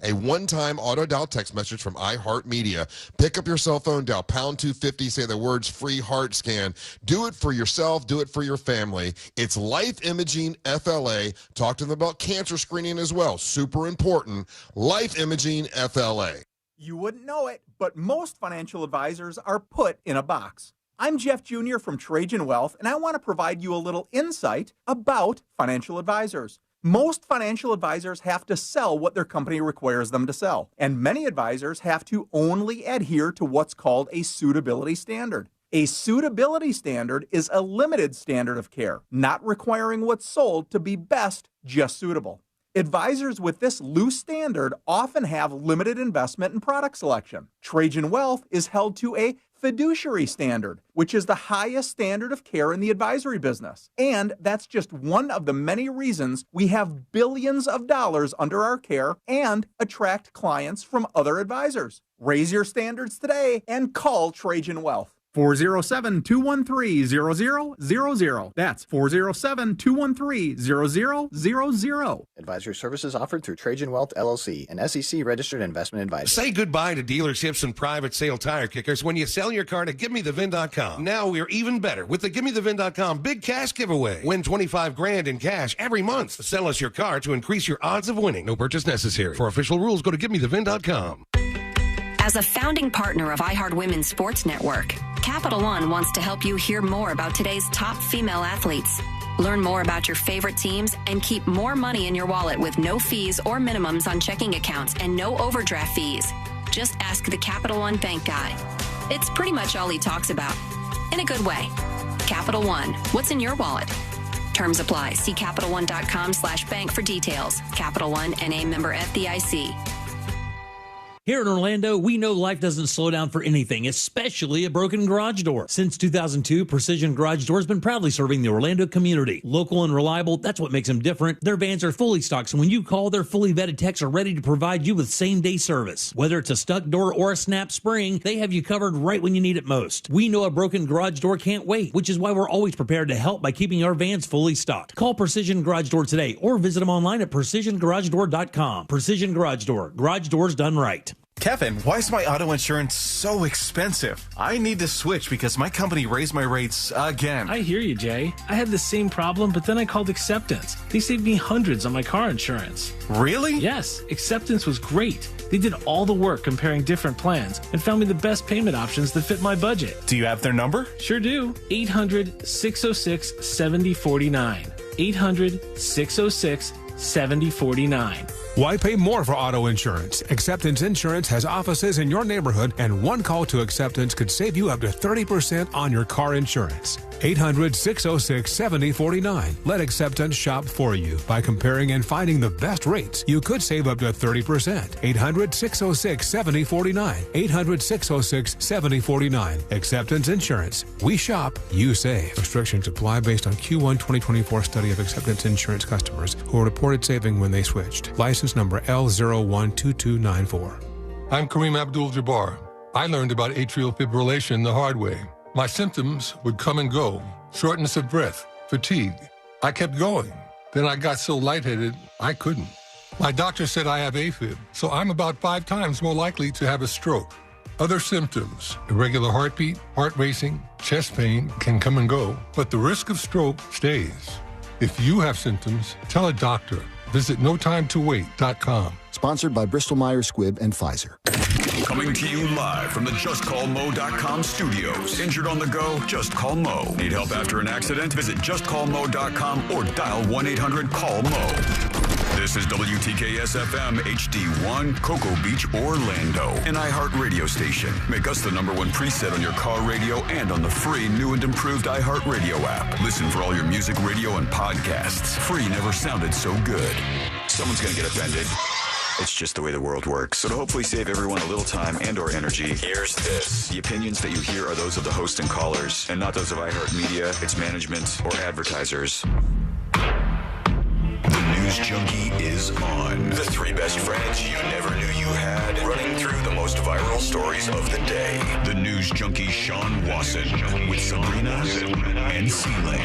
A one-time auto-dial text message from iHeartMedia. Pick up your cell phone, dial pound 250, say the words free heart scan. Do it for yourself, do it for your family. It's Life Imaging FLA. Talk to them about cancer screening as well. Super important. Life Imaging FLA. You wouldn't know it, but most financial advisors are put in a box. I'm Jeff Jr. from Trajan Wealth, and I want to provide you a little insight about financial advisors. Most financial advisors have to sell what their company requires them to sell, and many advisors have to only adhere to what's called a suitability standard. A suitability standard is a limited standard of care, not requiring what's sold to be best, just suitable. Advisors with this loose standard often have limited investment and product selection. Trajan Wealth is held to a fiduciary standard, which is the highest standard of care in the advisory business. And that's just one of the many reasons we have billions of dollars under our care and attract clients from other advisors. Raise your standards today and call Trajan Wealth. 407-213-0000. That's 407-213-0000. Advisory services offered through Trajan Wealth, LLC, an SEC-registered investment advisor. Say goodbye to dealerships and private sale tire kickers when you sell your car to GiveMeTheVin.com. Now we're even better with the GiveMeTheVin.com Big Cash Giveaway. Win $25,000 in cash every month. Sell us your car to increase your odds of winning. No purchase necessary. For official rules, go to GiveMeTheVin.com. As a founding partner of iHeart Women's Sports Network, Capital One wants to help you hear more about today's top female athletes. Learn more about your favorite teams and keep more money in your wallet with no fees or minimums on checking accounts and no overdraft fees. Just ask the Capital One bank guy. It's pretty much all he talks about. In a good way. Capital One, what's in your wallet? Terms apply. See CapitalOne.com/bank for details. Capital One, N.A. member FDIC. Here in Orlando, we know life doesn't slow down for anything, especially a broken garage door. Since 2002, Precision Garage Door has been proudly serving the Orlando community. Local and reliable, that's what makes them different. Their vans are fully stocked, so when you call, their fully vetted techs are ready to provide you with same-day service. Whether it's a stuck door or a snap spring, they have you covered right when you need it most. We know a broken garage door can't wait, which is why we're always prepared to help by keeping our vans fully stocked. Call Precision Garage Door today or visit them online at PrecisionGarageDoor.com. Precision Garage Door. Garage doors done right. Kevin, why is my auto insurance so expensive? I need to switch because my company raised my rates again. I hear you, Jay. I had the same problem, but then I called Acceptance. They saved me hundreds on my car insurance. Really? Yes, Acceptance was great. They did all the work comparing different plans and found me the best payment options that fit my budget. Do you have their number? Sure do. 800-606-7049. 800-606-7049. Why pay more for auto insurance? Acceptance Insurance has offices in your neighborhood, and one call to Acceptance could save you up to 30% on your car insurance. 800-606-7049. Let Acceptance shop for you by comparing and finding the best rates. You could save up to 30%. 800-606-7049. 800-606-7049. Acceptance Insurance. We shop, you save. Restrictions apply based on Q1 2024 study of Acceptance Insurance customers who reported saving when they switched. License number L012294. I'm Kareem Abdul-Jabbar. I learned about atrial fibrillation the hard way. My symptoms would come and go. Shortness of breath, fatigue. I kept going. Then I got so lightheaded, I couldn't. My doctor said I have AFib, so I'm about 5 times more likely to have a stroke. Other symptoms, irregular heartbeat, heart racing, chest pain can come and go, but the risk of stroke stays. If you have symptoms, tell a doctor. Visit NoTimeToWait.com. Sponsored by Bristol-Myers Squibb and Pfizer. Coming to you live from the JustCallMo.com studios. Injured on the go? Just call Mo. Need help after an accident? Visit JustCallMo.com or dial 1-800-CALL-MO. This is WTKS-FM HD1, Cocoa Beach, Orlando. An iHeart radio station. Make us the #1 preset on your car radio and on the free new and improved iHeart radio app. Listen for all your music, radio, and podcasts. Free never sounded so good. Someone's going to get offended. It's just the way the world works. So to hopefully save everyone a little time and or energy, here's this. The opinions that you hear are those of the host and callers, and not those of iHeartMedia, its management, or advertisers. The News Junkie is on. The 3 best friends you never knew you had, running through the most viral stories of the day. The news junkie Sean Wasson with Sabrina and Seeley.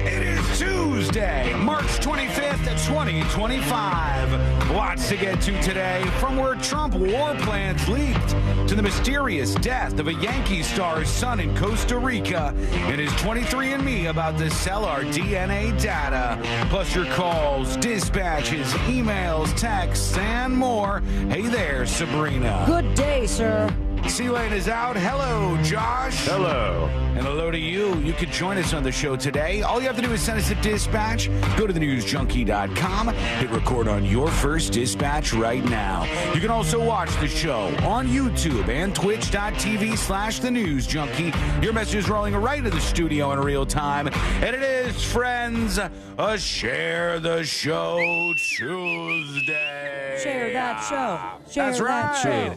It is Tuesday, March 25th, 2025. Lots to get to today, from where Trump war plans leaked to the mysterious death of a Yankees star's son in Costa Rica. It is 23andMe about to sell our DNA data. Plus your calls, dispatches, emails, texts, and more. Hey there, Sabrina. Good day, sir. C-Lane is out. Hello, Josh. Hello. And hello to you. You can join us on the show today. All you have to do is send us a dispatch. Go to thenewsjunkie.com. Hit record on your first dispatch right now. You can also watch the show on YouTube and twitch.tv/thenewsjunkie. Your message is rolling right into the studio in real time. And it is, friends, a Share the Show Tuesday. Share that show. Share That's that right. show.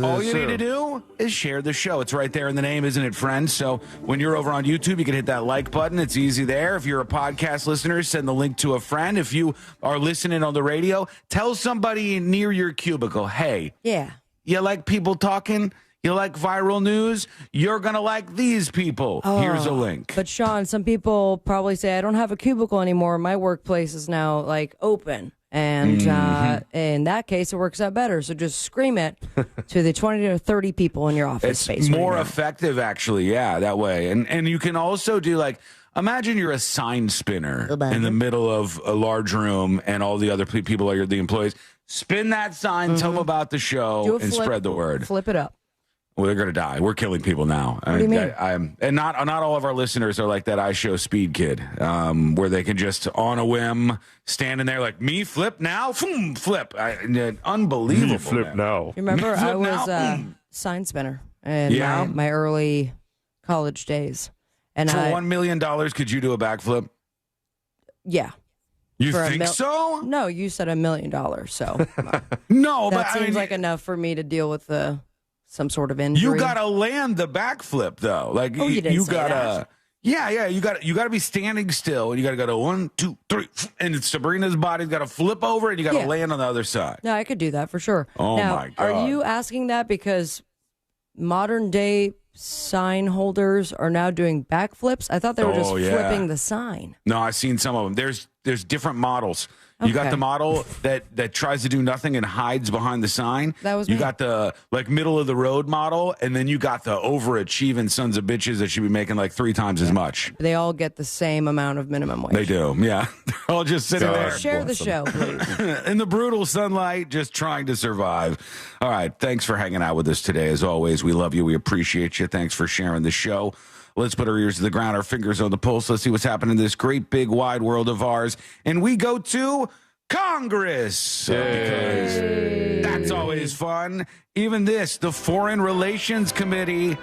All you need to do is share the show. It's right there in the name, isn't it, friends? So when you're over on YouTube, you can hit that like button. It's easy there. If you're a podcast listener, send the link to a friend. If you are listening on the radio, tell somebody near your cubicle, hey, you like people talking? You like viral news? You're going to like these people. Here's a link. But Sean, some people probably say, I don't have a cubicle anymore. My workplace is now like open. And in that case, it works out better. So just scream it to the 20 to 30 people in your office space. It's more effective, actually. Yeah, that way. And you can also do, like, imagine you're a sign spinner in the middle of a large room and all the other people are the employees. Spin that sign, tell them about the show, and spread the word. Flip it up. Well, they're going to die. We're killing people now. What do you mean? And not all of our listeners are like that iShow Speed Kid, where they can just, on a whim, stand in there like, me flip now? Flip. Unbelievable. Me flip now. Remember, I was a sign spinner in my early college days. And for $1 million, could you do a backflip? Yeah. You think so? No, you said $1 million. So no, that seems like enough for me to deal with some sort of injury. You gotta land the backflip though. Like you gotta, you gotta be standing still, and you gotta go to 1, 2, 3, and Sabrina's body's gotta flip over, and you gotta land on the other side. No, I could do that for sure. Oh now, my God! Are you asking that because modern day sign holders are now doing backflips? I thought they were just flipping the sign. No, I've seen some of them. There's different models. You got the model that tries to do nothing and hides behind the sign. That was you got the middle of the road model, and then you got the overachieving sons of bitches that should be making like 3 times as much. They all get the same amount of minimum wage. They do, yeah. They're all just sitting there. Share the show, please. In the brutal sunlight, just trying to survive. All right, thanks for hanging out with us today. As always, we love you. We appreciate you. Thanks for sharing the show. Let's put our ears to the ground, our fingers on the pulse. Let's see what's happening in this great, big, wide world of ours. And we go to Congress. Because that's always fun. Even this, the Foreign Relations Committee.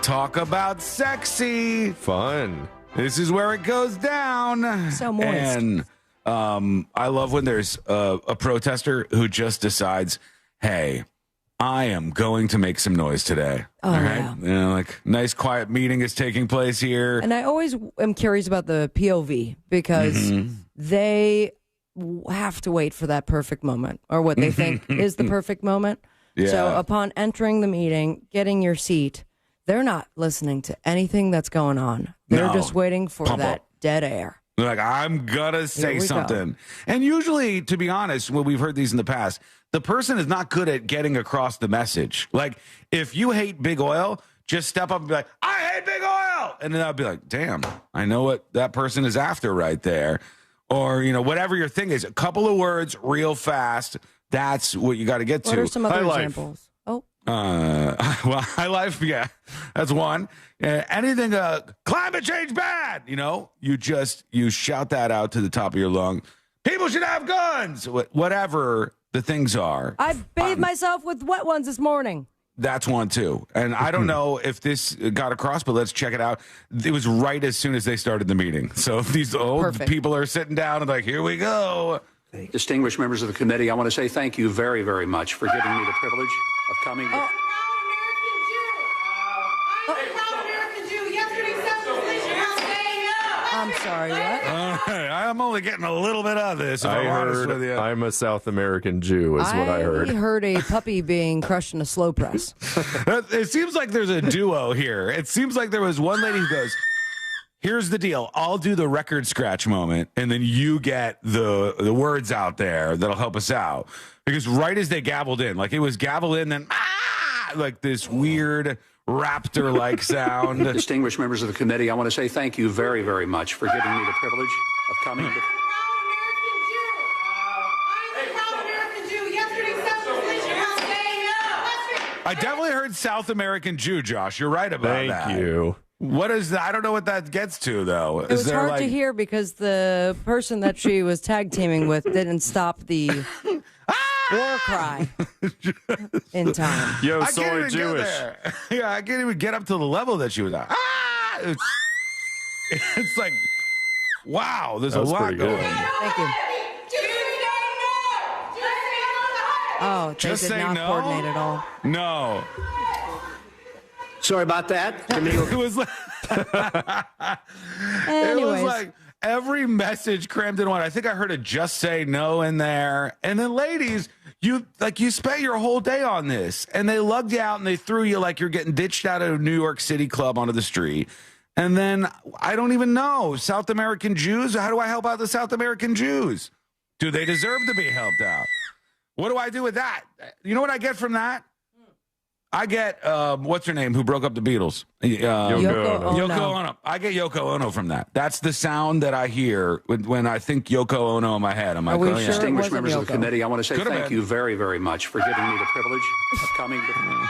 Talk about sexy. Fun. This is where it goes down. So moist. And I love when there's a protester who just decides, hey, I am going to make some noise today. Oh, all right? yeah. Like, nice quiet meeting is taking place here. And I always am curious about the POV because they have to wait for that perfect moment, or what they think is the perfect moment. Yeah. So upon entering the meeting, getting your seat, they're not listening to anything that's going on. They're just waiting for that dead air. They're like, I'm gonna say something. Go. And usually, to be honest, when we've heard these in the past, the person is not good at getting across the message. Like, if you hate big oil, just step up and be like, I hate big oil. And then I'll be like, damn, I know what that person is after right there. Or, whatever your thing is, a couple of words real fast. That's what you got to get to. What are some other examples? Oh. Well, high life, yeah, that's one. Anything, climate change bad, you shout that out to the top of your lung. People should have guns, whatever the things are. I bathed myself with wet ones this morning. That's one, too. And I don't know if this got across, but let's check it out. It was right as soon as they started the meeting. So if these old people are sitting down and like, here we go. Distinguished members of the committee, I want to say thank you very, very much for giving me the privilege of coming. I'm sorry, what? All right, I'm only getting a little bit of this. If I'm honest with you. I'm a South American Jew, is what I heard. I heard a puppy being crushed in a slow press. It seems like there's a duo here. It seems like there was one lady who goes, here's the deal. I'll do the record scratch moment, and then you get the words out there that'll help us out. Because right as they gabbled in, like it was gabbled in, then like this weird raptor-like sound. Distinguished members of the committee, I want to say thank you very, very much for giving me the privilege of coming to... I definitely heard South American Jew, Josh. You're right about that. Thank you. What is that? I don't know what that gets to, though. It was hard to hear because the person that she was tag teaming with didn't stop the war cry in time. Yo, soy Jewish. Yeah, I can't even get up to the level that she was at. It's like, wow, there's a lot going on. Thank you. Oh, they Just did say not no? coordinate at all. No. Sorry about that. It was like, it was like every message crammed in one. I think I heard a just say no in there. And then ladies, you spent your whole day on this, and they lugged you out and they threw you like you're getting ditched out of a New York City club onto the street. And then I don't even know, South American Jews. How do I help out the South American Jews? Do they deserve to be helped out? What do I do with that? You know what I get from that? I get, what's her name, who broke up the Beatles? Yoko Ono. I get Yoko Ono from that. That's the sound that I hear when I think Yoko Ono in my head. I'm like, oh, yeah. Distinguished members of the committee, I want to say thank you very, very much for giving me the privilege of coming to...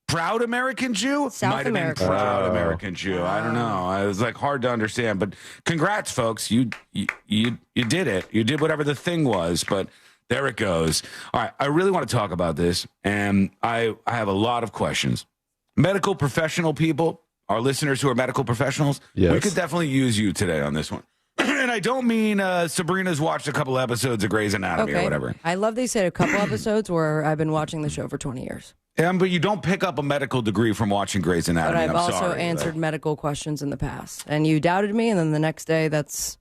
Proud American Jew? South American. Proud American Jew. I don't know. It was like hard to understand, but congrats, folks. You did it. You did whatever the thing was, but there it goes. All right. I really want to talk about this, and I have a lot of questions. Medical professional people, our listeners who are medical professionals, we could definitely use you today on this one. And I don't mean Sabrina's watched a couple episodes of Grey's Anatomy or whatever. I love they said a couple episodes where I've been watching the show for 20 years. But you don't pick up a medical degree from watching Grey's Anatomy. But I've also answered medical questions in the past. And you doubted me, and then the next day, that's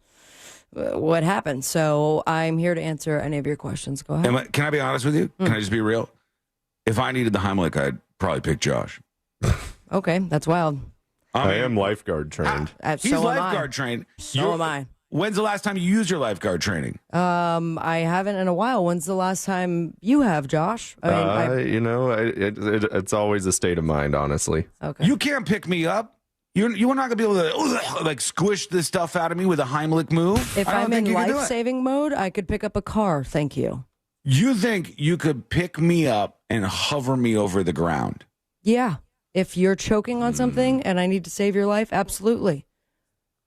what happened. So I'm here to answer any of your questions. Go ahead. Can I be honest with you? Can I just be real? If I needed the Heimlich, I'd probably pick Josh. Okay, that's wild. I am lifeguard trained. He's lifeguard trained. So am I. When's the last time you used your lifeguard training? I haven't in a while. When's the last time you have, Josh? It's always a state of mind, honestly. Okay. You can't pick me up. You're not going to be able to like squish this stuff out of me with a Heimlich move. If I'm in life-saving mode, I could pick up a car. Thank you. You think you could pick me up and hover me over the ground? Yeah. If you're choking on something and I need to save your life, absolutely.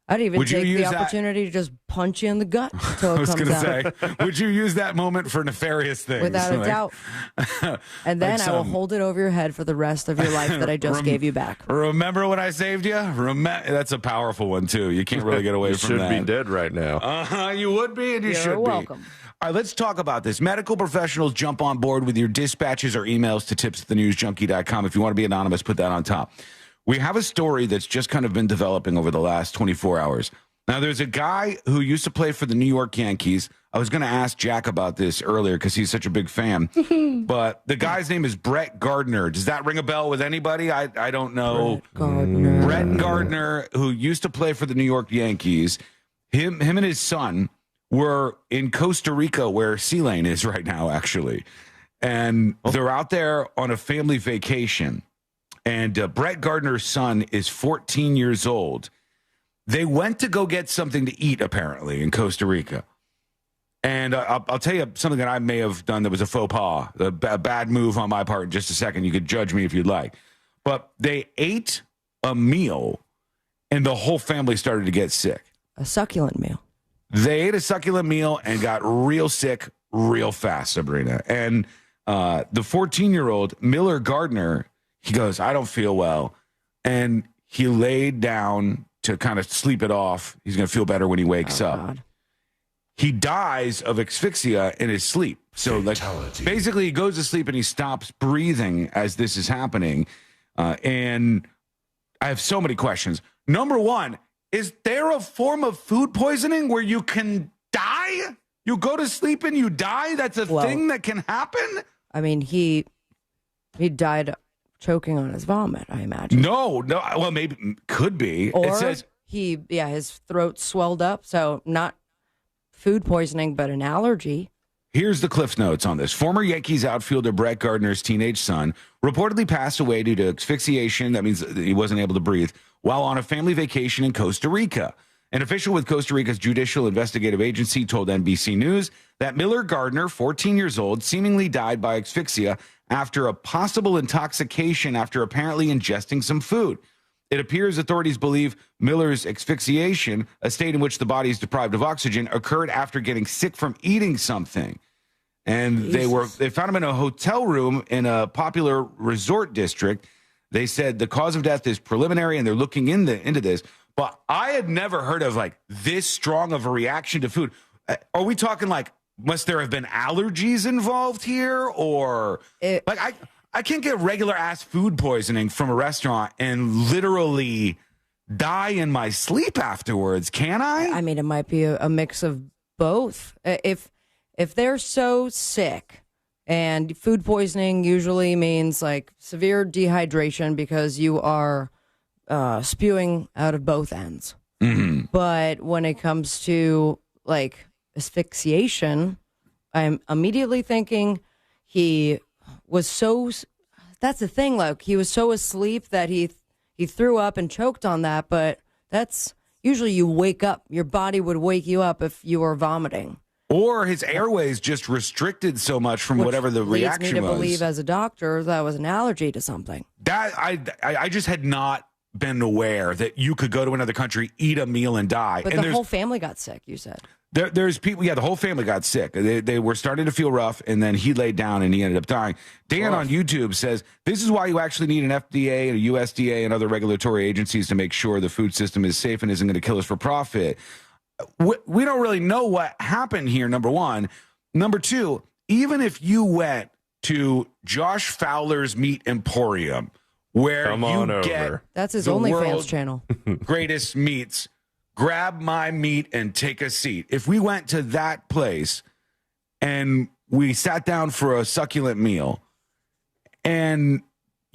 I'd even take the opportunity to just punch you in the gut until it comes out. I was going to say, would you use that moment for nefarious things? Without a doubt. And then I will hold it over your head for the rest of your life that I just gave you back. Remember when I saved you? That's a powerful one, too. You can't really get away from that. You should be dead right now. You would be, and you should be. You're welcome. All right, let's talk about this. Medical professionals, jump on board with your dispatches or emails to tips@thenewsjunkie.com. If you want to be anonymous, put that on top. We have a story that's just kind of been developing over the last 24 hours. Now, there's a guy who used to play for the New York Yankees. I was going to ask Jack about this earlier because he's such a big fan. But the guy's name is Brett Gardner. Does that ring a bell with anybody? I don't know. Brett Gardner, who used to play for the New York Yankees. Him and his son were in Costa Rica, where C-Lane is right now, actually. And they're out there on a family vacation. And Brett Gardner's son is 14 years old. They went to go get something to eat, apparently, in Costa Rica. And I'll tell you something that I may have done that was a faux pas, a bad move on my part in just a second. You could judge me if you'd like. But they ate a meal, and the whole family started to get sick. A succulent meal. They ate a succulent meal and got real sick real fast, Sabrina. And the 14-year-old, Miller Gardner, he goes, I don't feel well. And he laid down to kind of sleep it off. He's going to feel better when he wakes up. God. He dies of asphyxia in his sleep. So basically he goes to sleep and he stops breathing as this is happening. And I have so many questions. Number one, is there a form of food poisoning where you can die? You go to sleep and you die? That's a thing that can happen? I mean, he died choking on his vomit, I imagine. No. Well, maybe could be. Or it says his throat swelled up, so not food poisoning, but an allergy. Here's the Cliff Notes on this. Former Yankees outfielder Brett Gardner's teenage son reportedly passed away due to asphyxiation. That means he wasn't able to breathe while on a family vacation in Costa Rica. An official with Costa Rica's Judicial Investigative Agency told NBC News that Miller Gardner, 14 years old, seemingly died by asphyxia after a possible intoxication after apparently ingesting some food. It appears authorities believe Miller's asphyxiation, a state in which the body is deprived of oxygen, occurred after getting sick from eating something. And they found him in a hotel room in a popular resort district. They said the cause of death is preliminary and they're looking into this. But I had never heard of like this strong of a reaction to food. Are we talking like, must there have been allergies involved here? Or I can't get regular ass food poisoning from a restaurant and literally die in my sleep afterwards, can I? I mean, it might be a mix of both. If they're so sick, and food poisoning usually means like severe dehydration because you are spewing out of both ends. Mm-hmm. But when it comes to like asphyxiation, I'm immediately thinking he was so, that's the thing, like he was so asleep that he threw up and choked on that, but that's usually you wake up, your body would wake you up if you were vomiting. Or his airways just restricted so much from whatever the reaction was. Leads me to believe as a doctor that was an allergy to something. That I just had not been aware that you could go to another country, eat a meal and die. But and the whole family got sick, you said. There's people, the whole family got sick. They were starting to feel rough, and then he laid down and he ended up dying. Dan on YouTube says, this is why you actually need an FDA, a USDA, and other regulatory agencies to make sure the food system is safe and isn't going to kill us for profit. We don't really know what happened here, number one. Number two, even if you went to Josh Fowler's Meat Emporium, where get that's his the OnlyFans channel, greatest meats, grab my meat and take a seat. If we went to that place and we sat down for a succulent meal and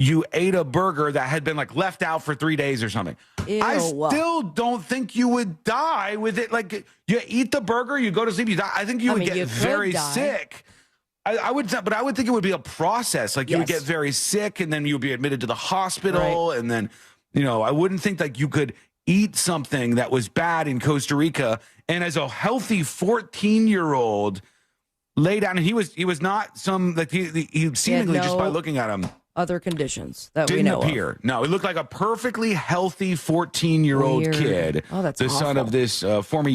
you ate a burger that had been like left out for 3 days or something, ew. I still don't think you would die with it. Like you eat the burger, you go to sleep, you die. I think you would get very sick. I would think it would be a process. Like you would get very sick and then you would be admitted to the hospital. Right. And then, I wouldn't think like you could eat something that was bad in Costa Rica. And as a healthy 14-year-old lay down, and he was not some, like he seemingly just by looking at him. Other conditions that didn't we know appear. of. No, it looked like a perfectly healthy 14-year-old kid. Oh, that's the awful. son of this former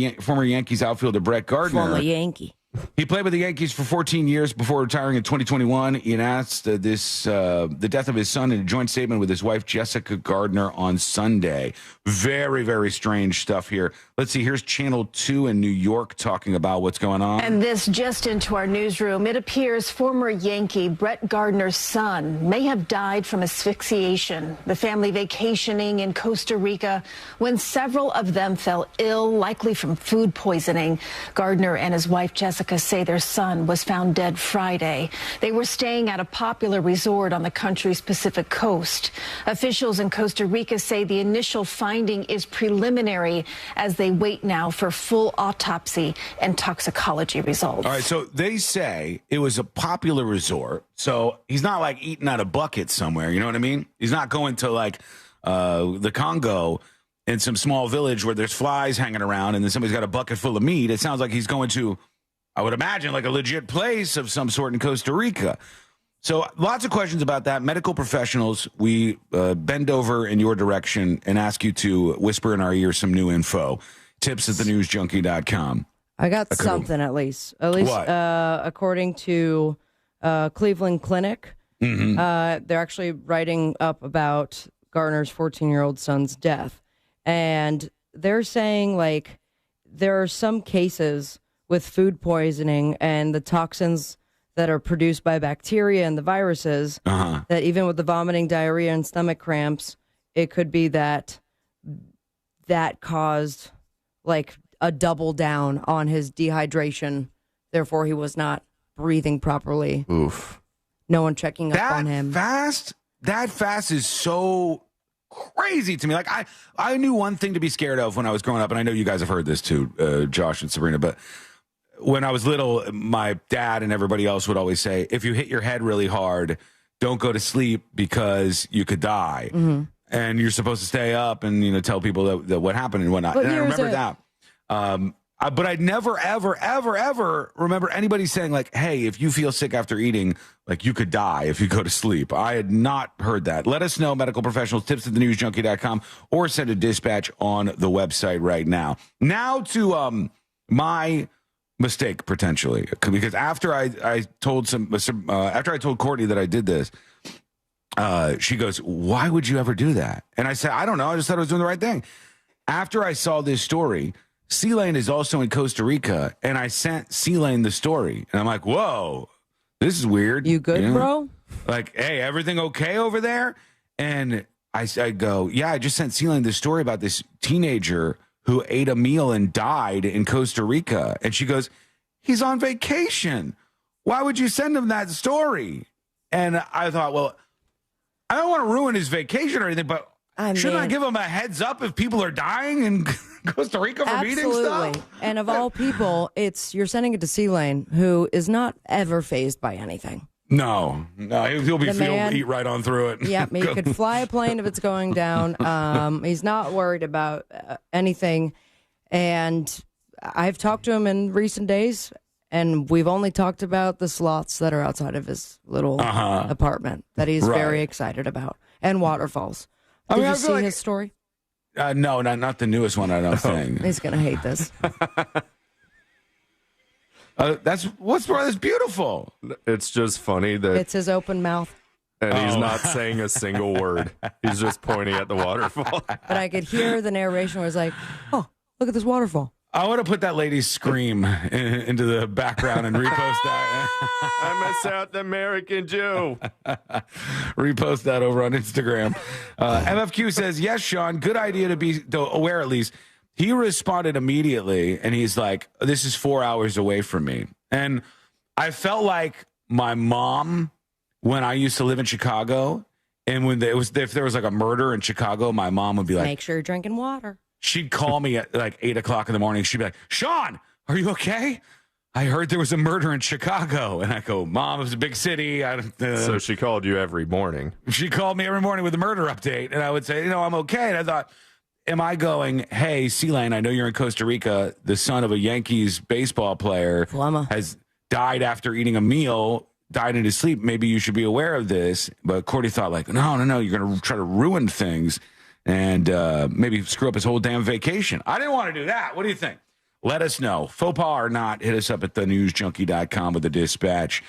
Yankees outfielder Brett Gardner. Former Yankee. He played with the Yankees for 14 years before retiring in 2021. He announced the death of his son in a joint statement with his wife, Jessica Gardner, on Sunday. Very, very strange stuff here. Let's see. Here's Channel 2 in New York talking about what's going on. And this just into our newsroom. It appears former Yankee Brett Gardner's son may have died from asphyxiation. The family vacationing in Costa Rica when several of them fell ill, likely from food poisoning. Gardner and his wife, Jessica, say their son was found dead Friday. They were staying at a popular resort on the country's Pacific coast. Officials in Costa Rica say the initial finding is preliminary as they wait now for full autopsy and toxicology results. All right, so they say it was a popular resort. So he's not like eating out of buckets somewhere. You know what I mean? He's not going to like the Congo in some small village where there's flies hanging around and then somebody's got a bucket full of meat. It sounds like he's going to, I would imagine, like a legit place of some sort in Costa Rica. So lots of questions about that. Medical professionals, we bend over in your direction and ask you to whisper in our ear some new info. Tips at thenewsjunkie.com. I got something at least. At least according to Cleveland Clinic, they're actually writing up about Gardner's 14-year-old son's death. And they're saying, like, there are some cases with food poisoning and the toxins that are produced by bacteria and the viruses, that even with the vomiting, diarrhea, and stomach cramps, it could be that caused like a double down on his dehydration. Therefore, he was not breathing properly. Oof. No one checking up on him. That fast is so crazy to me. Like I knew one thing to be scared of when I was growing up, and I know you guys have heard this too, Josh and Sabrina, but when I was little, my dad and everybody else would always say, if you hit your head really hard, don't go to sleep because you could die. Mm-hmm. And you're supposed to stay up and, tell people that what happened and whatnot. And I remember that. But I never, ever, ever, ever remember anybody saying like, hey, if you feel sick after eating, like you could die if you go to sleep. I had not heard that. Let us know, medical professionals, tips@thenewsjunkie.com, or send a dispatch on the website right now. Now to my mistake, potentially, because after I told Courtney that I did this, she goes, why would you ever do that? And I said, I don't know. I just thought I was doing the right thing. After I saw this story, C-Lane is also in Costa Rica, and I sent C-Lane the story. And I'm like, whoa, this is weird. You good, bro? Like, hey, everything okay over there? And I go, yeah, I just sent C-Lane the story about this teenager who ate a meal and died in Costa Rica. And she goes, he's on vacation. Why would you send him that story? And I thought, well, I don't want to ruin his vacation or anything, but shouldn't I give him a heads up if people are dying in Costa Rica from eating stuff? And of all people, you're sending it to C-Lane, who is not ever fazed by anything. No, he'll eat right on through it. Yeah, he could fly a plane if it's going down. He's not worried about anything. And I've talked to him in recent days, and we've only talked about the sloths that are outside of his little apartment that he's very excited about, and waterfalls. Did you see his story? No, not the newest one, I don't think. He's going to hate this. That's beautiful. It's just funny that it's his open mouth. And he's not saying a single word. He's just pointing at the waterfall. But I could hear the narration where it's like, oh, look at this waterfall. I want to put that lady's scream into the background and repost that. I miss out the American Jew. Repost that over on Instagram. MFQ says, yes, Sean, good idea to be aware at least. He responded immediately, and he's like, this is 4 hours away from me. And I felt like my mom when I used to live in Chicago, and if there was like a murder in Chicago, my mom would be like, make sure you're drinking water. She'd call me at like 8 o'clock in the morning. She'd be like, Sean, are you okay? I heard there was a murder in Chicago. And I go, Mom, it was a big city. So she called you every morning. She called me every morning with a murder update. And I would say, I'm okay. And I thought, am I going, hey, C-Lane, I know you're in Costa Rica. The son of a Yankees baseball player has died after eating a meal, died in his sleep. Maybe you should be aware of this. But Courtney thought like, no, you're going to try to ruin things and maybe screw up his whole damn vacation. I didn't want to do that. What do you think? Let us know. Faux pas or not, hit us up at thenewsjunkie.com with the dispatch.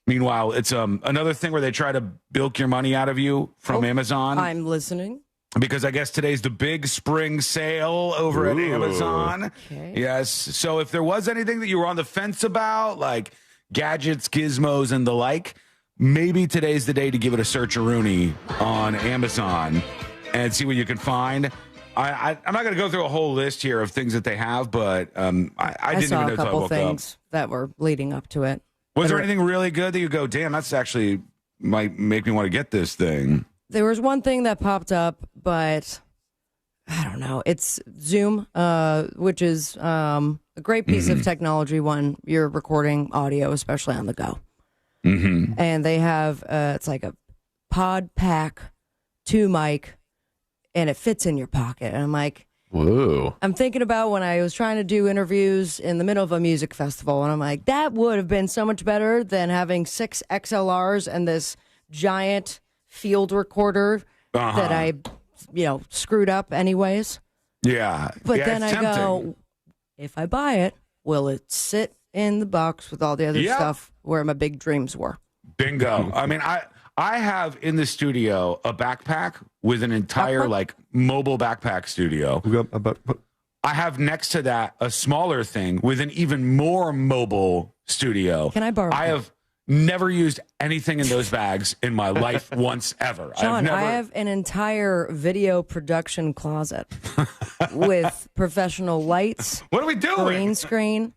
Meanwhile, it's another thing where they try to bilk your money out of you from Amazon. I'm listening. Because I guess today's the big spring sale over at Amazon. Okay. Yes. So if there was anything that you were on the fence about, like gadgets, gizmos, and the like, maybe today's the day to give it a search-a-rooney on Amazon and see what you can find. I'm not going to go through a whole list here of things that they have, but I didn't saw even know a couple until I woke things up. that were leading up to it. Was there anything really good that you go, damn, that's actually might make me want to get this thing? There was one thing that popped up, but I don't know. It's Zoom, which is a great piece of technology when you're recording audio, especially on the go. Mm-hmm. And they have, it's like a pod pack 2 mic, and it fits in your pocket. And I'm like, whoa. I'm thinking about when I was trying to do interviews in the middle of a music festival, and I'm like, that would have been so much better than having 6 XLRs and this giant field recorder that I, screwed up anyways. Yeah. But yeah, then I go, if I buy it, will it sit in the box with all the other stuff where my big dreams were? Bingo. I mean, I have in the studio a backpack with an entire mobile backpack studio. I have next to that a smaller thing with an even more mobile studio. Can I borrow? Never used anything in those bags in my life once ever. John, I have an entire video production closet with professional lights. What are we doing? Green screen.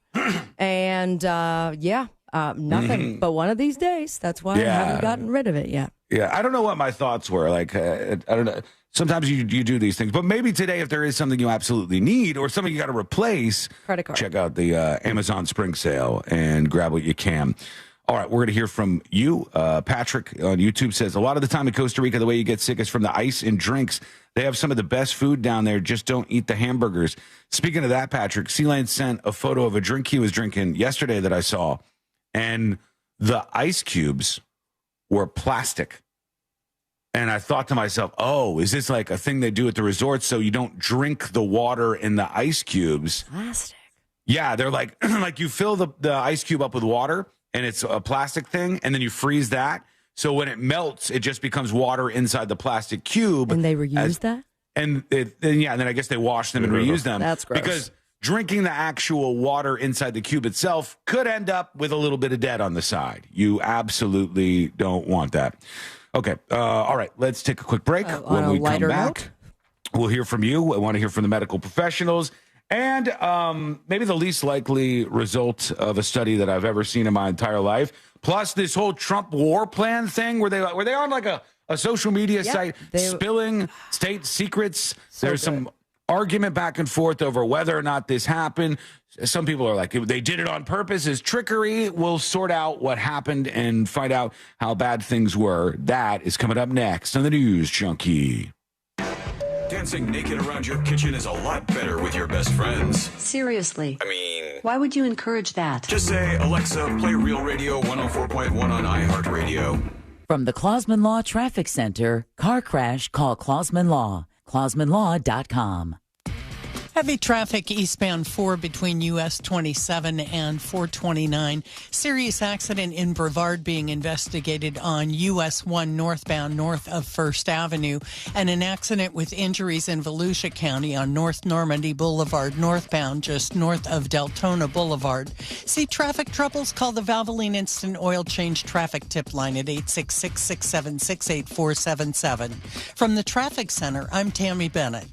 And nothing. But one of these days, that's why I haven't gotten rid of it yet. Yeah, I don't know what my thoughts were. Like, I don't know. Sometimes you do these things. But maybe today, if there is something you absolutely need or something you got to replace, credit card. Check out the Amazon Spring Sale and grab what you can. All right, we're going to hear from you. Patrick on YouTube says, a lot of the time in Costa Rica, the way you get sick is from the ice and drinks. They have some of the best food down there. Just don't eat the hamburgers. Speaking of that, Patrick, C-Lane sent a photo of a drink he was drinking yesterday that I saw. And the ice cubes were plastic. And I thought to myself, oh, is this like a thing they do at the resorts so you don't drink the water in the ice cubes? Plastic? Yeah, they're like, like you fill the ice cube up with water, and it's a plastic thing, and then you freeze that. So when it melts, it just becomes water inside the plastic cube. And they reuse that? And then I guess they wash them and reuse them. That's gross. Because drinking the actual water inside the cube itself could end up with a little bit of dead on the side. You absolutely don't want that. Okay. All right. Let's take a quick break. When we come back, we'll hear from you. I want to hear from the medical professionals. And maybe the least likely result of a study that I've ever seen in my entire life. Plus this whole Trump war plan thing were they on like a social media site spilling state secrets? There's some argument back and forth over whether or not this happened. Some people are like, they did it on purpose as trickery. We'll sort out what happened and find out how bad things were. That is coming up next on the News Junkie. Dancing naked around your kitchen is a lot better with your best friends. Seriously. I mean, why would you encourage that? Just say, Alexa, play Real Radio 104.1 on iHeartRadio. From the Clausman Law Traffic Center, car crash, call Clausman Law. ClausmanLaw.com. Heavy traffic eastbound 4 between US 27 and 429. Serious accident in Brevard being investigated on US 1 northbound north of First Avenue. And an accident with injuries in Volusia County on North Normandy Boulevard northbound just north of Deltona Boulevard. See traffic troubles? Call the Valvoline Instant Oil Change traffic tip line at 866-676-8477. From the Traffic Center, I'm Tammy Bennett.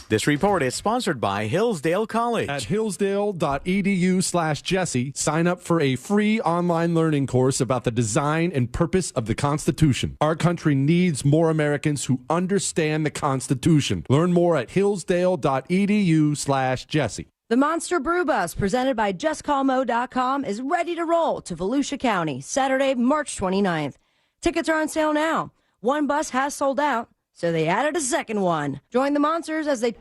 This report is sponsored by Hillsdale College. At hillsdale.edu/Jesse, sign up for a free online learning course about the design and purpose of the Constitution. Our country needs more Americans who understand the Constitution. Learn more at hillsdale.edu/Jesse. The Monster Brew Bus, presented by JustCallMo.com, is ready to roll to Volusia County, Saturday, March 29th. Tickets are on sale now. One bus has sold out, so they added a second one. Join the Monsters as they...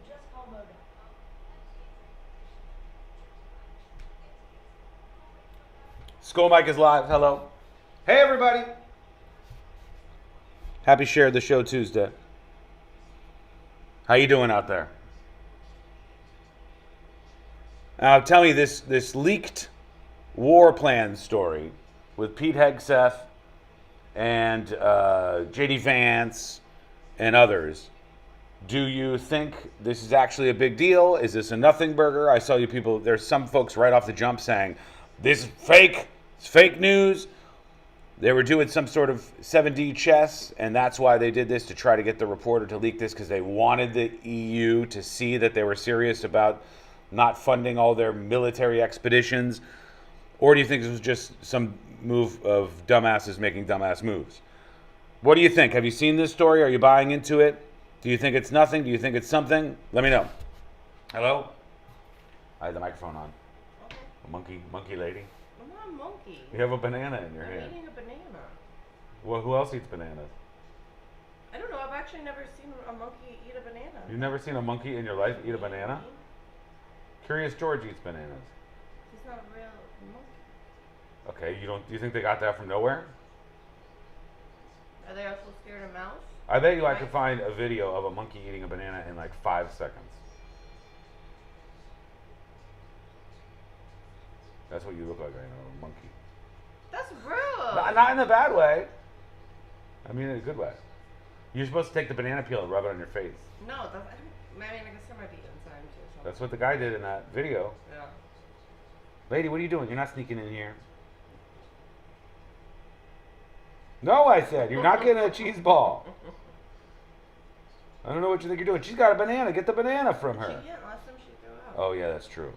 School Mike is live. Hello. Hey, everybody. Happy Share the Show Tuesday. How you doing out there? Now, tell me this leaked war plan story with Pete Hegseth and J.D. Vance and others. Do you think this is actually a big deal? Is this a nothing burger? I saw you people, there's some folks right off the jump saying, this is fake, it's fake news. They were doing some sort of 7D chess, and that's why they did this, to try to get the reporter to leak this, because they wanted the EU to see that they were serious about not funding all their military expeditions. Or do you think this was just some move of dumbasses making dumbass moves? What do you think? Have you seen this story? Are you buying into it? Do you think it's nothing? Do you think it's something? Let me know. Hello? I have the microphone on. Okay. A monkey lady? I'm not a monkey. You have a banana in your hand. I'm eating a banana. Well, who else eats bananas? I don't know. I've actually never seen a monkey eat a banana. You've never seen a monkey in your life eat a banana? Curious George eats bananas. He's not a real monkey. Okay, do you think they got that from nowhere? Are they also scared of mouse? I bet you I could find a video of a monkey eating a banana in like 5 seconds. That's what you look like right now, a monkey. That's rude. Not in a bad way. I mean in a good way. You're supposed to take the banana peel and rub it on your face. No, I mean, I guess there might be enzymes or something. That's what the guy did in that video. Yeah. Lady, what are you doing? You're not sneaking in here. No, I said. You're not getting a cheese ball. I don't know what you think you're doing. She's got a banana. Get the banana from her. She didn't. Last time she threw out. Oh, yeah, that's true.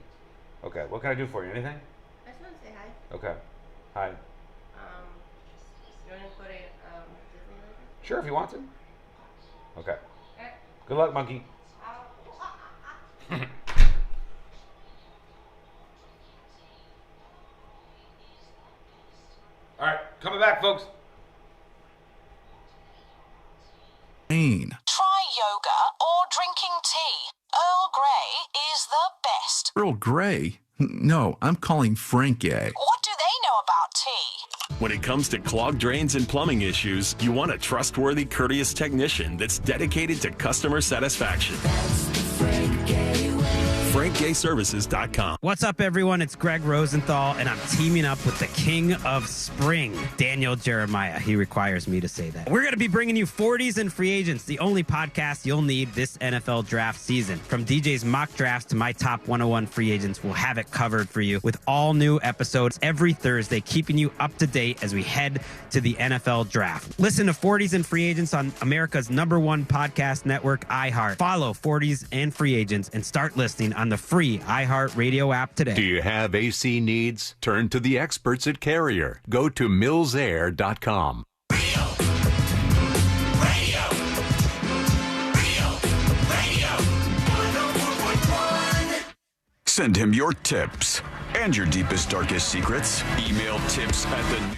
Okay, what can I do for you? Anything? I just want to say hi. Okay. Hi. You want to put a Disney later? Sure, if you want to. Okay. Okay. Good luck, monkey. All right, coming back, folks. Try yoga or drinking tea. Earl Grey is the best. Earl Grey? No, I'm calling Frank A. What do they know about tea? When it comes to clogged drains and plumbing issues, you want a trustworthy, courteous technician that's dedicated to customer satisfaction. FrankGayServices.com. What's up, everyone? It's Greg Rosenthal, and I'm teaming up with the king of spring, Daniel Jeremiah. He requires me to say that. We're going to be bringing you 40s and Free Agents, the only podcast you'll need this NFL draft season. From DJ's mock drafts to my top 101 free agents, we'll have it covered for you with all new episodes every Thursday, keeping you up to date as we head to the NFL draft. Listen to 40s and Free Agents on America's #1 podcast network, iHeart. Follow 40s and Free Agents and start listening on the free iHeart Radio app today. Do you have AC needs? Turn to the experts at Carrier. Go to millsair.com. Send him your tips and your deepest, darkest secrets. Email tips at the...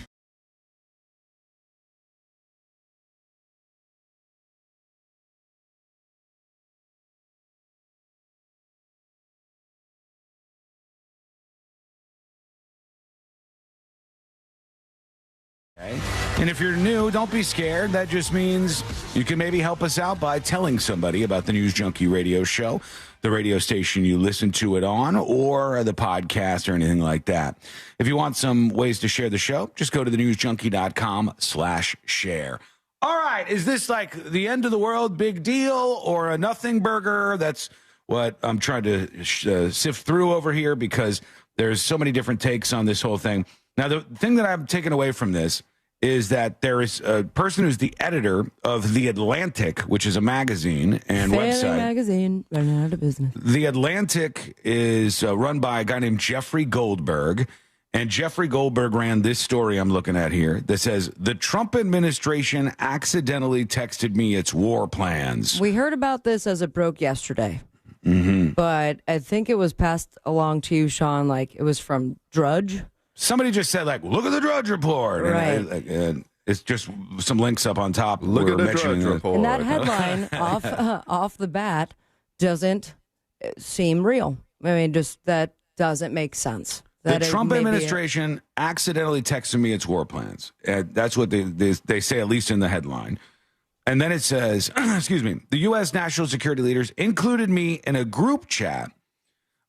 And if you're new, don't be scared. That just means you can maybe help us out by telling somebody about the News Junkie radio show, the radio station you listen to it on, or the podcast or anything like that. If you want some ways to share the show, just go to thenewsjunkie.com/share. All right. Is this like the end of the world, big deal, or a nothing burger? That's what I'm trying to sift through over here because there's so many different takes on this whole thing. Now, the thing that I'm taking away from this is that there is a person who's the editor of The Atlantic, which is a magazine and website. Magazine, running out of business. The Atlantic is run by a guy named Jeffrey Goldberg. And Jeffrey Goldberg ran this story I'm looking at here that says, the Trump administration accidentally texted me its war plans. We heard about this as it broke yesterday. Mm-hmm. But I think it was passed along to you, Sean, like it was from Drudge. Somebody just said, like, look at the Drudge Report. Right. And it's just some links up on top. Look at the Drudge Report. And that headline off the bat doesn't seem real. I mean, just that doesn't make sense. The Trump administration accidentally texted me its war plans. That's what they say, at least in the headline. And then it says, excuse me, the U.S. national security leaders included me in a group chat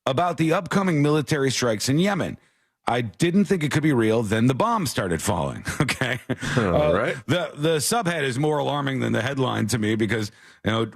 about the upcoming military strikes in Yemen. I didn't think it could be real. Then the bombs started falling. Okay. All right. The subhead is more alarming than the headline to me because,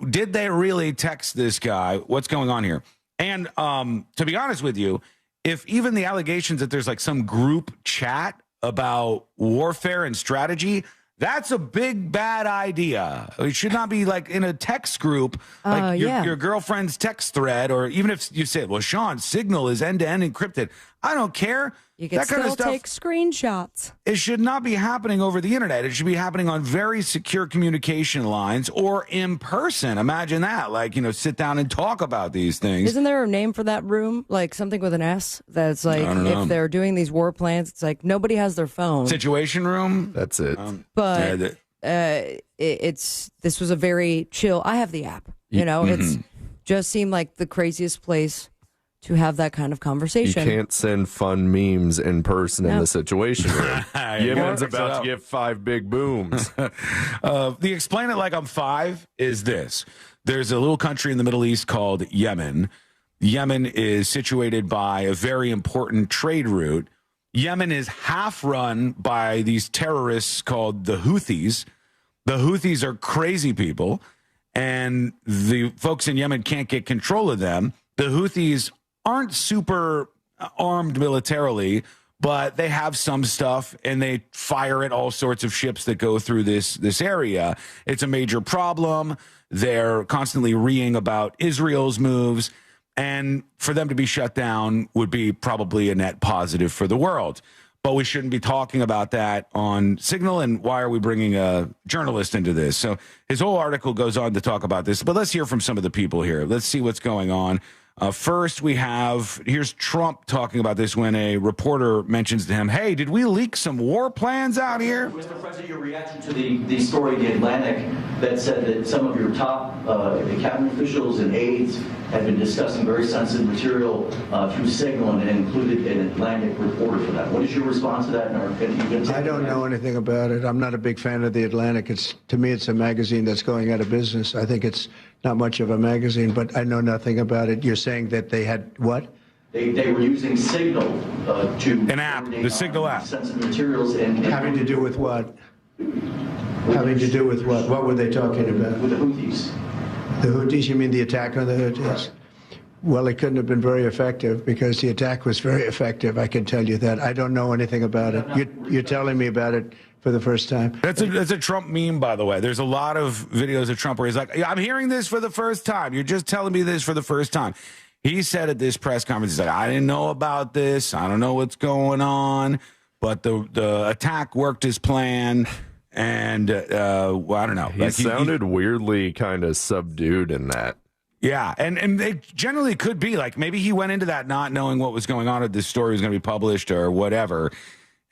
did they really text this guy? What's going on here? And to be honest with you, if even the allegations that there's like some group chat about warfare and strategy, that's a big, bad idea. It should not be like in a text group, like your girlfriend's text thread, or even if you say, well, Sean, Signal is end-to-end encrypted. I don't care. You can still take screenshots. It should not be happening over the internet. It should be happening on very secure communication lines or in person. Imagine that. Like, sit down and talk about these things. Isn't there a name for that room? Like something with an S? That's like, if they're doing these war plans, it's like nobody has their phone. Situation room? That's it. But this was a very chill. I have the app. It's just seemed like the craziest place to have that kind the conversation. You can't send fun memes in person in the Situation room. Yemen's about to get 5 big booms. The explain it like I'm 5 is this. There's a little country in the Middle East called Yemen. Yemen is situated by a very important trade route. Yemen is half run by these terrorists called the Houthis. The Houthis are crazy people, and the folks in Yemen can't get control of them. The Houthis aren't super armed militarily, but they have some stuff, and they fire at all sorts of ships that go through this area. It's a major problem. They're constantly reeing about Israel's moves, and for them to be shut down would be probably a net positive for the world. But we shouldn't be talking about that on Signal, and why are we bringing a journalist into this? So his whole article goes on to talk about this, but let's hear from some of the people here. Let's see what's going on. First, here's Trump talking about this when a reporter mentions to him, hey, did we leak some war plans out here? Mr. President, your reaction to the story in The Atlantic that said that some of your top cabinet officials and aides had been discussing very sensitive material through Signal and included an Atlantic reporter for that. What is your response to that? I don't know anything about it. I'm not a big fan of The Atlantic. To me, it's a magazine that's going out of business. I think it's not much of a magazine, but I know nothing about it. You're saying that they had what? They were using Signal to an app, the Signal app. Sensitive materials and having to do with what? Having to do with what? What were they talking about? With the Houthis. The Houthis? You mean the attack on the Houthis? Right. Well, it couldn't have been very effective because the attack was very effective. I can tell you that. I don't know anything about it. You're telling me about it for the first time. That's a Trump meme, by the way. There's a lot of videos of Trump where he's like, I'm hearing this for the first time. You're just telling me this for the first time. He said at this press conference, he's like, I didn't know about this. I don't know what's going on. But the attack worked as planned. And well, I don't know. He sounded weirdly kind of subdued in that. Yeah, and it generally could be like maybe he went into that not knowing what was going on, if this story was going to be published or whatever.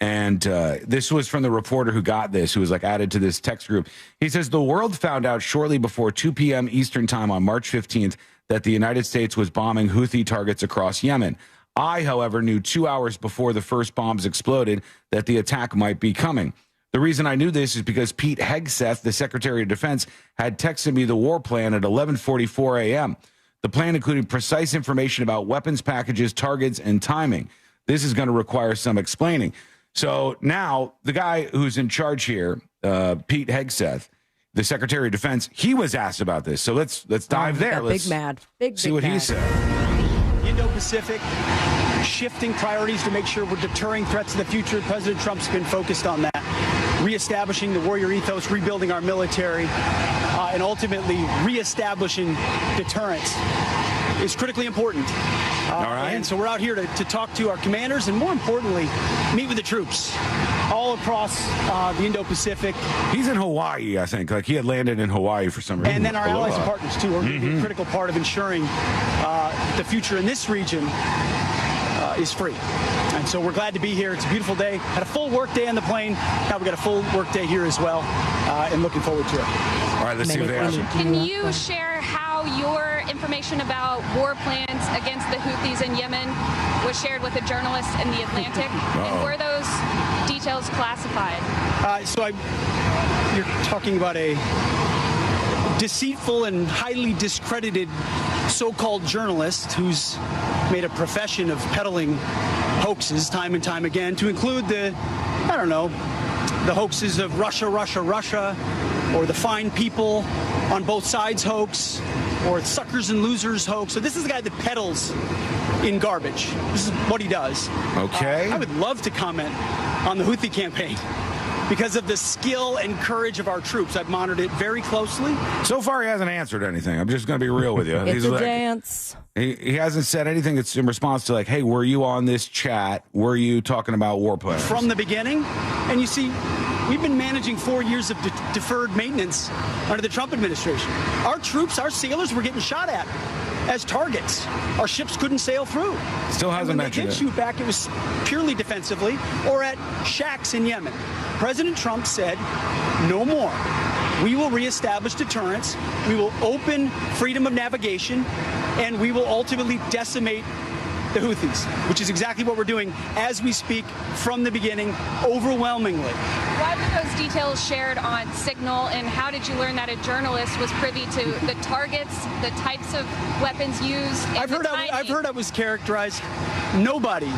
And this was from the reporter who got this, who was like added to this text group. He says, the world found out shortly before 2 p.m. Eastern time on March 15th that the United States was bombing Houthi targets across Yemen. I, however, knew 2 hours before the first bombs exploded that the attack might be coming. The reason I knew this is because Pete Hegseth, the Secretary of Defense, had texted me the war plan at 11:44 a.m. The plan included precise information about weapons packages, targets, and timing. This is going to require some explaining. So now the guy who's in charge here, Pete Hegseth, the Secretary of Defense, he was asked about this. So let's dive there. Let's big mad. See what he said. Indo-Pacific, shifting priorities to make sure we're deterring threats in the future. President Trump's been focused on that, reestablishing the warrior ethos, rebuilding our military, and ultimately reestablishing deterrence is critically important. All right. And so we're out here to talk to our commanders and, more importantly, meet with the troops all across the Indo-Pacific. He's in Hawaii, I think. Like he had landed in Hawaii for some reason. And then our allies and partners, too, are going to be a critical part of ensuring the future in this region is free. And so we're glad to be here. It's a beautiful day. Had a full work day on the plane. Now we've got a full work day here as well, and looking forward to it. All right, let's see what they ask. Can you share how your information about war plans against the Houthis in Yemen was shared with a journalist in The Atlantic? And were those details classified? You're talking about a deceitful and highly discredited so-called journalist who's made a profession of peddling hoaxes time and time again, to include the hoaxes of Russia, or the fine people on both sides hoax, or suckers and losers hoax. So this is the guy that peddles in garbage. This is what he does. Okay. I would love to comment on the Houthi campaign because of the skill and courage of our troops. I've monitored it very closely. So far, he hasn't answered anything. I'm just going to be real with you. It's a dance. He hasn't said anything that's in response to like, hey, were you on this chat? Were you talking about war plans? From the beginning. And you see, we've been managing 4 years of deferred maintenance under the Trump administration. Our troops, our sailors were getting shot at as targets. Our ships couldn't sail through. Still hasn't mentioned it. When they did shoot back, it was purely defensively or at shacks in Yemen. President Trump said, no more. We will reestablish deterrence. We will open freedom of navigation, and we will ultimately decimate the Houthis, which is exactly what we're doing as we speak from the beginning, overwhelmingly. Why were those details shared on Signal, and how did you learn that a journalist was privy to the targets, the types of weapons used? I've heard I was characterized. Nobody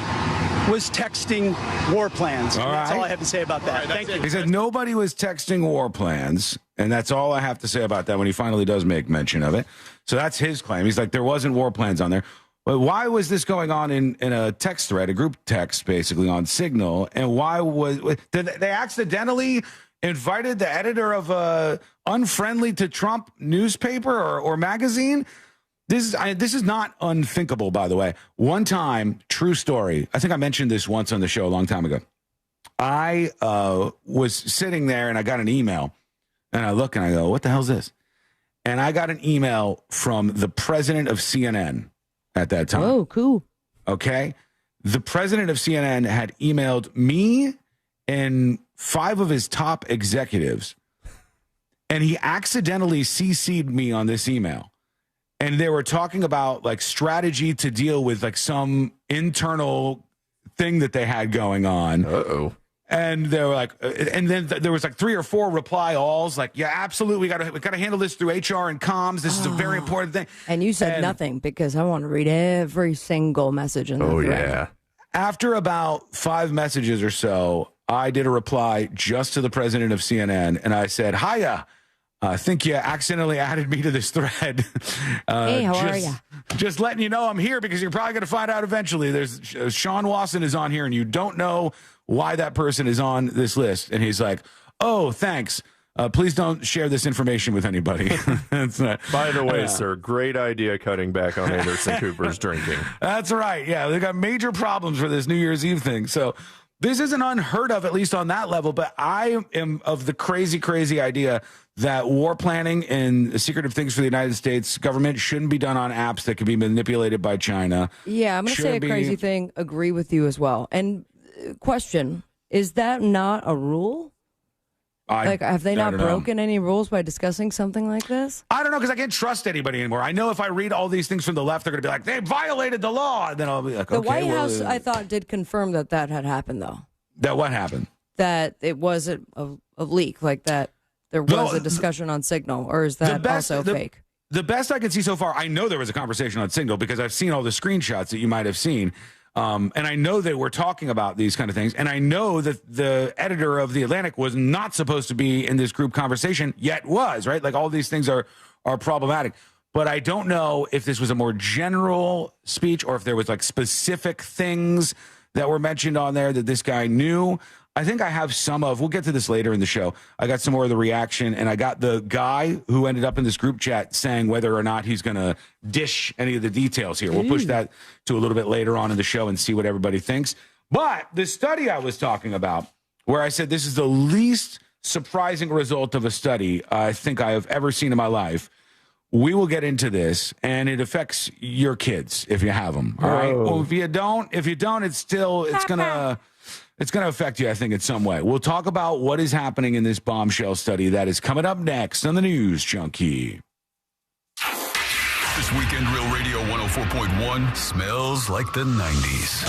was texting war plans. That's all I have to say about that. Thank you. He said nobody was texting war plans, and that's all I have to say about that when he finally does make mention of it. So that's his claim. He's like, there wasn't war plans on there. But why was this going on in a text thread, a group text, basically on Signal? And why did they accidentally invited the editor of a unfriendly to Trump newspaper or magazine? This is not unthinkable, by the way. One time, true story. I think I mentioned this once on the show a long time ago. I was sitting there and I got an email, and I look and I go, "What the hell's this?" And I got an email from the president of CNN at that time. Oh, cool. Okay. The president of CNN had emailed me and 5 of his top executives, and he accidentally CC'd me on this email. And they were talking about like strategy to deal with like some internal thing that they had going on. Uh-oh. And they were like, and then there was like 3 or 4 reply alls, like, yeah, absolutely, we got to handle this through HR and comms. This is a very important thing. And you said nothing because I want to read every single message in the thread. Yeah. After about 5 messages or so, I did a reply just to the president of CNN, and I said, "Hiya, I think you accidentally added me to this thread. Hey, how are you? Just letting you know I'm here because you're probably going to find out eventually. There's Sean Wasson is on here, and you don't know why that person is on this list." And he's like, "Oh, thanks. Please don't share this information with anybody." By the way, sir, great idea cutting back on Anderson Cooper's drinking. That's right. Yeah, they got major problems for this New Year's Eve thing. So this isn't unheard of, at least on that level. But I am of the crazy, crazy idea that war planning and secretive things for the United States government shouldn't be done on apps that can be manipulated by China. Yeah, I'm going to say a crazy thing. Agree with you as well. And question, is that not a rule? Have they not broken any rules by discussing something like this? I don't know, because I can't trust anybody anymore. I know if I read all these things from the left, they're going to be like, they violated the law. And then I'll be like, the okay. White House, I thought, did confirm that had happened, though. That what happened? That it wasn't a leak, like that there was a discussion on Signal, or is that also fake? The best I can see so far, I know there was a conversation on Signal because I've seen all the screenshots that you might have seen. And I know they were talking about these kind of things. And I know that the editor of The Atlantic was not supposed to be in this group conversation, yet was, right? Like all these things are problematic. But I don't know if this was a more general speech or if there was like specific things that were mentioned on there that this guy knew. I think I have we'll get to this later in the show. I got some more of the reaction, and I got the guy who ended up in this group chat saying whether or not he's going to dish any of the details here. We'll push that to a little bit later on in the show and see what everybody thinks. But the study I was talking about, where I said this is the least surprising result of a study I think I have ever seen in my life, we will get into this, and it affects your kids if you have them. All right. Well, if you don't, it's going to affect you, I think, in some way. We'll talk about what is happening in this bombshell study. That is coming up next on the News Junkie. This weekend, Real Radio 104.1 smells like the 90s.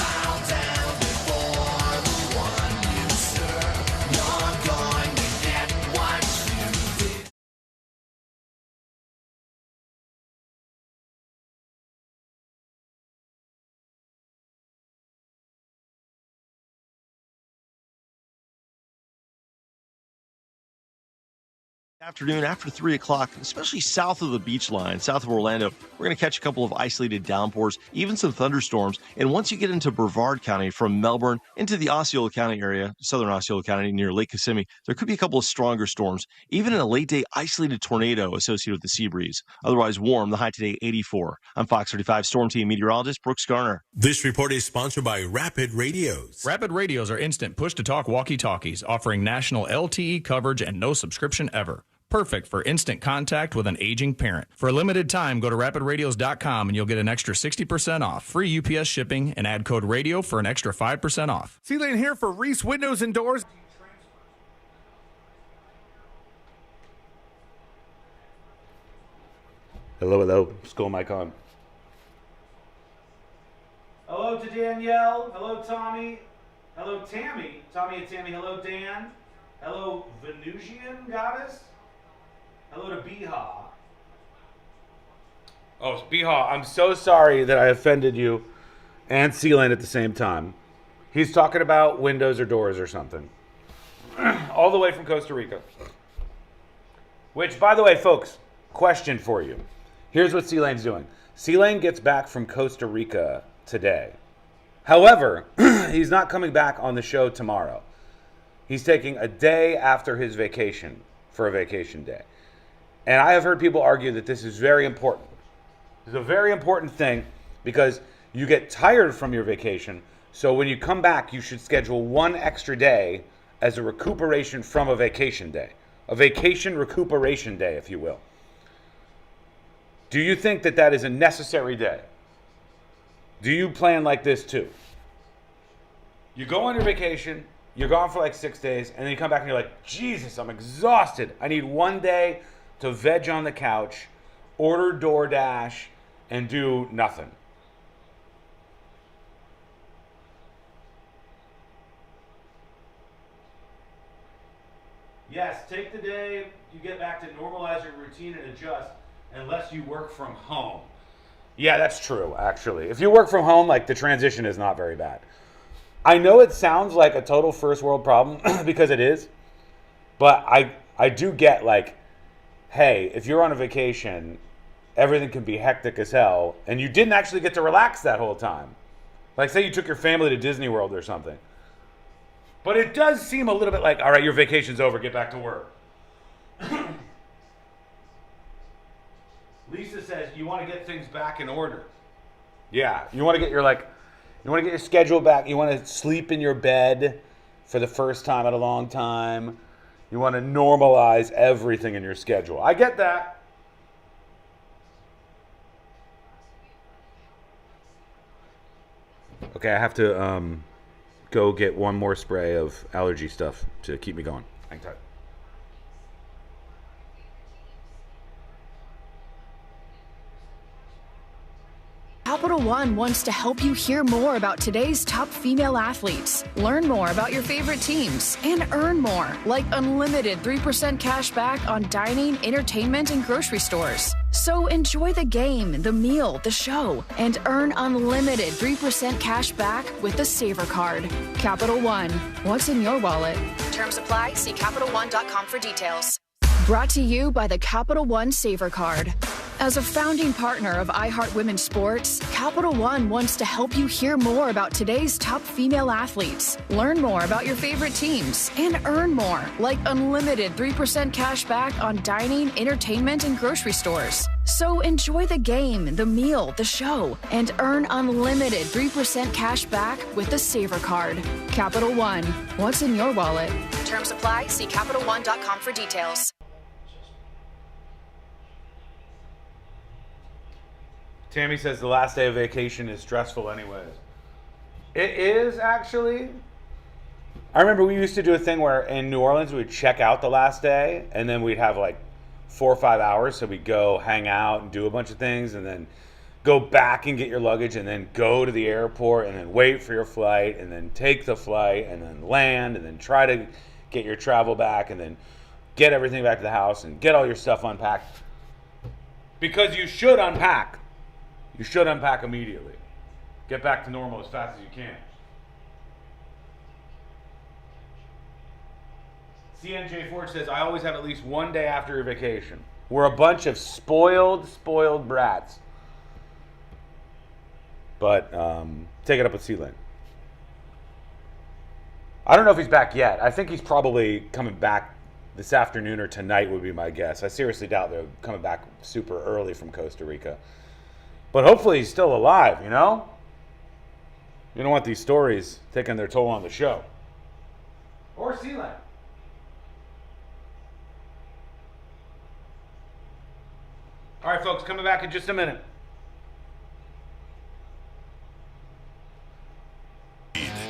Afternoon after 3 o'clock, especially south of the beach line, south of Orlando, we're going to catch a couple of isolated downpours, even some thunderstorms. And once you get into Brevard County from Melbourne into the Osceola County area, southern Osceola County near Lake Kissimmee, there could be a couple of stronger storms, even in a late day isolated tornado associated with the sea breeze. Otherwise warm, the high today 84. I'm Fox 35 Storm Team meteorologist Brooks Garner. This report is sponsored by Rapid Radios. Rapid Radios are instant push-to-talk walkie-talkies offering national LTE coverage and no subscription ever. Perfect for instant contact with an aging parent. For a limited time, go to rapidradios.com and you'll get an extra 60% off, free UPS shipping, and add code radio for an extra 5% off. C-Lane here for Reese Windows and Doors. Hello. Skull mic on. Hello to Danielle. Hello, Tommy. Hello, Tammy. Tommy and Tammy. Hello, Dan. Hello, Venusian Goddess. Hello to Biha. Oh, Biha, I'm so sorry that I offended you and Sealand at the same time. He's talking about windows or doors or something. All the way from Costa Rica. Which, by the way, folks, question for you. Here's what Sealand's doing. C-Lane gets back from Costa Rica today. However, he's not coming back on the show tomorrow. He's taking a day after his vacation for a vacation day. And I have heard people argue that this is very important. This is a very important thing because you get tired from your vacation. So when you come back, you should schedule one extra day as a recuperation from a vacation day. A vacation recuperation day, if you will. Do you think that that is a necessary day? Do you plan like this too? You go on your vacation, you're gone for like 6 days, and then you come back and you're like, Jesus, I'm exhausted. I need one day to veg on the couch, order DoorDash, and do nothing. Yes, take the day you get back to normalize your routine and adjust, unless you work from home. Yeah, that's true, actually. If you work from home, like, the transition is not very bad. I know it sounds like a total first world problem, because it is, but I do get, like, hey, if you're on a vacation, everything can be hectic as hell, and you didn't actually get to relax that whole time. Like, say you took your family to Disney World or something. But it does seem a little bit like, all right, your vacation's over, get back to work. Lisa says you want to get things back in order. Yeah, you want to get your schedule back. You want to sleep in your bed for the first time in a long time. You want to normalize everything in your schedule. I get that. Okay, I have to go get one more spray of allergy stuff to keep me going. Hang tight. Capital One wants to help you hear more about today's top female athletes, learn more about your favorite teams, and earn more, like unlimited 3% cash back on dining, entertainment, and grocery stores. So enjoy the game, the meal, the show, and earn unlimited 3% cash back with the Saver Card. Capital One, what's in your wallet? Terms apply. See CapitalOne.com for details. Brought to you by the Capital One Saver Card. As a founding partner of iHeart Women's Sports, Capital One wants to help you hear more about today's top female athletes, learn more about your favorite teams, and earn more, like unlimited 3% cash back on dining, entertainment, and grocery stores. So enjoy the game, the meal, the show, and earn unlimited 3% cash back with the Saver Card. Capital One, what's in your wallet? Terms apply. See CapitalOne.com for details. Tammy says the last day of vacation is stressful anyways. It is, actually. I remember we used to do a thing where in New Orleans we'd check out the last day and then we'd have like 4 or 5 hours. So we'd go hang out and do a bunch of things and then go back and get your luggage and then go to the airport and then wait for your flight and then take the flight and then land and then try to get your travel back and then get everything back to the house and get all your stuff unpacked. Because you should unpack. You should unpack immediately. Get back to normal as fast as you can. CNJ Ford says, I always have at least one day after your vacation. We're a bunch of spoiled brats. But take it up with C-Lane. I don't know if he's back yet. I think he's probably coming back this afternoon or tonight would be my guess. I seriously doubt they're coming back super early from Costa Rica. But hopefully he's still alive, you know? You don't want these stories taking their toll on the show. Or C-Lane. All right, folks, coming back in just a minute.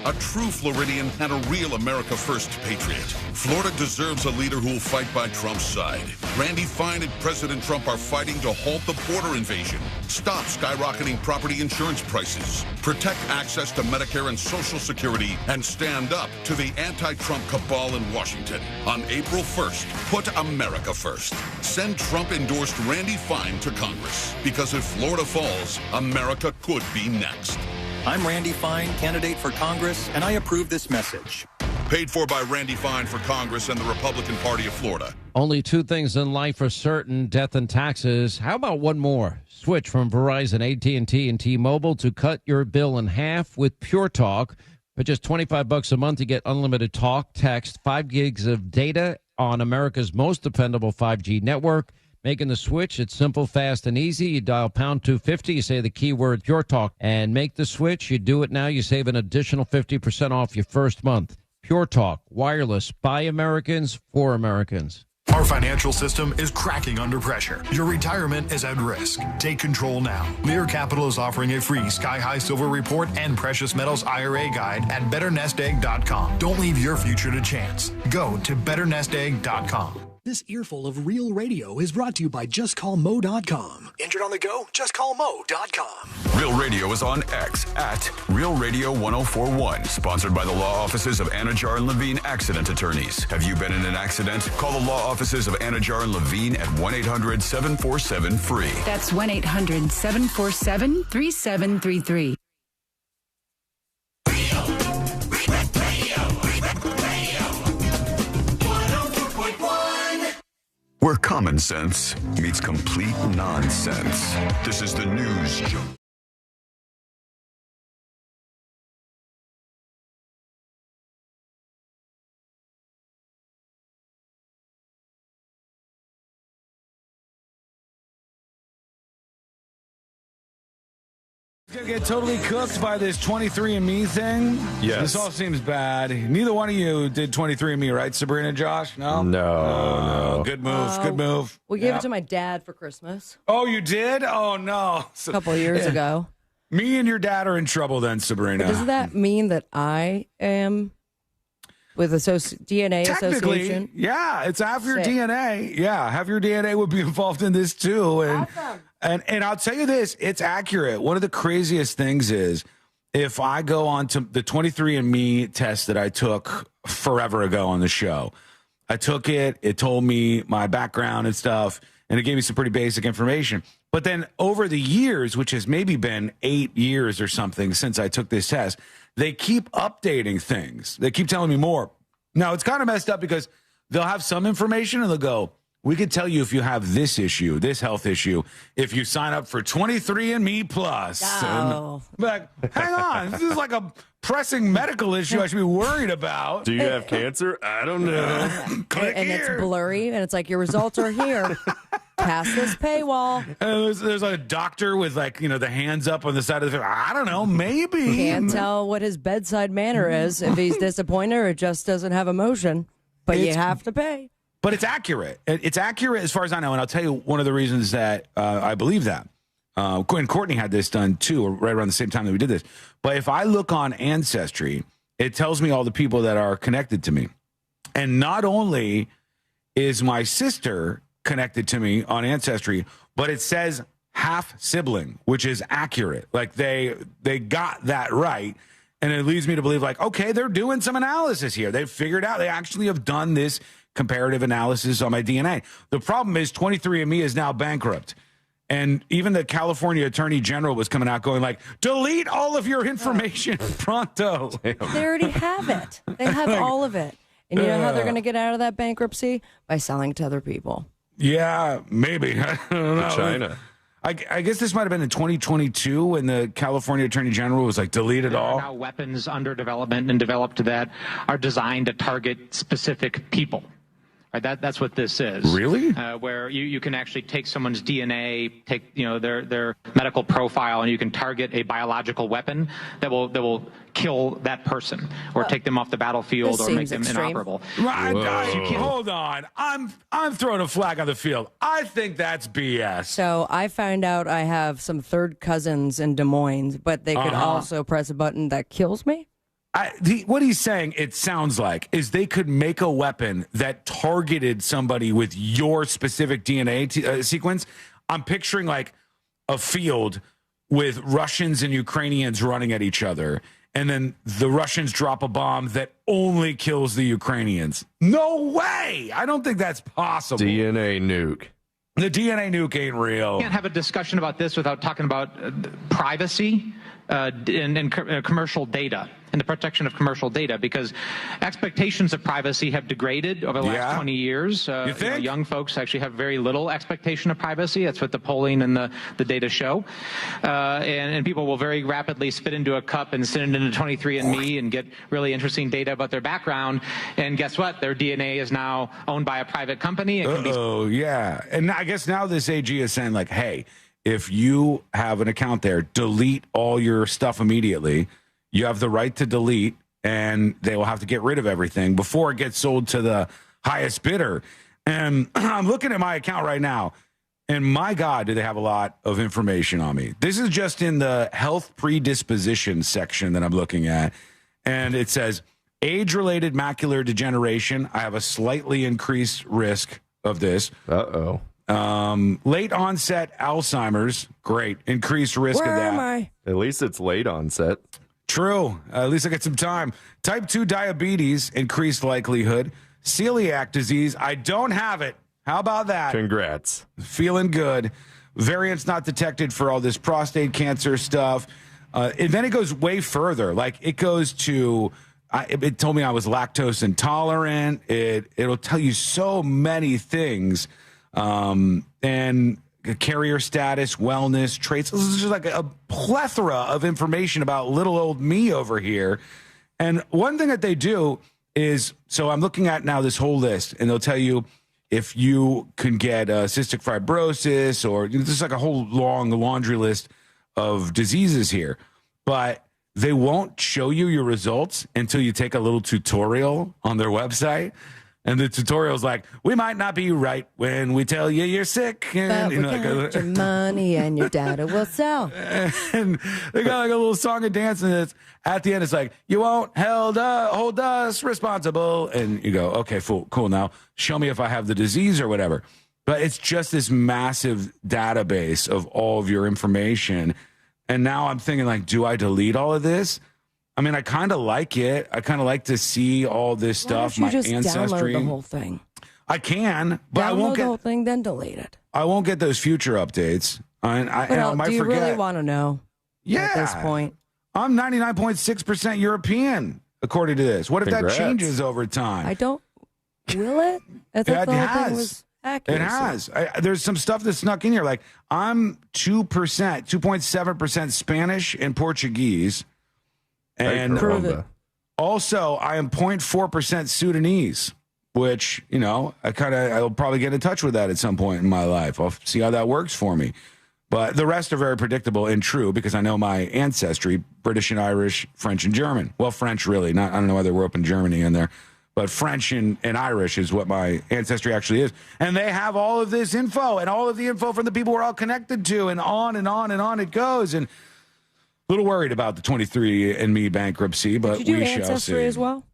A true Floridian and a real America First patriot. Florida deserves a leader who will fight by Trump's side. Randy Fine and President Trump are fighting to halt the border invasion, stop skyrocketing property insurance prices, protect access to Medicare and Social Security, and stand up to the anti-Trump cabal in Washington. On April 1st, put America first. Send Trump-endorsed Randy Fine to Congress. Because if Florida falls, America could be next. I'm Randy Fine, candidate for Congress, and I approve this message. Paid for by Randy Fine for Congress and the Republican Party of Florida. Only two things in life are certain: death and taxes. How about one more? Switch from Verizon, AT&T, and T-Mobile to cut your bill in half with Pure Talk. For just $25 a month, you get unlimited talk, text, 5 gigs of data on America's most dependable 5G network. Making the switch, it's simple, fast, and easy. You dial pound 250, you say the keyword Pure Talk, and make the switch. You do it now, you save an additional 50% off your first month. Pure Talk, wireless, by Americans, for Americans. Our financial system is cracking under pressure. Your retirement is at risk. Take control now. Lear Capital is offering a free Sky High Silver Report and Precious Metals IRA guide at BetterNestEgg.com. Don't leave your future to chance. Go to BetterNestEgg.com. This earful of real radio is brought to you by JustCallMo.com. Injured on the go? JustCallMo.com. Real Radio is on X at Real Radio 1041. Sponsored by the law offices of Anajar and Levine Accident Attorneys. Have you been in an accident? Call the law offices of Anajar and Levine at 1-800-747-FREE. That's 1-800-747-3733. Where common sense meets complete nonsense. This is the News Jump. Gonna get totally cooked by this 23andMe thing. Yes. This all seems bad. Neither one of you did 23andMe, right, Sabrina, Josh? No? No. Good move. Good move. We gave it to my dad for Christmas Oh, you did? Oh, no. a couple of years ago. Me and your dad are in trouble then, Sabrina. But does that mean that I am with DNA Technically, association? yeah, it's half your Sick. DNA. Yeah, half your DNA would be involved in this too. And, Awesome. and I'll tell you this, it's accurate. One of the craziest things is if I go on to the 23andMe test that I took forever ago on the show, I took it, it told me my background and stuff, and it gave me some pretty basic information. But then over the years, which has maybe been 8 years or something since I took this test, they keep updating things. They keep telling me more. Now, it's kind of messed up because they'll have some information and they'll go, we could tell you if you have this issue, this health issue, if you sign up for 23andMe Plus. Oh. And, like, hang on, this is like a pressing medical issue I should be worried about. Do you have cancer? I don't know. And it's blurry, and it's like your results are here. Past this paywall. There's a doctor with, like, you know, the hands up on the side of the face. I don't know, maybe. Can't tell what his bedside manner is, if he's disappointed or just doesn't have emotion. But you have to pay. But it's accurate. It's accurate as far as I know. And I'll tell you one of the reasons that I believe that. And Courtney had this done too, right around the same time that we did this. But if I look on Ancestry, it tells me all the people that are connected to me. And not only is my sister connected to me on Ancestry, but it says half sibling, which is accurate. Like they got that right. And it leads me to believe, like, okay, they're doing some analysis here. They've figured out they actually have done this comparative analysis on my DNA. The problem is 23andMe is now bankrupt. And even the California Attorney General was coming out going like, delete all of your information pronto. They already have it. They have all of it. And you know how they're going to get out of that bankruptcy? By selling to other people. Yeah, maybe. I don't know. China. I guess this might have been in 2022 when the California Attorney General was like, delete it all. There are now weapons under development and developed that are designed to target specific people. Right, that's what this is. Really? Where you can actually take someone's DNA, take their medical profile, and you can target a biological weapon that will kill that person, or take them off the battlefield, or make them inoperable. Hold on, I'm throwing a flag on the field. I think that's BS. So I find out I have some third cousins in Des Moines, but they could also press a button that kills me. What he's saying, it sounds like, is they could make a weapon that targeted somebody with your specific DNA sequence. I'm picturing like a field with Russians and Ukrainians running at each other, and then the Russians drop a bomb that only kills the Ukrainians. No way! I don't think that's possible. DNA nuke. The DNA nuke ain't real. You can't have a discussion about this without talking about privacy. commercial data and the protection of commercial data, because expectations of privacy have degraded over the last 20 years. You think? Young folks actually have very little expectation of privacy. That's what the polling and the data show. And people will very rapidly spit into a cup and send it into 23andMe and get really interesting data about their background. And guess what? Their DNA is now owned by a private company. Yeah. And I guess now this AG is saying, like, hey, if you have an account there, delete all your stuff immediately. You have the right to delete, and they will have to get rid of everything before it gets sold to the highest bidder. And I'm looking at my account right now, and my God, do they have a lot of information on me. This is just in the health predisposition section that I'm looking at. And it says, age-related macular degeneration. I have a slightly increased risk of this. Uh-oh. Late onset Alzheimer's. Great. Increased risk of that. Where am I? At least it's late onset. True. At least I get some time. Type 2 diabetes, increased likelihood. Celiac disease, I don't have it. How about that? Congrats. Feeling good. Variants not detected for all this prostate cancer stuff. And then it goes way further. Like, it goes to, it told me I was lactose intolerant. It'll tell you so many things. And carrier status, wellness, traits. This is just like a plethora of information about little old me over here. And one thing that they do is, so I'm looking at now this whole list, and they'll tell you if you can get cystic fibrosis, or there's like a whole long laundry list of diseases here. But they won't show you your results until you take a little tutorial on their website. And the tutorial's like, we might not be right when we tell you you're sick. And, but we got your money and your data will sell. And they got like a little song and dance, and it's, at the end it's like, you won't hold us responsible. And you go, okay, cool. Now show me if I have the disease or whatever. But it's just this massive database of all of your information. And now I'm thinking, like, do I delete all of this? I mean, I kind of like it. I kind of like to see all this stuff. Why don't you my just ancestry. download the whole thing? I can, but I Download won't the get whole thing, then delete it. I won't get those future updates. And I might do you forget. really want to know? Yeah. At this point, I'm 99.6% European, according to this. What if Congrats. that changes over time? I don't. Will it? I thought the whole thing was accurate. It has. There's some stuff that snuck in here. Like, I'm 2.7% Spanish and Portuguese. And also, I am 0.4% Sudanese, which, I'll probably get in touch with that at some point in my life. I'll see how that works for me. But the rest are very predictable and true because I know my ancestry, British and Irish, French and German. Well, French, really. I don't know whether we're up in Germany in there. But French and Irish is what my ancestry actually is. And they have all of this info and all of the info from the people we're all connected to, and on and on and on it goes. And a little worried about the 23andMe bankruptcy, but Did you do we shall Ancestry see. as well?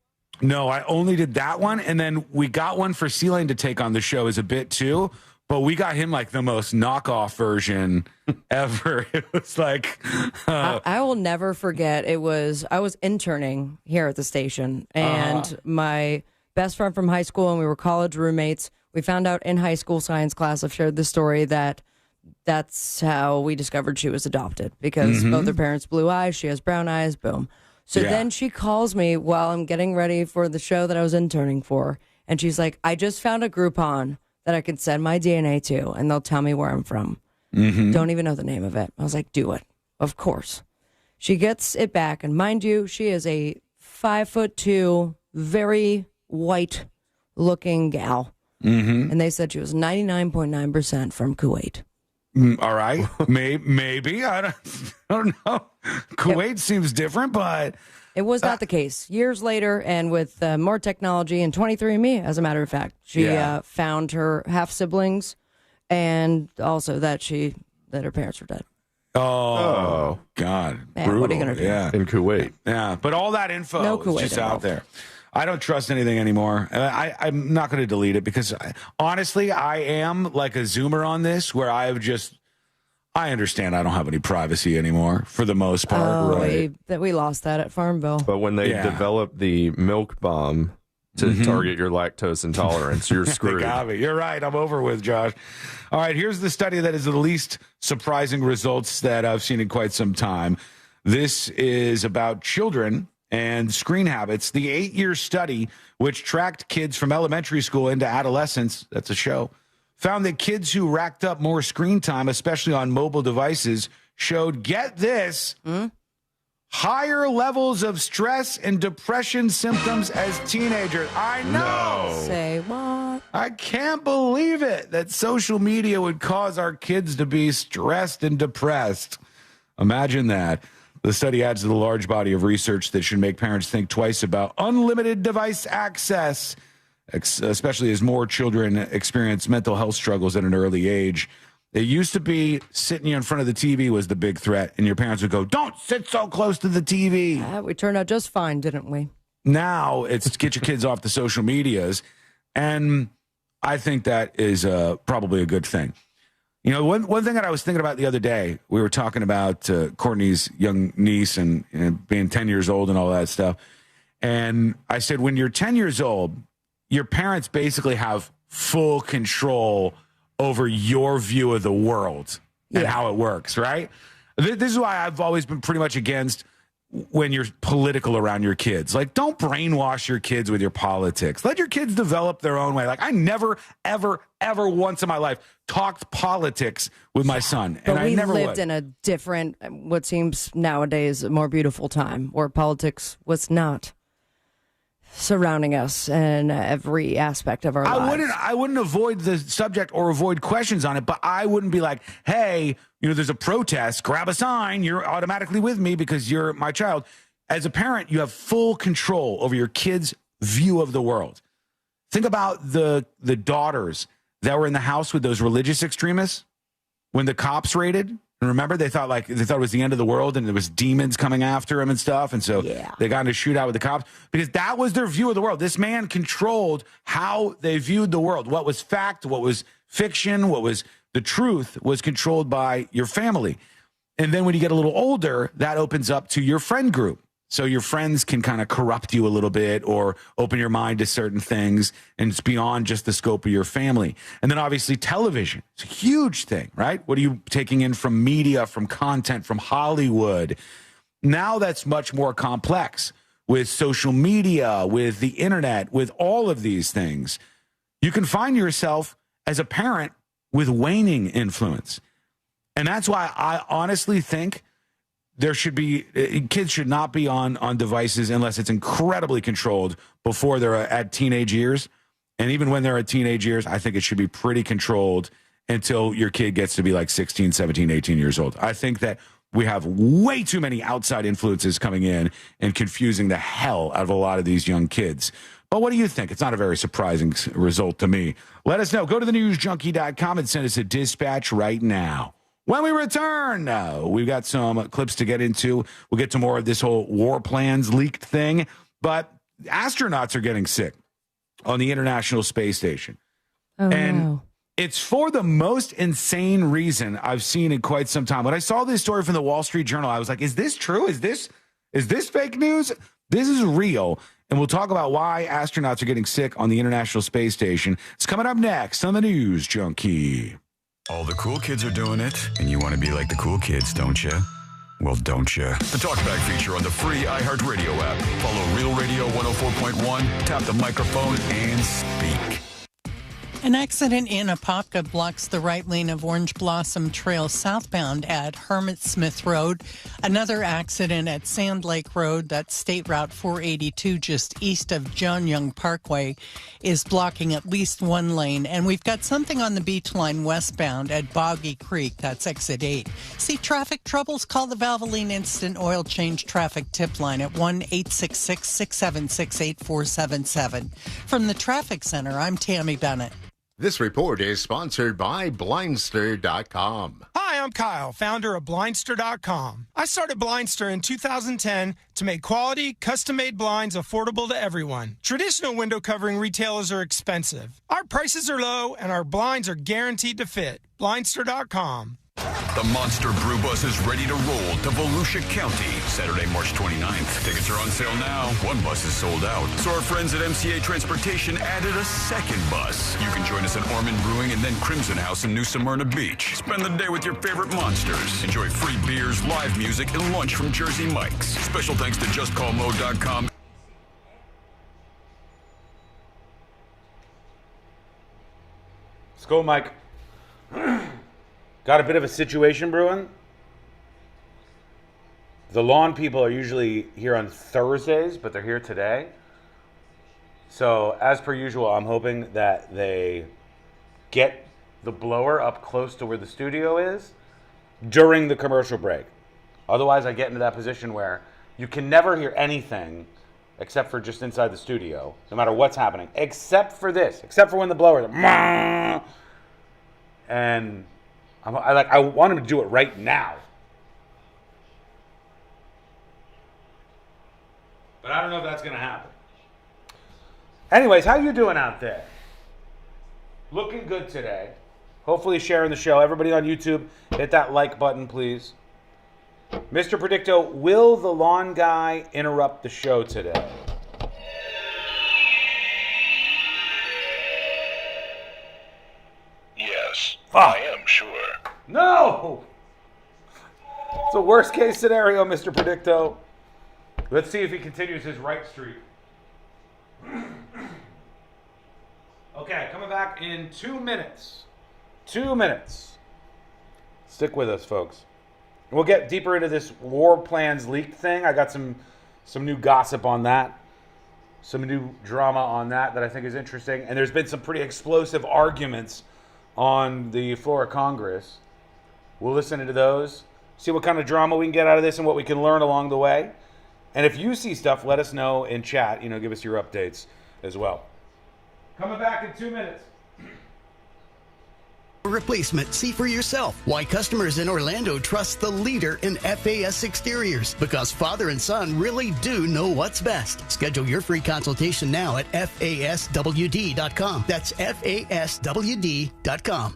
No, I only did that one. And then we got one for C-Lane to take on the show as a bit too. But we got him like the most knockoff version ever. It was like... I will never forget. I was interning here at the station, and my best friend from high school, and we were college roommates. We found out in high school science class, I've shared the story, that's how we discovered she was adopted, because both her parents blue eyes, she has brown eyes, boom. So then she calls me while I'm getting ready for the show that I was interning for, and she's like, I just found a Groupon that I can send my DNA to, and they'll tell me where I'm from. Don't even know the name of it. I was like, do it. Of course. She gets it back, and mind you, she is a 5'2", very white-looking gal. And they said she was 99.9% from Kuwait. All right. Maybe. I don't know. Kuwait seems different, but... It was not the case. Years later, and with more technology, and 23andMe, as a matter of fact, she found her half-siblings, and also that her parents were dead. Oh, God. Man, brutal. what are you going to do? Yeah. In Kuwait. Yeah, but all that info is just out involved. there. I don't trust anything anymore. I'm not going to delete it because, honestly, I am like a Zoomer on this, where I understand I don't have any privacy anymore for the most part. Right? We lost that at Farmville. But when they developed the milk bomb to target your lactose intolerance, you're screwed. They got me. You're right. I'm over with, Josh. All right, here's the study that is the least surprising results that I've seen in quite some time. This is about children and screen habits. The 8-year study, which tracked kids from elementary school into adolescence, that's a show, found that kids who racked up more screen time, especially on mobile devices, showed, get this, higher levels of stress and depression symptoms as teenagers. I know. No. Say what? I can't believe it that social media would cause our kids to be stressed and depressed. Imagine that. The study adds to the large body of research that should make parents think twice about unlimited device access, especially as more children experience mental health struggles at an early age. It used to be sitting in front of the TV was the big threat, and your parents would go, don't sit so close to the TV. We turned out just fine, didn't we? Now it's get your kids off the social medias, and I think that is probably a good thing. You know, one thing that I was thinking about the other day, we were talking about Courtney's young niece and being 10 years old and all that stuff. And I said, when you're 10 years old, your parents basically have full control over your view of the world and how it works, right? This is why I've always been pretty much against when you're political around your kids. Like, don't brainwash your kids with your politics. Let your kids develop their own way. Like, I never, ever, ever once in my life talked politics with my son. But And we I never lived would. in a different, what seems nowadays a more beautiful time where politics was not surrounding us in every aspect of our lives. I wouldn't avoid the subject or avoid questions on it, but I wouldn't be like, hey, you know, there's a protest, grab a sign, you're automatically with me because you're my child. As a parent, you have full control over your kid's view of the world. Think about the daughters that were in the house with those religious extremists when the cops raided. And remember, they thought it was the end of the world and there was demons coming after him and stuff. And so they got into a shootout with the cops because that was their view of the world. This man controlled how they viewed the world. What was fact, what was fiction, what was the truth was controlled by your family. And then when you get a little older, that opens up to your friend group. So your friends can kind of corrupt you a little bit or open your mind to certain things, and it's beyond just the scope of your family. And then obviously television. It's a huge thing, right? What are you taking in from media, from content, from Hollywood? Now that's much more complex with social media, with the internet, with all of these things. You can find yourself as a parent with waning influence. And that's why I honestly think kids should not be on devices unless it's incredibly controlled before they're at teenage years. And even when they're at teenage years, I think it should be pretty controlled until your kid gets to be like 16, 17, 18 years old. I think that we have way too many outside influences coming in and confusing the hell out of a lot of these young kids. But what do you think? It's not a very surprising result to me. Let us know. Go to thenewsjunkie.com and send us a dispatch right now. When we return, we've got some clips to get into. We'll get to more of this whole war plans leaked thing. But astronauts are getting sick on the International Space Station. It's for the most insane reason I've seen in quite some time. When I saw this story from the Wall Street Journal, I was like, is this true? Is this fake news? This is real. And we'll talk about why astronauts are getting sick on the International Space Station. It's coming up next on the News Junkie. All the cool kids are doing it, and you want to be like the cool kids, don't you? Well, don't you? The Talkback feature on the free iHeartRadio app. Follow Real Radio 104.1, tap the microphone, and speak. An accident in Apopka blocks the right lane of Orange Blossom Trail southbound at Hermit Smith Road. Another accident at Sand Lake Road, that's State Route 482 just east of John Young Parkway, is blocking at least one lane. And we've got something on the beach line westbound at Boggy Creek, that's exit 8. See traffic troubles? Call the Valvoline Instant Oil Change Traffic Tip Line at 1-866-676-8477. From the Traffic Center, I'm Tammy Bennett. This report is sponsored by Blindster.com. Hi, I'm Kyle, founder of Blindster.com. I started Blindster in 2010 to make quality, custom-made blinds affordable to everyone. Traditional window covering retailers are expensive. Our prices are low, and our blinds are guaranteed to fit. Blindster.com. The Monster Brew Bus is ready to roll to Volusia County, Saturday, March 29th. Tickets are on sale now. One bus is sold out. So our friends at MCA Transportation added a second bus. You can join us at Ormond Brewing and then Crimson House in New Smyrna Beach. Spend the day with your favorite monsters. Enjoy free beers, live music, and lunch from Jersey Mike's. Special thanks to JustCallMo.com. Let's go, Mike. Got a bit of a situation brewing. The lawn people are usually here on Thursdays, but they're here today. So, as per usual, I'm hoping that they get the blower up close to where the studio is during the commercial break. Otherwise, I get into that position where you can never hear anything except for just inside the studio, no matter what's happening, except for this, except for when the blower, and I want him to do it right now. But I don't know if that's going to happen. Anyways, how you doing out there? Looking good today. Hopefully sharing the show. Everybody on YouTube, hit that like button, please. Mr. Predicto, will the lawn guy interrupt the show today? Yes, Fuck. I am sure. No! It's a worst case scenario, Mr. Predicto. Let's see if he continues his right streak. Okay, coming back in 2 minutes. 2 minutes. Stick with us, folks. We'll get deeper into this war plans leak thing. I got some new gossip on that. Some new drama on that I think is interesting. And there's been some pretty explosive arguments on the floor of Congress. We'll listen to those, see what kind of drama we can get out of this and what we can learn along the way. And if you see stuff, let us know in chat. Give us your updates as well. Coming back in 2 minutes. Replacement. See for yourself why customers in Orlando trust the leader in FAS exteriors. Because father and son really do know what's best. Schedule your free consultation now at FASWD.com. That's FASWD.com.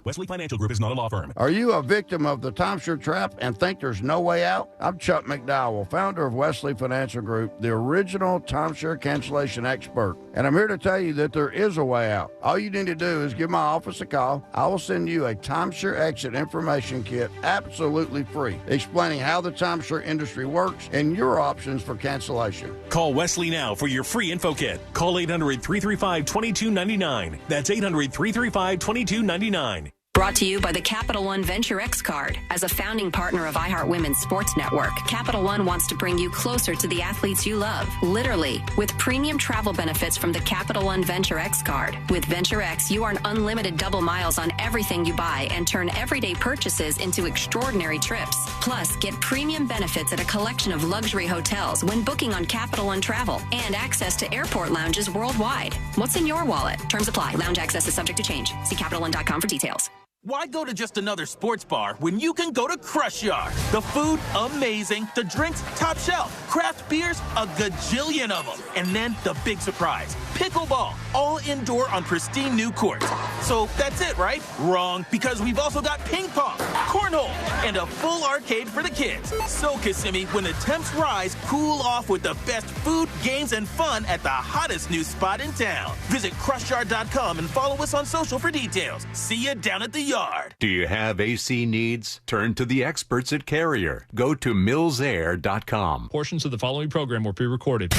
Wesley Financial Group is not a law firm. Are you a victim of the timeshare trap and think there's no way out? I'm Chuck McDowell, founder of Wesley Financial Group, the original timeshare cancellation expert. And I'm here to tell you that there is a way out. All you need to do is give my office a call. I will send you a timeshare exit information kit absolutely free, explaining how the timeshare industry works and your options for cancellation. Call Wesley now for your free info kit. Call 800-335-2299. That's 800-335-2299. Brought to you by the Capital One Venture X card. As a founding partner of iHeart Women's Sports Network, Capital One wants to bring you closer to the athletes you love. Literally, with premium travel benefits from the Capital One Venture X card. With Venture X, you earn unlimited double miles on everything you buy and turn everyday purchases into extraordinary trips. Plus, get premium benefits at a collection of luxury hotels when booking on Capital One Travel and access to airport lounges worldwide. What's in your wallet? Terms apply. Lounge access is subject to change. See CapitalOne.com for details. Why go to just another sports bar when you can go to Crush Yard? The food, amazing. The drinks, top shelf. Craft beers, a gajillion of them. And then the big surprise, pickleball, all indoor on pristine new courts. So that's it, right? Wrong, because we've also got ping pong, cornhole, and a full arcade for the kids. So, Kissimmee, when the temps rise, cool off with the best food, games, and fun at the hottest new spot in town. Visit crushyard.com and follow us on social for details. See you down at the yard. Do you have AC needs? Turn to the experts at Carrier. Go to millsair.com. Portions of the following program were pre-recorded.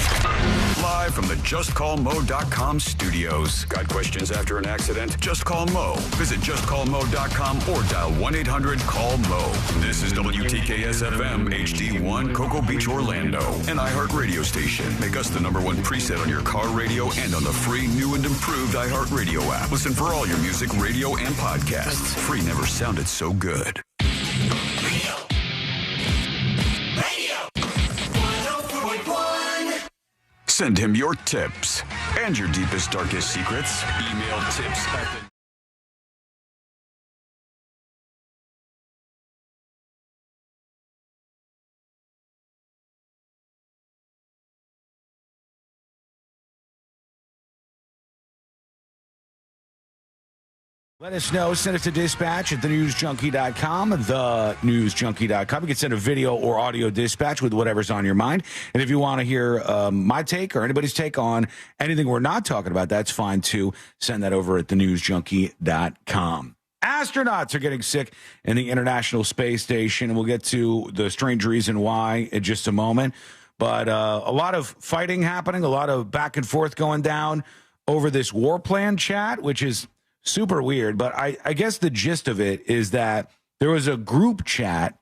Live from the JustCallMo.com studios. Got questions after an accident? Just call Mo. Visit JustCallMo.com or dial 1-800-CALL-MO. This is WTKS-FM HD1 Cocoa Beach, Orlando. An iHeart radio station. Make us the #1 preset on your car radio and on the free new and improved iHeart radio app. Listen for all your music, radio, and podcasts. Free never sounded so good. Send him your tips and your deepest, darkest secrets. Email tips at the Let us know. Send it to dispatch at thenewsjunkie.com, thenewsjunkie.com. You can send a video or audio dispatch with whatever's on your mind. And if you want to hear my take or anybody's take on anything we're not talking about, that's fine too. Send that over at thenewsjunkie.com. Astronauts are getting sick in the International Space Station. We'll get to the strange reason why in just a moment. But a lot of fighting happening, a lot of back and forth going down over this war plan chat, which is super weird. But I guess the gist of it is that there was a group chat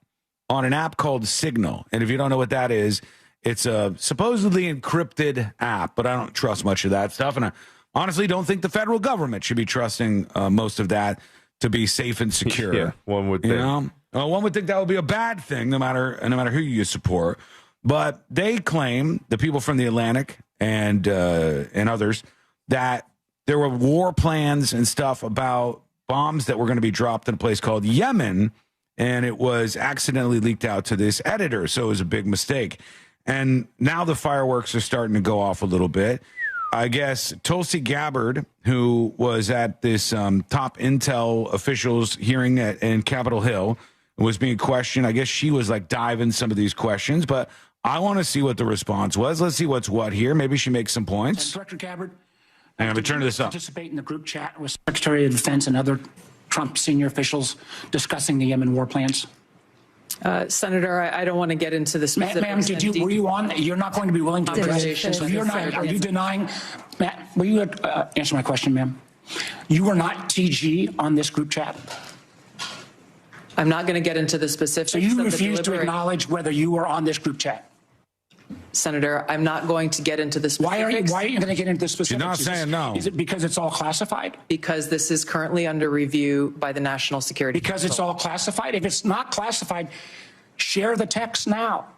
on an app called Signal. And if you don't know what that is, it's a supposedly encrypted app, but I don't trust much of that stuff. And I honestly don't think the federal government should be trusting most of that to be safe and secure. Yeah, one would think. One would think that would be a bad thing, no matter who you support. But they claim, the people from the Atlantic and others, that there were war plans and stuff about bombs that were going to be dropped in a place called Yemen, and it was accidentally leaked out to this editor, so it was a big mistake. And now the fireworks are starting to go off a little bit. I guess Tulsi Gabbard, who was at this top intel officials hearing in Capitol Hill, was being questioned. I guess she was like diving some of these questions, but I want to see what the response was. Let's see what's what here. Maybe she makes some points. Director Gabbard, I'm going to turn this up. Participate in the group chat with Secretary of Defense and other Trump senior officials discussing the Yemen war plans. Senator, I don't want to get into the specifics. Ma'am, were you on? You're not going to be willing to address it. So you're not. Are you denying? Will you answer my question, ma'am? You were not TG on this group chat. I'm not going to get into the specifics. So you refuse to acknowledge whether you were on this group chat. Senator, I'm not going to get into the specifics. Why are you going to get into the specifics? You're not saying no. Is it because it's all classified? Because this is currently under review by the National Security Because Council. it's all classified? If it's not classified, share the text now.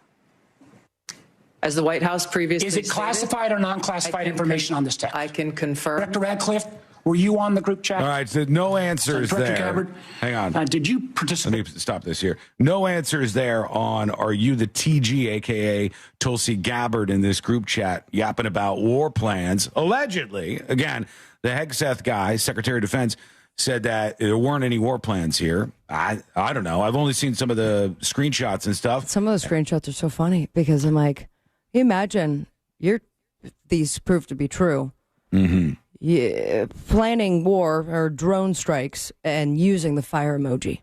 As the White House previously Is it classified or non-classified information on this text? I can confirm. Director Radcliffe, were you on the group chat? All right, so no answers Director there. Gabbard, Hang on. did you participate? Let me stop this here. No answers there on, are you the TG, a.k.a. Tulsi Gabbard, in this group chat yapping about war plans? Allegedly, again, the Hegseth guy, Secretary of Defense, said that there weren't any war plans here. I don't know. I've only seen some of the screenshots and stuff. Some of those screenshots are so funny because I'm like, imagine these prove to be true. Mm-hmm. Yeah, planning war or drone strikes and using the fire emoji.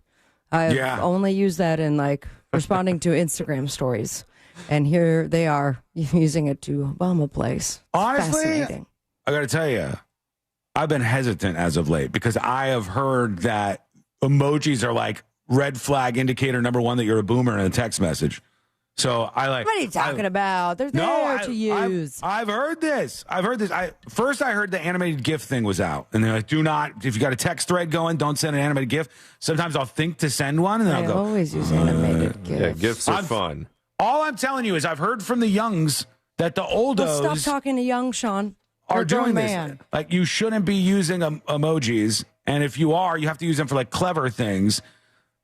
I've only used that in like responding to Instagram stories. And here they are using it to bomb a place. Honestly, fascinating. I got to tell you, I've been hesitant as of late because I have heard that emojis are like red flag indicator number one that you're a boomer in a text message. So I like. What are you talking about? They're there to use. I've heard this. First I heard the animated GIF thing was out, and they're like, "Do not. If you got a text thread going, don't send an animated GIF." Sometimes I'll think to send one, and then I'll go. I always use animated GIFs. Yeah, GIFs are fun. All I'm telling you is I've heard from the youngs that the oldos. Well, stop talking to young Sean. Are doing this. Man. Like, you shouldn't be using emojis, and if you are, you have to use them for like clever things.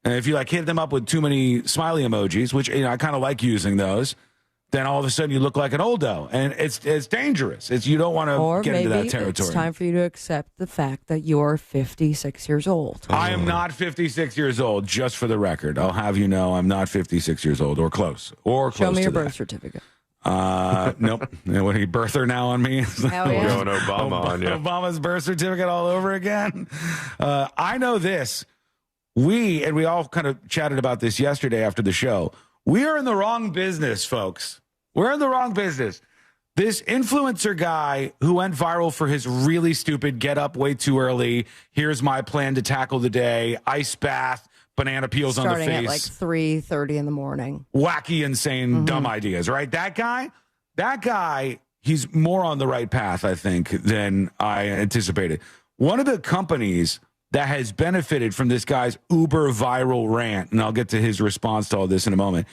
And if you like hit them up with too many smiley emojis, which I kind of like using those, then all of a sudden you look like an oldo, and it's dangerous. You don't want to get into that territory. It's time for you to accept the fact that you're 56 years old. I am not 56 years old, just for the record. I'll have you know I'm not 56 years old, or close. Show me your birth certificate. Nope. What are you, birther now on me? Hell yeah. Going Obama on you. Obama's birth certificate all over again. I know this. We all kind of chatted about this yesterday after the show. We are in the wrong business, folks. We're in the wrong business. This influencer guy who went viral for his really stupid get up way too early, here's my plan to tackle the day, ice bath, banana peels on the face. Starting at like 3:30 in the morning. Wacky, insane, dumb ideas, right? That guy, he's more on the right path, I think, than I anticipated. One of the companies that has benefited from this guy's uber viral rant, and I'll get to his response to all this in a moment,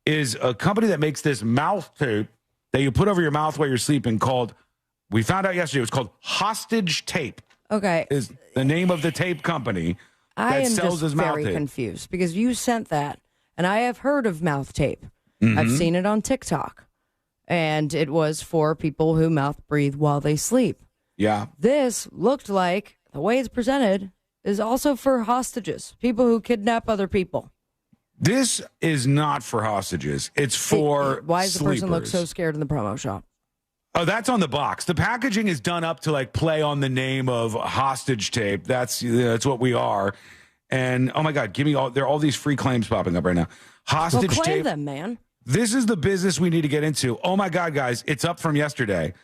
is a company that makes this mouth tape that you put over your mouth while you're sleeping called, we found out yesterday, it was called Hostage Tape. Okay. Is the name of the tape company I that am sells just his mouth very tape. confused because you sent that, and I have heard of mouth tape. Mm-hmm. I've seen it on TikTok, and it was for people who mouth breathe while they sleep. Yeah. This looked like, the way it's presented, is also for hostages, people who kidnap other people. This is not for hostages. It's for Why does the person look sleepers. so scared in the promo shop? Oh, that's on the box. The packaging is done up to like play on the name of hostage tape. That's what we are. And oh my God, give me there are all these free claims popping up right now. Hostage Well, claim tape. them, man. This is the business we need to get into. Oh my God, guys, it's up from yesterday.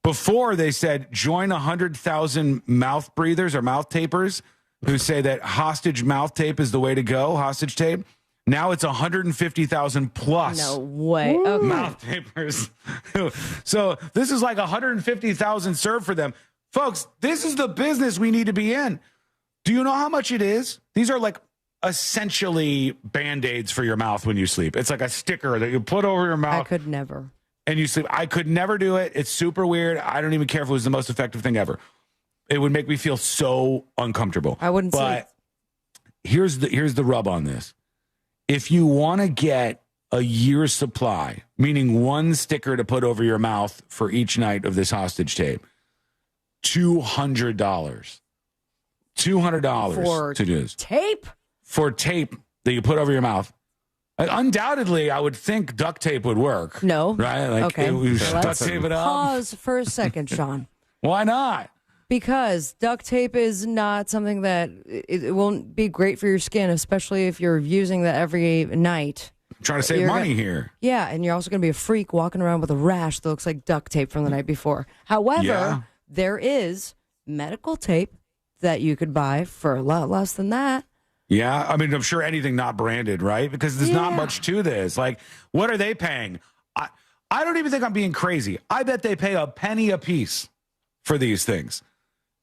Before they said join 100,000 mouth breathers or mouth tapers who say that hostage mouth tape is the way to go, hostage tape. Now it's 150,000 plus. No way. Okay. Mouth tapers. So this is like 150,000 served for them. Folks, this is the business we need to be in. Do you know how much it is? These are like essentially Band-Aids for your mouth when you sleep. It's like a sticker that you put over your mouth. I could never. And you sleep. I could never do it. It's super weird. I don't even care if it was the most effective thing ever. It would make me feel so uncomfortable. I wouldn't sleep. But here's the rub on this. If you want to get a year's supply, meaning one sticker to put over your mouth for each night of this hostage tape, $200. $200 For to do this. Tape? For tape that you put over your mouth. Undoubtedly, I would think duct tape would work. No. Right? Like, Okay. Duct tape it up. Pause for a second, Sean. Why not? Because duct tape is not something that it won't be great for your skin, especially if you're using that every night. I'm trying to save money here. Yeah, and you're also going to be a freak walking around with a rash that looks like duct tape from the night before. However, there is medical tape that you could buy for a lot less than that. Yeah, I mean, I'm sure anything not branded, right? Because there's not much to this. Like, what are they paying? I don't even think I'm being crazy. I bet they pay a penny a piece for these things.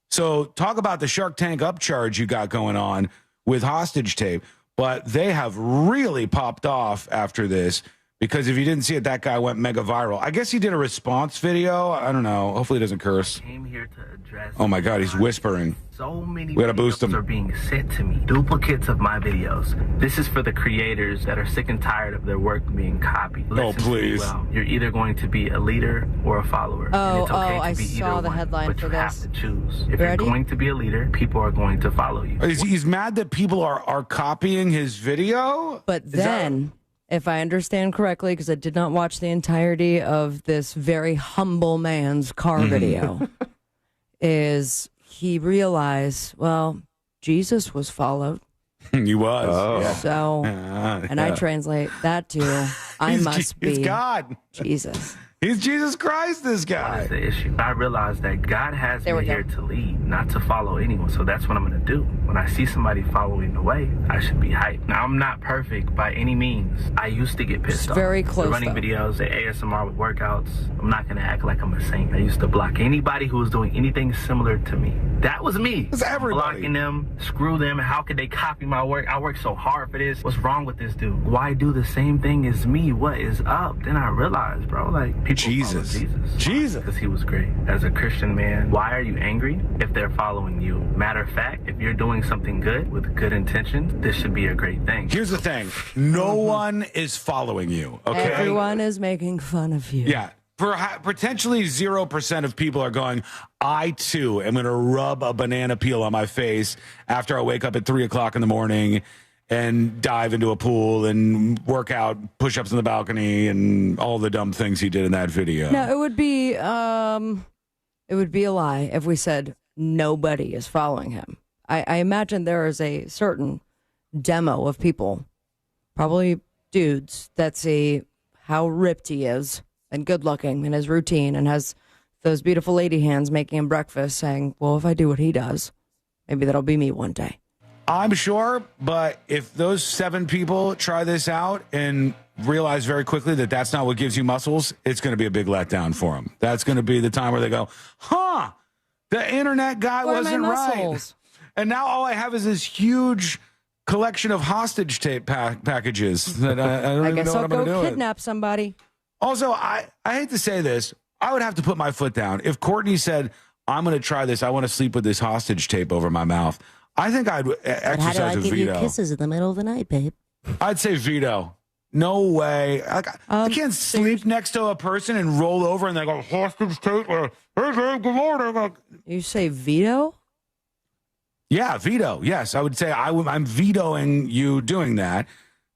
So talk about the Shark Tank upcharge you got going on with hostage tape. But they have really popped off after this because if you didn't see it, that guy went mega viral. I guess he did a response video. I don't know. Hopefully he doesn't curse. Came here to address. Oh my God, he's whispering. So many We gotta boost him. videos are being sent to me. Duplicates of my videos. This is for the creators that are sick and tired of their work being copied. Listen to me please. well. You're either going to be a leader or a follower. And it's okay to I be saw either the one, headline but for you this. have to choose. If you're Ready? going to be a leader, people are going to follow you. He's mad that people are copying his video? But then, if I understand correctly, because I did not watch the entirety of this very humble man's car video, is he realized, well, Jesus was followed. He was. Oh. Yeah. So, and I translate that to, I must be He's God. Jesus. He's Jesus Christ, this guy. That's the issue. I realized that God has me here to lead, not to follow anyone. So that's what I'm going to do. When I see somebody following the way, I should be hyped. Now, I'm not perfect by any means. I used to get pissed off. Very close, The running though. videos, the ASMR with workouts. I'm not going to act like I'm a saint. I used to block anybody who was doing anything similar to me. That was me. It's everybody. Blocking them, screw them. How could they copy my work? I worked so hard for this. What's wrong with this dude? Why do the same thing as me? What is up? Then I realized, bro, like people follow Jesus. Because he was great. As a Christian man, why are you angry if they're following you? Matter of fact, if you're doing something good with good intentions, this should be a great thing. Here's the thing. No one is following you, okay? Everyone is making fun of you. Yeah. Potentially 0% of people are going, I too am going to rub a banana peel on my face after I wake up at 3 o'clock in the morning and dive into a pool and work out push-ups on the balcony and all the dumb things he did in that video. No, it would be a lie if we said nobody is following him. I imagine there is a certain demo of people, probably dudes, that see how ripped he is and good looking in his routine and has those beautiful lady hands making him breakfast saying, well, if I do what he does, maybe that'll be me one day. I'm sure, but if those 7 people try this out and realize very quickly that that's not what gives you muscles, it's going to be a big letdown for them. That's going to be the time where they go, the internet guy Where are wasn't my right. muscles? And now all I have is this huge collection of hostage tape packages that I don't I even guess know what I'll I'm going to go do. kidnap somebody. Also, I hate to say this. I would have to put my foot down. If Courtney said, I'm going to try this, I want to sleep with this hostage tape over my mouth, I think I'd exercise a veto. Kisses in the middle of the night, babe? I'd say veto. No way. I can't sleep next to a person and roll over and they go, hostage tape. Hey, babe, good morning. You say veto? Yeah, veto. Yes, I would say I'm vetoing you doing that,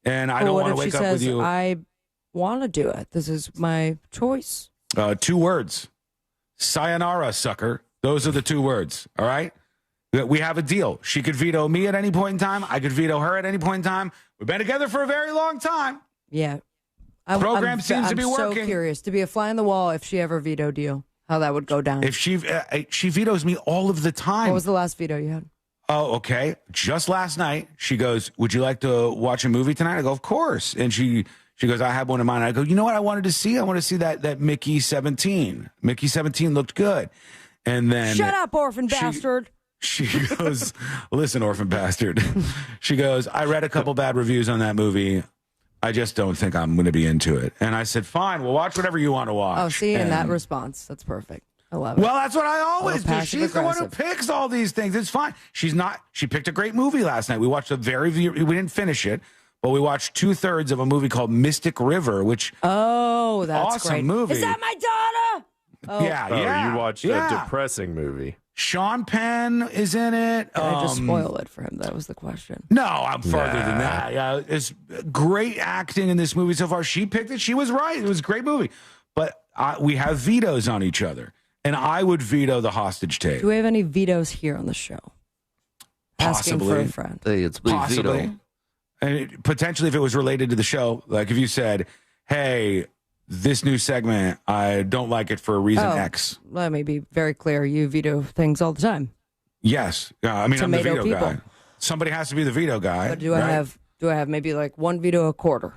and I don't want to wake up with you. I want to do it. This is my choice. 2 words. Sayonara, sucker. Those are the 2 words, all right? We have a deal. She could veto me at any point in time. I could veto her at any point in time. We've been together for a very long time. Yeah. Program seems to be working. I'm so curious to be a fly on the wall if she ever vetoed you, how that would go down. If she vetoes me all of the time. What was the last veto you had? Oh, okay. Just last night, she goes, would you like to watch a movie tonight? I go, of course. And she goes, I have one in mind. I go, you know what I wanted to see? I want to see that Mickey 17. Mickey 17 looked good. And then... Shut up, orphan bastard. She goes, listen, orphan bastard. She goes, I read a couple bad reviews on that movie. I just don't think I'm going to be into it. And I said, fine, we'll watch whatever you want to watch. Oh, see, in that response, that's perfect. I love it. Well, that's what I always do. She's the one who picks all these things. It's fine. She picked a great movie last night. We watched we didn't finish it, but we watched 2/3 of a movie called Mystic River, which that's awesome great. movie. Is that my daughter? Oh. Yeah. You watched a depressing movie. Sean Penn is in it. Did I just spoil it for him? That was the question. No, I'm farther than that. Yeah, it's great acting in this movie so far. She picked it. She was right. It was a great movie. But we have vetoes on each other. And I would veto the hostage tape. Do we have any vetoes here on the show? Possibly. Asking for a friend. Hey, it's possibly. veto. And potentially if it was related to the show, like if you said, hey, this new segment, I don't like it for a reason X. Let me be very clear. You veto things all the time. Yes. I mean, Tomato I'm the veto people. guy. Somebody has to be the veto guy. But do I have maybe like one veto a quarter?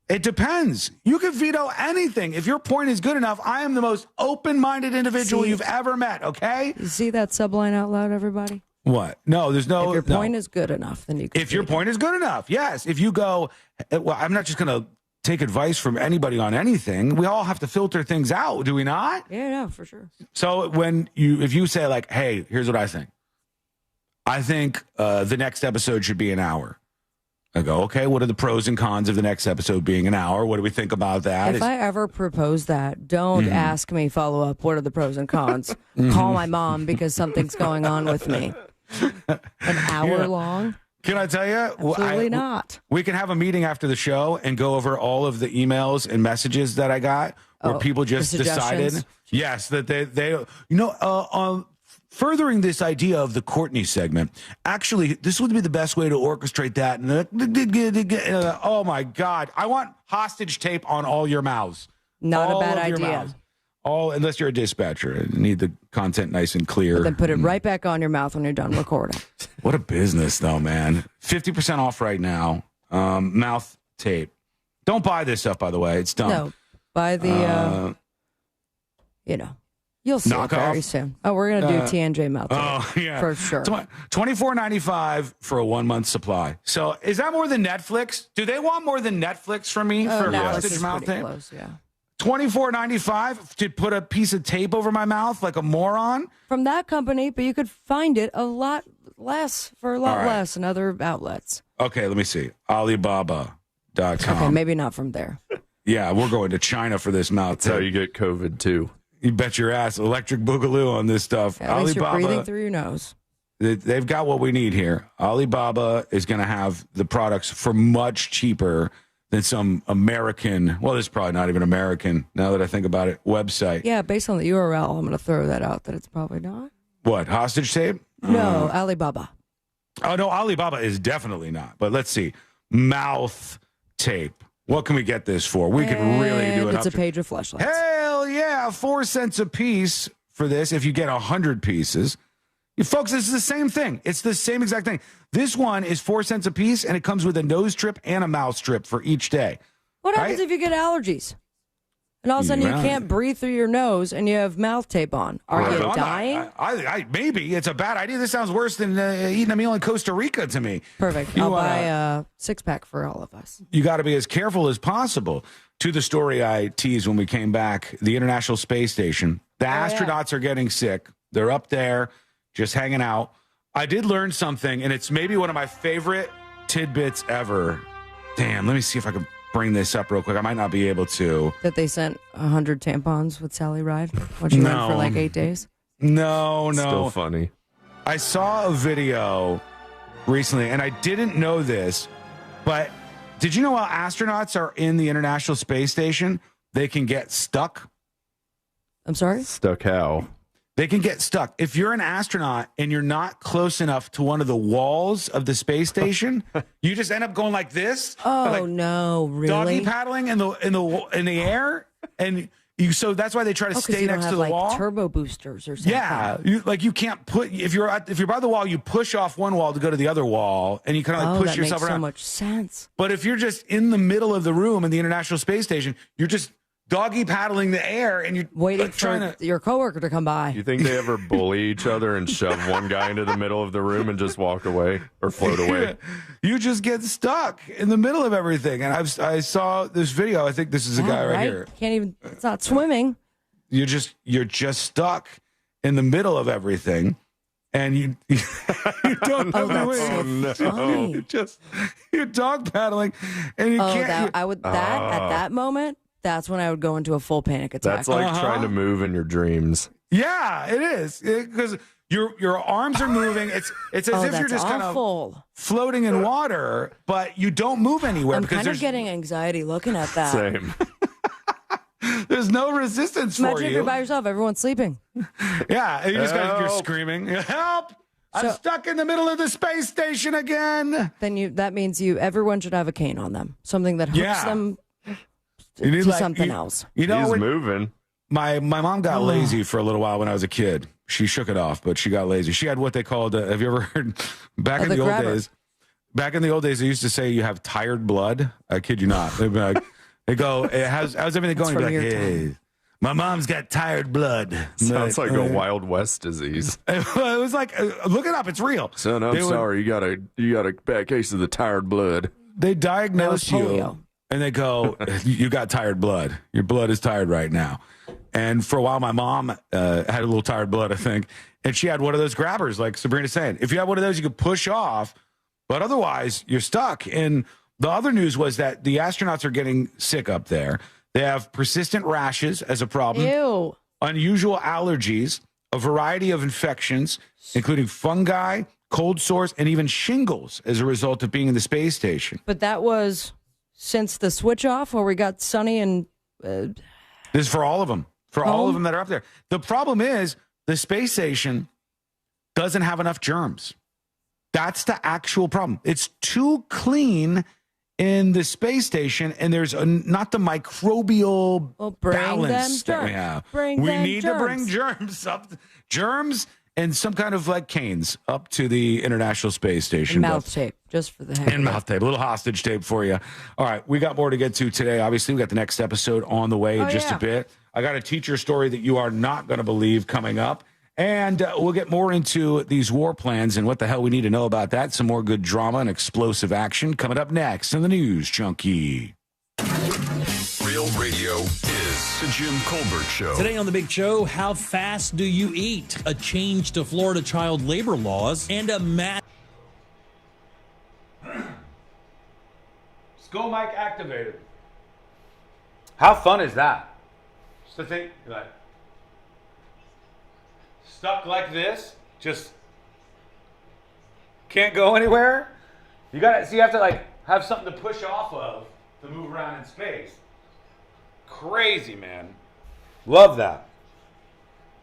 It depends. You can veto anything. If your point is good enough, I am the most open-minded individual you've ever met, okay? You see that subline out loud, everybody? What? No, there's no... If your point is good enough, then you can If your point is good enough, yes. If you go, well, I'm not just going to take advice from anybody on anything. We all have to filter things out, do we not? Yeah, no, for sure. So if you say like, hey, here's what I think. I think the next episode should be an hour. I go, okay, what are the pros and cons of the next episode being an hour? What do we think about that? If I ever propose that, don't ask me follow up. What are the pros and cons? Call my mom because something's going on with me. An hour long? Can I tell you? Absolutely not. We can have a meeting after the show and go over all of the emails and messages that I got where people just decided, yes, that they furthering this idea of the Courtney segment, actually, this would be the best way to orchestrate that. And oh my God, I want hostage tape on all your mouths. Not a bad idea. Unless you're a dispatcher and need the content nice and clear. But then put it right back on your mouth when you're done recording. What a business, though, man. 50% off right now. Mouth tape. Don't buy this stuff, by the way. It's done. No, buy the, you'll see it very soon. Oh, we're going to do TNJ mouth tape. Oh, yeah. For sure. $24.95 for a 1-month supply. So is that more than Netflix? Do they want more than Netflix from me for hostage mouth tape? Close, yeah. $24.95 to put a piece of tape over my mouth like a moron? From that company, but you could find it a lot less in other outlets. Okay, let me see. Alibaba.com. Okay, maybe not from there. Yeah, we're going to China for this mouth tape. That's how you get COVID, too. You bet your ass. Electric boogaloo on this stuff. At least you're breathing through your nose. They've got what we need here. Alibaba is going to have the products for much cheaper than some American, well, this is probably not even American, now that I think about it, website. Yeah, based on the URL, I'm going to throw that out that it's probably not. What, hostage tape? No, Alibaba. Oh, no, Alibaba is definitely not. But let's see. Mouth tape. What can we get this for? We could really do it. It's a page of fleshlights. Hell yeah, 4 cents a piece for this if you get 100 pieces. Folks, this is the same thing. It's the same exact thing. This one is 4 cents a piece, and it comes with a nose strip and a mouth strip for each day. What happens if you get allergies? And all of a sudden you can't breathe through your nose and you have mouth tape on. Are you dying? Maybe. It's a bad idea. This sounds worse than eating a meal in Costa Rica to me. Perfect. I'll buy a 6-pack for all of us. You got to be as careful as possible. To the story I teased when we came back, the International Space Station, the astronauts are getting sick. They're up there just hanging out. I did learn something, and it's maybe one of my favorite tidbits ever. Damn, let me see if I can bring this up real quick. I might not be able to. That they sent 100 tampons with Sally Ride when she went for like 8 days? No. Still funny. I saw a video recently, and I didn't know this, but did you know while astronauts are in the International Space Station, they can get stuck? I'm sorry? Stuck how? They can get stuck. If you're an astronaut and you're not close enough to one of the walls of the space station, you just end up going like this. Oh, like no, really? Doggy paddling in the air, and so that's why they try to stay next to the wall. Turbo boosters or something. Yeah, you can't put if you're by the wall, you push off one wall to go to the other wall, and you kind of push that yourself makes around. So much sense. But if you're just in the middle of the room in the International Space Station, you're just doggy paddling the air, and you're waiting for your coworker to come by. You think they ever bully each other and shove one guy into the middle of the room and just walk away or float away? You just get stuck in the middle of everything. And I saw this video. I think this is a guy right here. Can't even. It's not swimming. You're just stuck in the middle of everything, and you don't have any way. You're dog paddling, and you can't. At that moment. That's when I would go into a full panic attack. That's like trying to move in your dreams. Yeah, it is, because your arms are moving. It's as if you're just kind of floating in water, but you don't move anywhere. I'm kind of getting anxiety looking at that. Same. There's no resistance for you. Imagine if you're by yourself, everyone's sleeping. Yeah, you just you're screaming, help! I'm stuck in the middle of the space station again. Then that means everyone should have a cane on them, something that hooks them. You need something else. You know, he's moving. My mom got lazy for a little while when I was a kid. She shook it off, but she got lazy. She had what they called. Have you ever heard? Back in the old days. Back in the old days, they used to say you have tired blood. I kid you not. They'd be like, how's everything going? Be like, hey, my mom's got tired blood. Sounds like a Wild West disease. It was like, look it up. It's real. Son, I'm sorry. You got a bad case of the tired blood. They diagnose you. And they go, you got tired blood. Your blood is tired right now. And for a while, my mom had a little tired blood, I think. And she had one of those grabbers, like Sabrina's saying. If you have one of those, you could push off. But otherwise, you're stuck. And the other news was that the astronauts are getting sick up there. They have persistent rashes as a problem. Ew. Unusual allergies, a variety of infections, including fungi, cold sores, and even shingles as a result of being in the space station. But that was... since the switch off where we got sunny and... This is for all of them. For all of them that are up there. The problem is the space station doesn't have enough germs. That's the actual problem. It's too clean in the space station, and there's not the microbial balance that we have. We need to bring germs up. Germs and some kind of like canes up to the International Space Station. And mouth tape, just for the heck. And mouth tape, a little hostage tape for you. All right, we got more to get to today. Obviously, we got the next episode on the way in just a bit. I got a teacher story that you are not going to believe coming up. And we'll get more into these war plans and what the hell we need to know about that. Some more good drama and explosive action coming up next in the News Junkie. Real radio is the Jim Colbert Show. Today on The Big Show, how fast do you eat? A change to Florida child labor laws and a Skull mic activated. How fun is that? Just to think, like, stuck like this, just can't go anywhere. You have to like have something to push off of to move around in space. Crazy, man. Love that.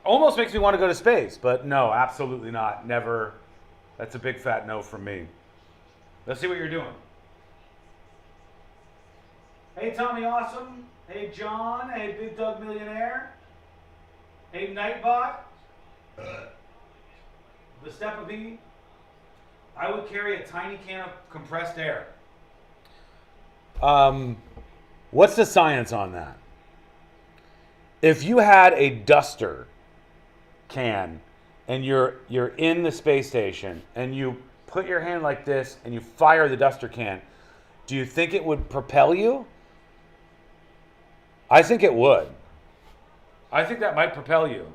Almost makes me want to go to space, but no, absolutely not. Never. That's a big fat no from me. Let's see what you're doing. Hey, Tommy Awesome. Hey, John. Hey, Big Doug Millionaire. Hey, Nightbot. The Stepapy. I would carry a tiny can of compressed air. What's the science on that? If you had a duster can and you're in the space station and you put your hand like this and you fire the duster can, do you think it would propel you? I think it would. I think that might propel you.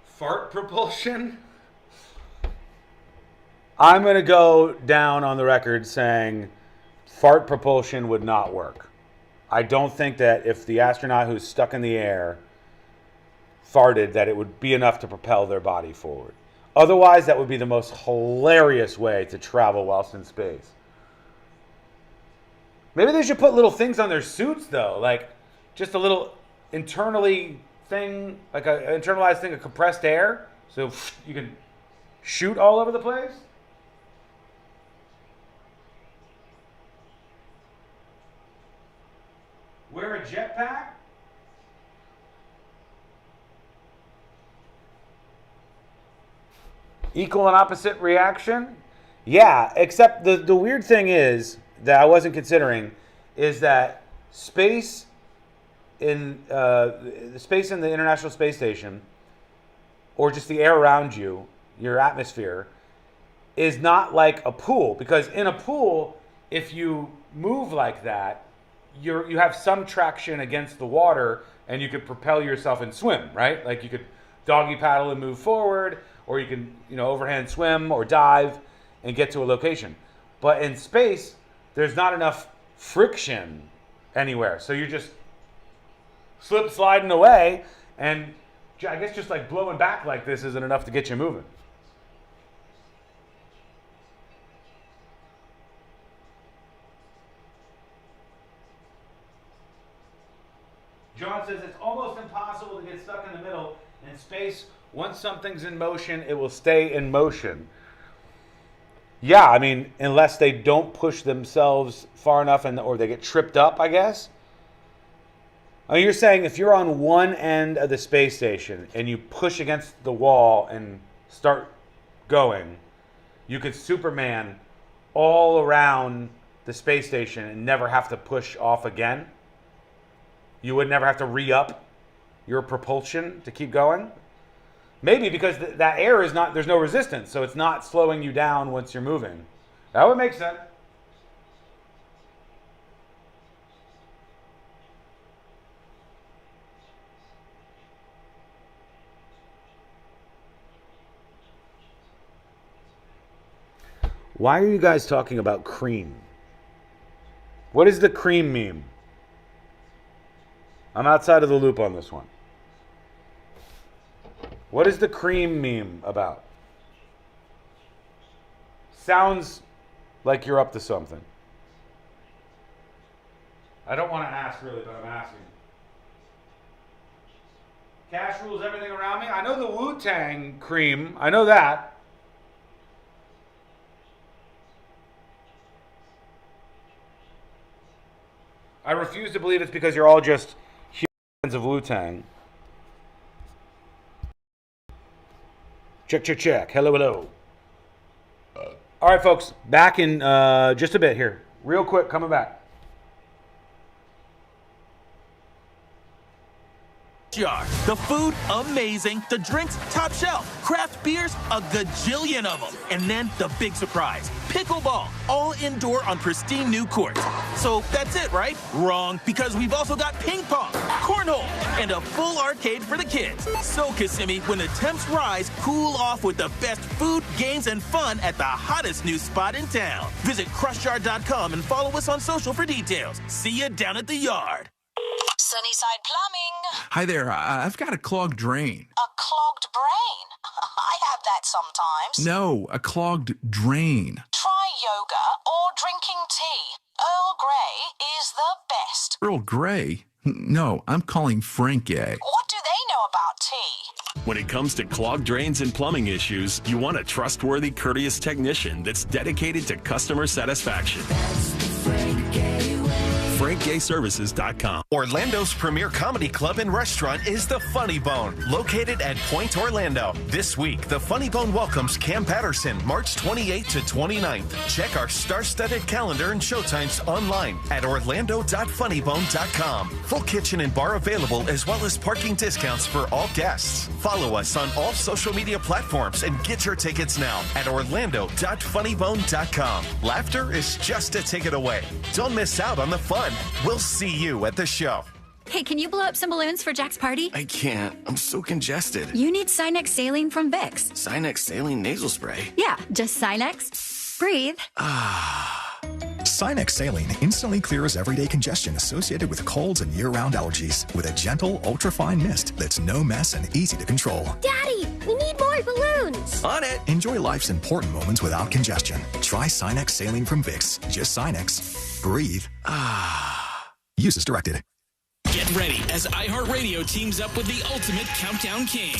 Fart propulsion? I'm going to go down on the record saying fart propulsion would not work. I don't think that if the astronaut who's stuck in the air farted, that it would be enough to propel their body forward. Otherwise, that would be the most hilarious way to travel whilst in space. Maybe they should put little things on their suits, though, like just a little internally thing, like an internalized thing of compressed air, so you can shoot all over the place. Wear a jetpack? Equal and opposite reaction? Yeah, except the weird thing is that I wasn't considering is that space in the International Space Station, or just the air around you, your atmosphere, is not like a pool. Because in a pool, if you move like that, you have some traction against the water, and you could propel yourself and swim, right? Like you could doggy paddle and move forward, or you can overhand swim or dive and get to a location. But in space, there's not enough friction anywhere. So you're just sliding away, and I guess just like blowing back like this isn't enough to get you moving. John says it's almost impossible to get stuck in the middle. In space, once something's in motion, it will stay in motion. Yeah, I mean, unless they don't push themselves far enough or they get tripped up, I guess. I mean, you're saying if you're on one end of the space station and you push against the wall and start going, you could Superman all around the space station and never have to push off again? You would never have to re-up your propulsion to keep going? Maybe because that air is not, there's no resistance, so it's not slowing you down once you're moving. That would make sense. Why are you guys talking about cream? What is the cream meme? I'm outside of the loop on this one. What is the cream meme about? Sounds like you're up to something. I don't want to ask really, but I'm asking. Cash rules everything around me. I know the Wu-Tang cream. I know that. I refuse to believe it's because you're all just fans of Wu-Tang. Check, check, check. Hello, hello. All right, folks. Back in just a bit here. Real quick, coming back. The food, amazing. The drinks, top shelf. Craft beers, a gajillion of them. And then the big surprise, pickleball, all indoor on pristine new courts. So that's it, right? Wrong, because we've also got ping pong, cornhole, and a full arcade for the kids. So, Kissimmee, when the temps rise, cool off with the best food, games, and fun at the hottest new spot in town. Visit crushyard.com and follow us on social for details. See you down at the yard. Sunnyside Plumbing. Hi there. I've got a clogged drain. A clogged brain? I have that sometimes. No, a clogged drain. Try yoga or drinking tea. Earl Grey is the best. Earl Grey? No, I'm calling Frank A. What do they know about tea? When it comes to clogged drains and plumbing issues, you want a trustworthy, courteous technician that's dedicated to customer satisfaction. FrankGayServices.com. Orlando's premier comedy club and restaurant is the Funny Bone, located at Point Orlando. This week, the Funny Bone welcomes Cam Patterson, March 28th to 29th. Check our star-studded calendar and showtimes online at orlando.funnybone.com. Full kitchen and bar available, as well as parking discounts for all guests. Follow us on all social media platforms and get your tickets now at orlando.funnybone.com. Laughter is just a ticket away. Don't miss out on the fun. We'll see you at the show. Hey, can you blow up some balloons for Jack's party? I can't. I'm so congested. You need Sinex Saline from Vicks. Sinex Saline Nasal Spray? Yeah, just Sinex. Breathe. Sinex Saline instantly clears everyday congestion associated with colds and year-round allergies with a gentle, ultra-fine mist that's no mess and easy to control. Daddy, we need more balloons. On it. Enjoy life's important moments without congestion. Try Sinex Saline from Vicks. Just Sinex. Breathe. Use as directed. Get ready as iHeartRadio teams up with the ultimate countdown king.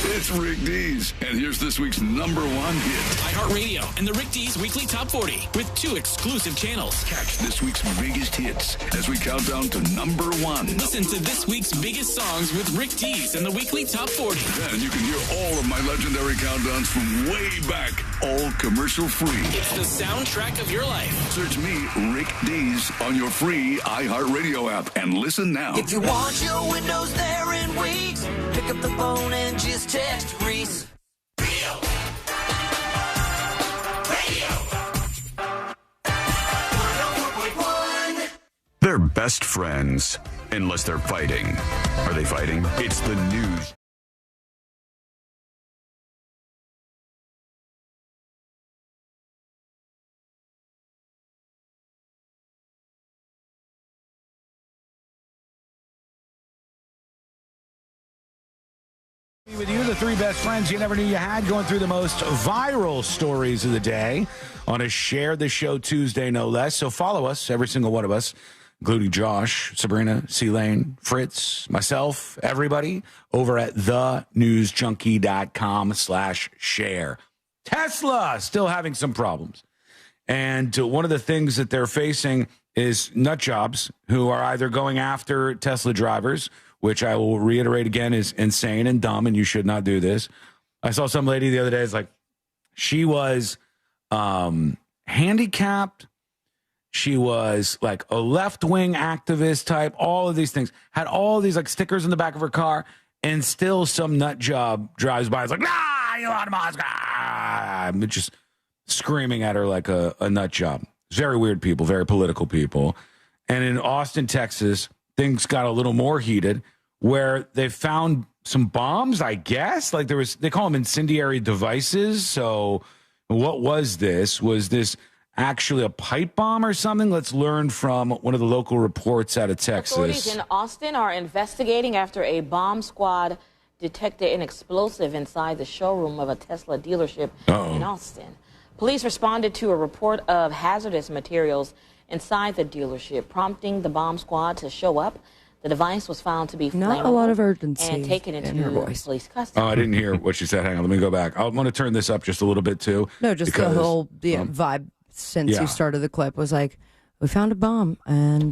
It's Rick Dees, and here's this week's #1 hit. iHeartRadio and the Rick Dees Weekly Top 40 with 2 exclusive channels. Catch this week's biggest hits as we count down to #1. Listen to this week's biggest songs with Rick Dees and the Weekly Top 40. Then you can hear all of my legendary countdowns from way back, all commercial free. It's the soundtrack of your life. Search me, Rick Dees, on your free iHeartRadio app and listen now. If you want your windows there in weeks, pick up the phone and just text Reese. They're best friends, unless they're fighting. Are they fighting? It's the news. With you, the 3 best friends you never knew you had, going through the most viral stories of the day on a Share the Show Tuesday, no less. So follow us, every single one of us, including Josh, Sabrina, C-Lane, Fritz, myself, everybody, over at thenewsjunkie.com/share. Tesla still having some problems. And one of the things that they're facing is nut jobs who are either going after Tesla drivers, which I will reiterate again is insane and dumb, and you should not do this. I saw some lady the other day. It's like she was handicapped. She was like a left-wing activist type, all of these things. Had all these like stickers in the back of her car, and still some nut job drives by. It's like, Elon Musk, just screaming at her like a nut job. Very weird people, very political people. And in Austin, Texas, things got a little more heated where they found some bombs, I guess. Like they call them incendiary devices. So what was this? Was this actually a pipe bomb or something? Let's learn from one of the local reports out of Texas. Authorities in Austin are investigating after a bomb squad detected an explosive inside the showroom of a Tesla dealership in Austin. Police responded to a report of hazardous materials inside the dealership, prompting the bomb squad to show up. The device was found to be flammable. Not a lot of urgency and taken into police custody. Oh, I didn't hear what she said. Hang on, let me go back. I want to turn this up just a little bit too. No, just the whole vibe since you started the clip was like, we found a bomb and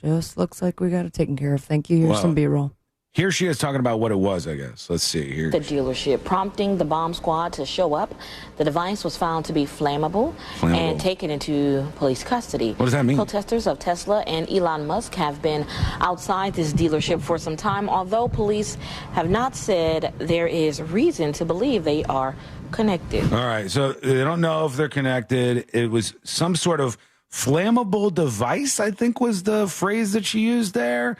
just looks like we got it taken care of. Thank you. Here's some B-roll. Here she is talking about what it was, I guess. Let's see here. The dealership, prompting the bomb squad to show up. The device was found to be flammable. And taken into police custody. What does that mean? Protesters of Tesla and Elon Musk have been outside this dealership for some time, although police have not said there is reason to believe they are connected. All right, so they don't know if they're connected. It was some sort of flammable device, I think was the phrase that she used there.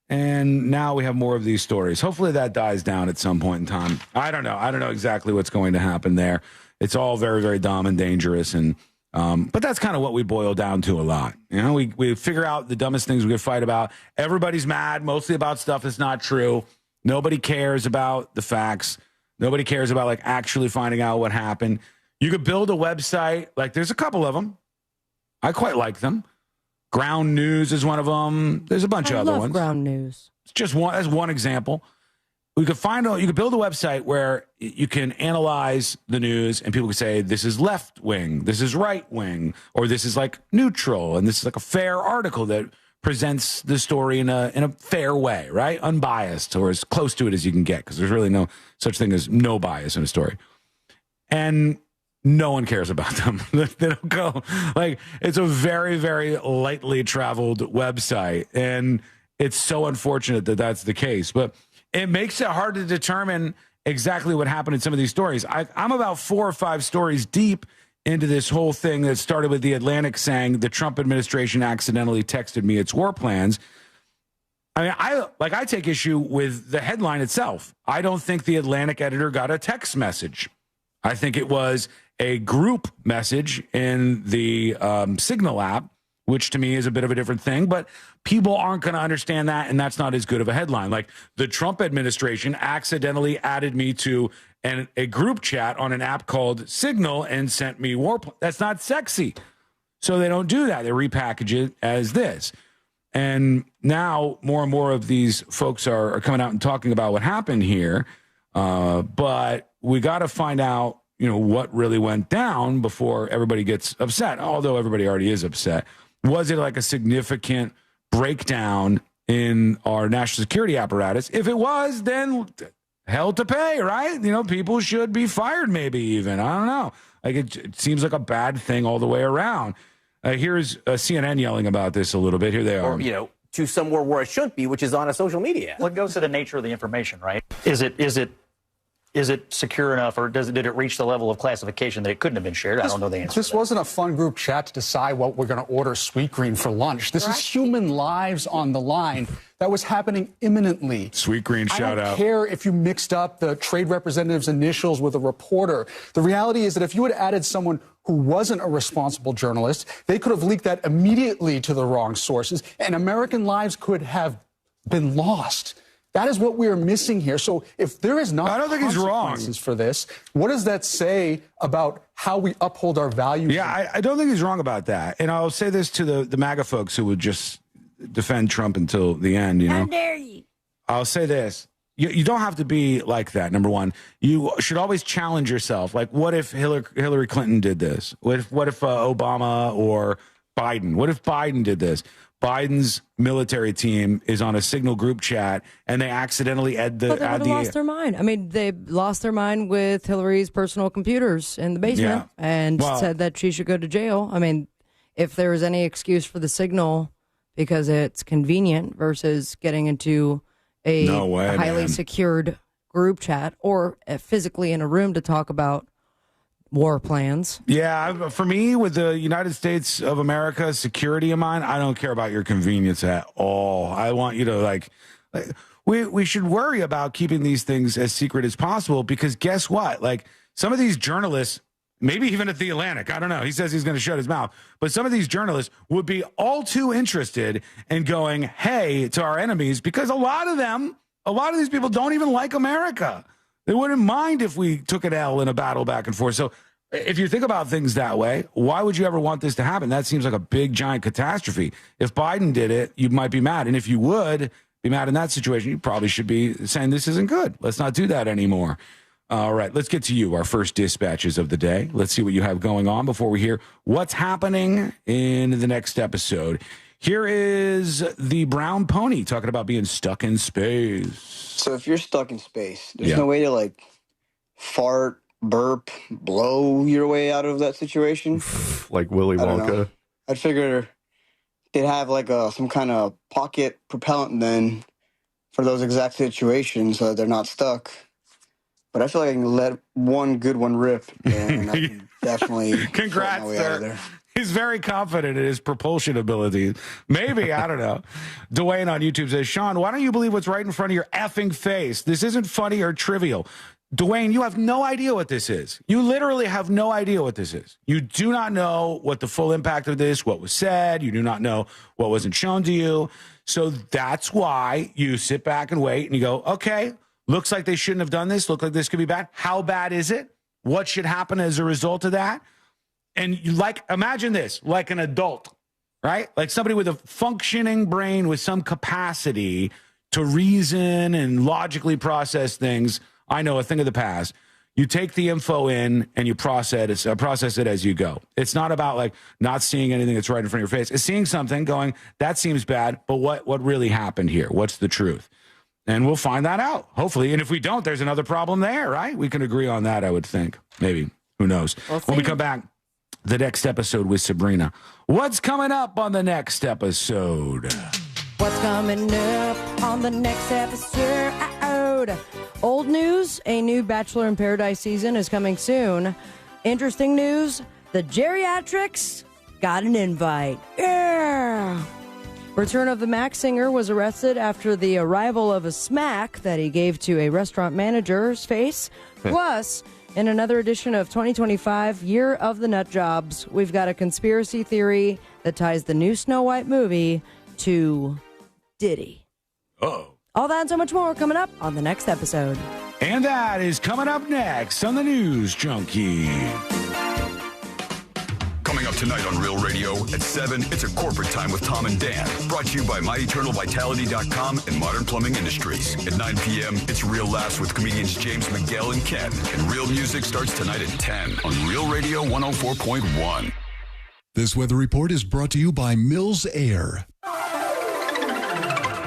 And now we have more of these stories. Hopefully that dies down at some point in time. I don't know. I don't know exactly what's going to happen there. It's all very, very dumb and dangerous. And but that's kind of what we boil down to a lot. You know, we figure out the dumbest things we could fight about. Everybody's mad, mostly about stuff that's not true. Nobody cares about the facts. Nobody cares about like actually finding out what happened. You could build a website. Like there's a couple of them. I quite like them. Ground News is one of them. There's a bunch of other ones. Ground News. It's just one. That's one example. You could build a website where you can analyze the news, and people can say this is left wing, this is right wing, or this is like neutral, and this is like a fair article that presents the story in a fair way, right? Unbiased, or as close to it as you can get, because there's really no such thing as no bias in a story. And no one cares about them. They don't go like it's a very, very lightly traveled website. And it's so unfortunate that that's the case. But it makes it hard to determine exactly what happened in some of these stories. I'm about 4 or 5 stories deep into this whole thing that started with The Atlantic saying the Trump administration accidentally texted me its war plans. I mean, I take issue with the headline itself. I don't think the Atlantic editor got a text message. I think it was a group message in the Signal app, which to me is a bit of a different thing, but people aren't going to understand that, and that's not as good of a headline. Like, the Trump administration accidentally added me to a group chat on an app called Signal and sent me That's not sexy. So they don't do that. They repackage it as this. And now more and more of these folks are coming out and talking about what happened here. But we got to find out, what really went down before everybody gets upset, although everybody already is upset. Was it like a significant breakdown in our national security apparatus? If it was, then hell to pay, right? People should be fired, maybe even. I don't know. Like, it seems like a bad thing all the way around. Here's CNN yelling about this a little bit. Here they are. Or, to somewhere where it shouldn't be, which is on a social media. Well, it goes to the nature of the information, right? Is it secure enough, or did it reach the level of classification that it couldn't have been shared? I don't know the answer. This wasn't a fun group chat to decide what we're going to order Sweetgreen for lunch. This is human lives on the line. That was happening imminently. Sweetgreen, shout out. I don't care if you mixed up the trade representative's initials with a reporter. The reality is that if you had added someone who wasn't a responsible journalist, they could have leaked that immediately to the wrong sources, and American lives could have been lost. That is what we are missing here. So if there is not, I don't think he's wrong for this, what does that say about how we uphold our values? Yeah, I don't think he's wrong about that. And I'll say this to the MAGA folks who would just defend Trump until the end. How dare you? I'll say this. You don't have to be like that, number one. You should always challenge yourself. Like, what if Hillary Clinton did this? What if Obama or Biden? What if Biden did this? Biden's military team is on a Signal group chat, and they accidentally But they would have lost their mind. I mean, they lost their mind with Hillary's personal computers in the basement and said that she should go to jail. I mean, if there is any excuse for the Signal because it's convenient versus getting into a highly secured group chat or physically in a room to talk about war plans. Yeah, for me, with the United States of America security in mind, I don't care about your convenience at all. I want you to we should worry about keeping these things as secret as possible, because guess what? Like, some of these journalists, maybe even at the Atlantic, I don't know, he says he's going to shut his mouth, but some of these journalists would be all too interested in going, hey, to our enemies, because a lot of these people don't even like America. They wouldn't mind if we took an L in a battle back and forth. So if you think about things that way, why would you ever want this to happen? That seems like a big, giant catastrophe. If Biden did it, you might be mad. And if you would be mad in that situation, you probably should be saying this isn't good. Let's not do that anymore. All right, let's get to you, our first dispatches of the day. Let's see what you have going on before we hear what's happening in the next episode. Here is the brown pony talking about being stuck in space. So if you're stuck in space, there's no way to fart, burp, blow your way out of that situation? Like Willy Wonka? I'd figure they'd have some kind of pocket propellant then for those exact situations so that they're not stuck. But I feel like I can let one good one rip, and I can definitely Congrats, my way sir. out of there. He's very confident in his propulsion abilities. Maybe, I don't know. Dwayne on YouTube says, Sean, why don't you believe what's right in front of your effing face? This isn't funny or trivial. Dwayne, you have no idea what this is. You literally have no idea what this is. You do not know what the full impact of this, what was said. You do not know what wasn't shown to you. So that's why you sit back and wait and you go, okay, looks like they shouldn't have done this. Look like this could be bad. How bad is it? What should happen as a result of that? And imagine this, like an adult, right? Like somebody with a functioning brain with some capacity to reason and logically process things. I know, a thing of the past. You take the info in and you process it as you go. It's not about not seeing anything that's right in front of your face. It's seeing something going, that seems bad, but what really happened here? What's the truth? And we'll find that out, hopefully. And if we don't, there's another problem there, right? We can agree on that, I would think. Maybe. Who knows? When we come back, the next episode with Sabrina. What's coming up on the next episode? What's coming up on the next episode? Old news, a new Bachelor in Paradise season is coming soon. Interesting news, the geriatrics got an invite. Yeah. Return of the Mac singer was arrested after the arrival of a smack that he gave to a restaurant manager's face. Plus, in another edition of 2025 Year of the Nut Jobs, we've got a conspiracy theory that ties the new Snow White movie to Diddy. Oh. All that and so much more coming up on the next episode. And that is coming up next on the News Junkie. Coming up tonight on Real Radio at 7, it's a corporate time with Tom and Dan. Brought to you by MyEternalVitality.com and Modern Plumbing Industries. At 9 p.m., it's Real Laughs with comedians James Miguel and Ken. And Real Music starts tonight at 10 on Real Radio 104.1. This weather report is brought to you by Mills Air.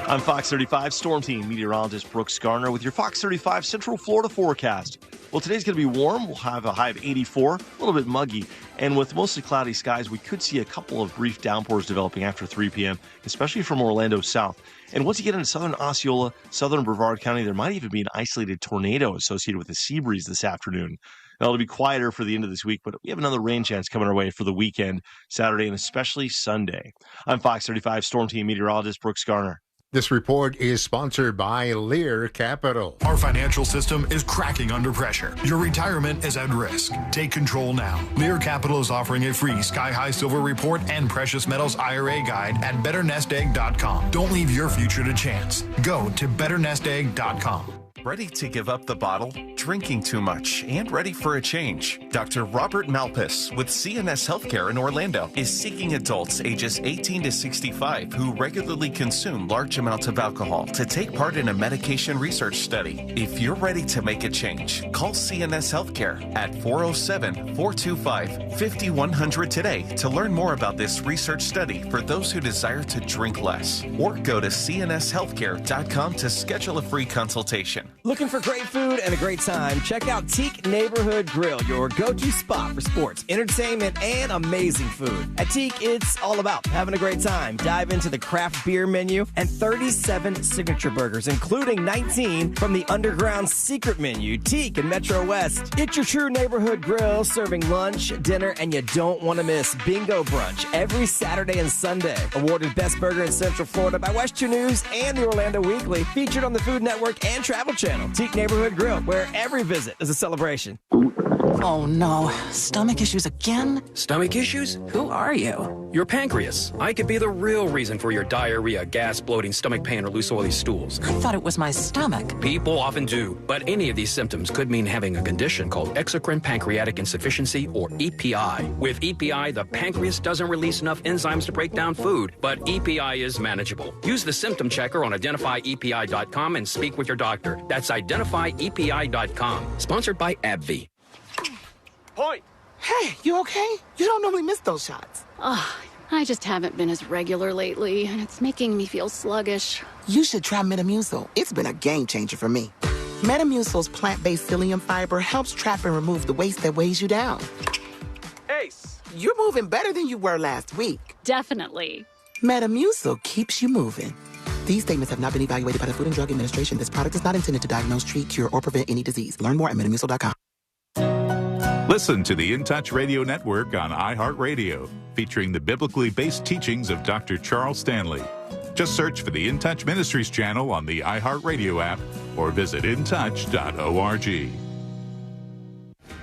I'm Fox 35 Storm Team meteorologist Brooks Garner with your Fox 35 Central Florida forecast. Well, today's going to be warm. We'll have a high of 84, a little bit muggy. And with mostly cloudy skies, we could see a couple of brief downpours developing after 3 p.m., especially from Orlando south. And once you get into southern Osceola, southern Brevard County, there might even be an isolated tornado associated with a sea breeze this afternoon. Now, it'll be quieter for the end of this week, but we have another rain chance coming our way for the weekend, Saturday, and especially Sunday. I'm Fox 35 Storm Team meteorologist Brooks Garner. This report is sponsored by Lear Capital. Our financial system is cracking under pressure. Your retirement is at risk. Take control now. Lear Capital is offering a free Sky High Silver Report and Precious Metals IRA guide at BetterNestEgg.com. Don't leave your future to chance. Go to BetterNestEgg.com. Ready to give up the bottle, drinking too much, and ready for a change? Dr. Robert Malpas with CNS Healthcare in Orlando is seeking adults ages 18 to 65 who regularly consume large amounts of alcohol to take part in a medication research study. If you're ready to make a change, call CNS Healthcare at 407-425-5100 today to learn more about this research study for those who desire to drink less. Or go to cnshealthcare.com to schedule a free consultation. Looking for great food and a great time? Check out Teak Neighborhood Grill, your go-to spot for sports, entertainment, and amazing food. At Teak, it's all about having a great time. Dive into the craft beer menu and 37 signature burgers, including 19 from the underground secret menu. Teak in Metro West. It's your true neighborhood grill, serving lunch, dinner, and you don't want to miss Bingo Brunch every Saturday and Sunday. Awarded Best Burger in Central Florida by Western News and the Orlando Weekly. Featured on the Food Network and Travel Channel. Teak Neighborhood Grill, where every visit is a celebration. Oh no, stomach issues again? Stomach issues? Who are you? Your pancreas. I could be the real reason for your diarrhea, gas, bloating, stomach pain, or loose oily stools. I thought it was my stomach. People often do, but any of these symptoms could mean having a condition called exocrine pancreatic insufficiency, or EPI. With EPI, the pancreas doesn't release enough enzymes to break down food, but EPI is manageable. Use the symptom checker on identifyepi.com and speak with your doctor. That's identifyepi.com. Sponsored by AbbVie. Point. Hey, you okay? You don't normally miss those shots. Oh, I just haven't been as regular lately, and it's making me feel sluggish. You should try Metamucil. It's been a game changer for me. Metamucil's plant-based psyllium fiber helps trap and remove the waste that weighs you down. Ace, you're moving better than you were last week. Definitely. Metamucil keeps you moving. These statements have not been evaluated by the Food and Drug Administration. This product is not intended to diagnose, treat, cure, or prevent any disease. Learn more at Metamucil.com. Listen to the In Touch Radio Network on iHeartRadio, featuring the biblically based teachings of Dr. Charles Stanley. Just search for the In Touch Ministries channel on the iHeartRadio app or visit intouch.org.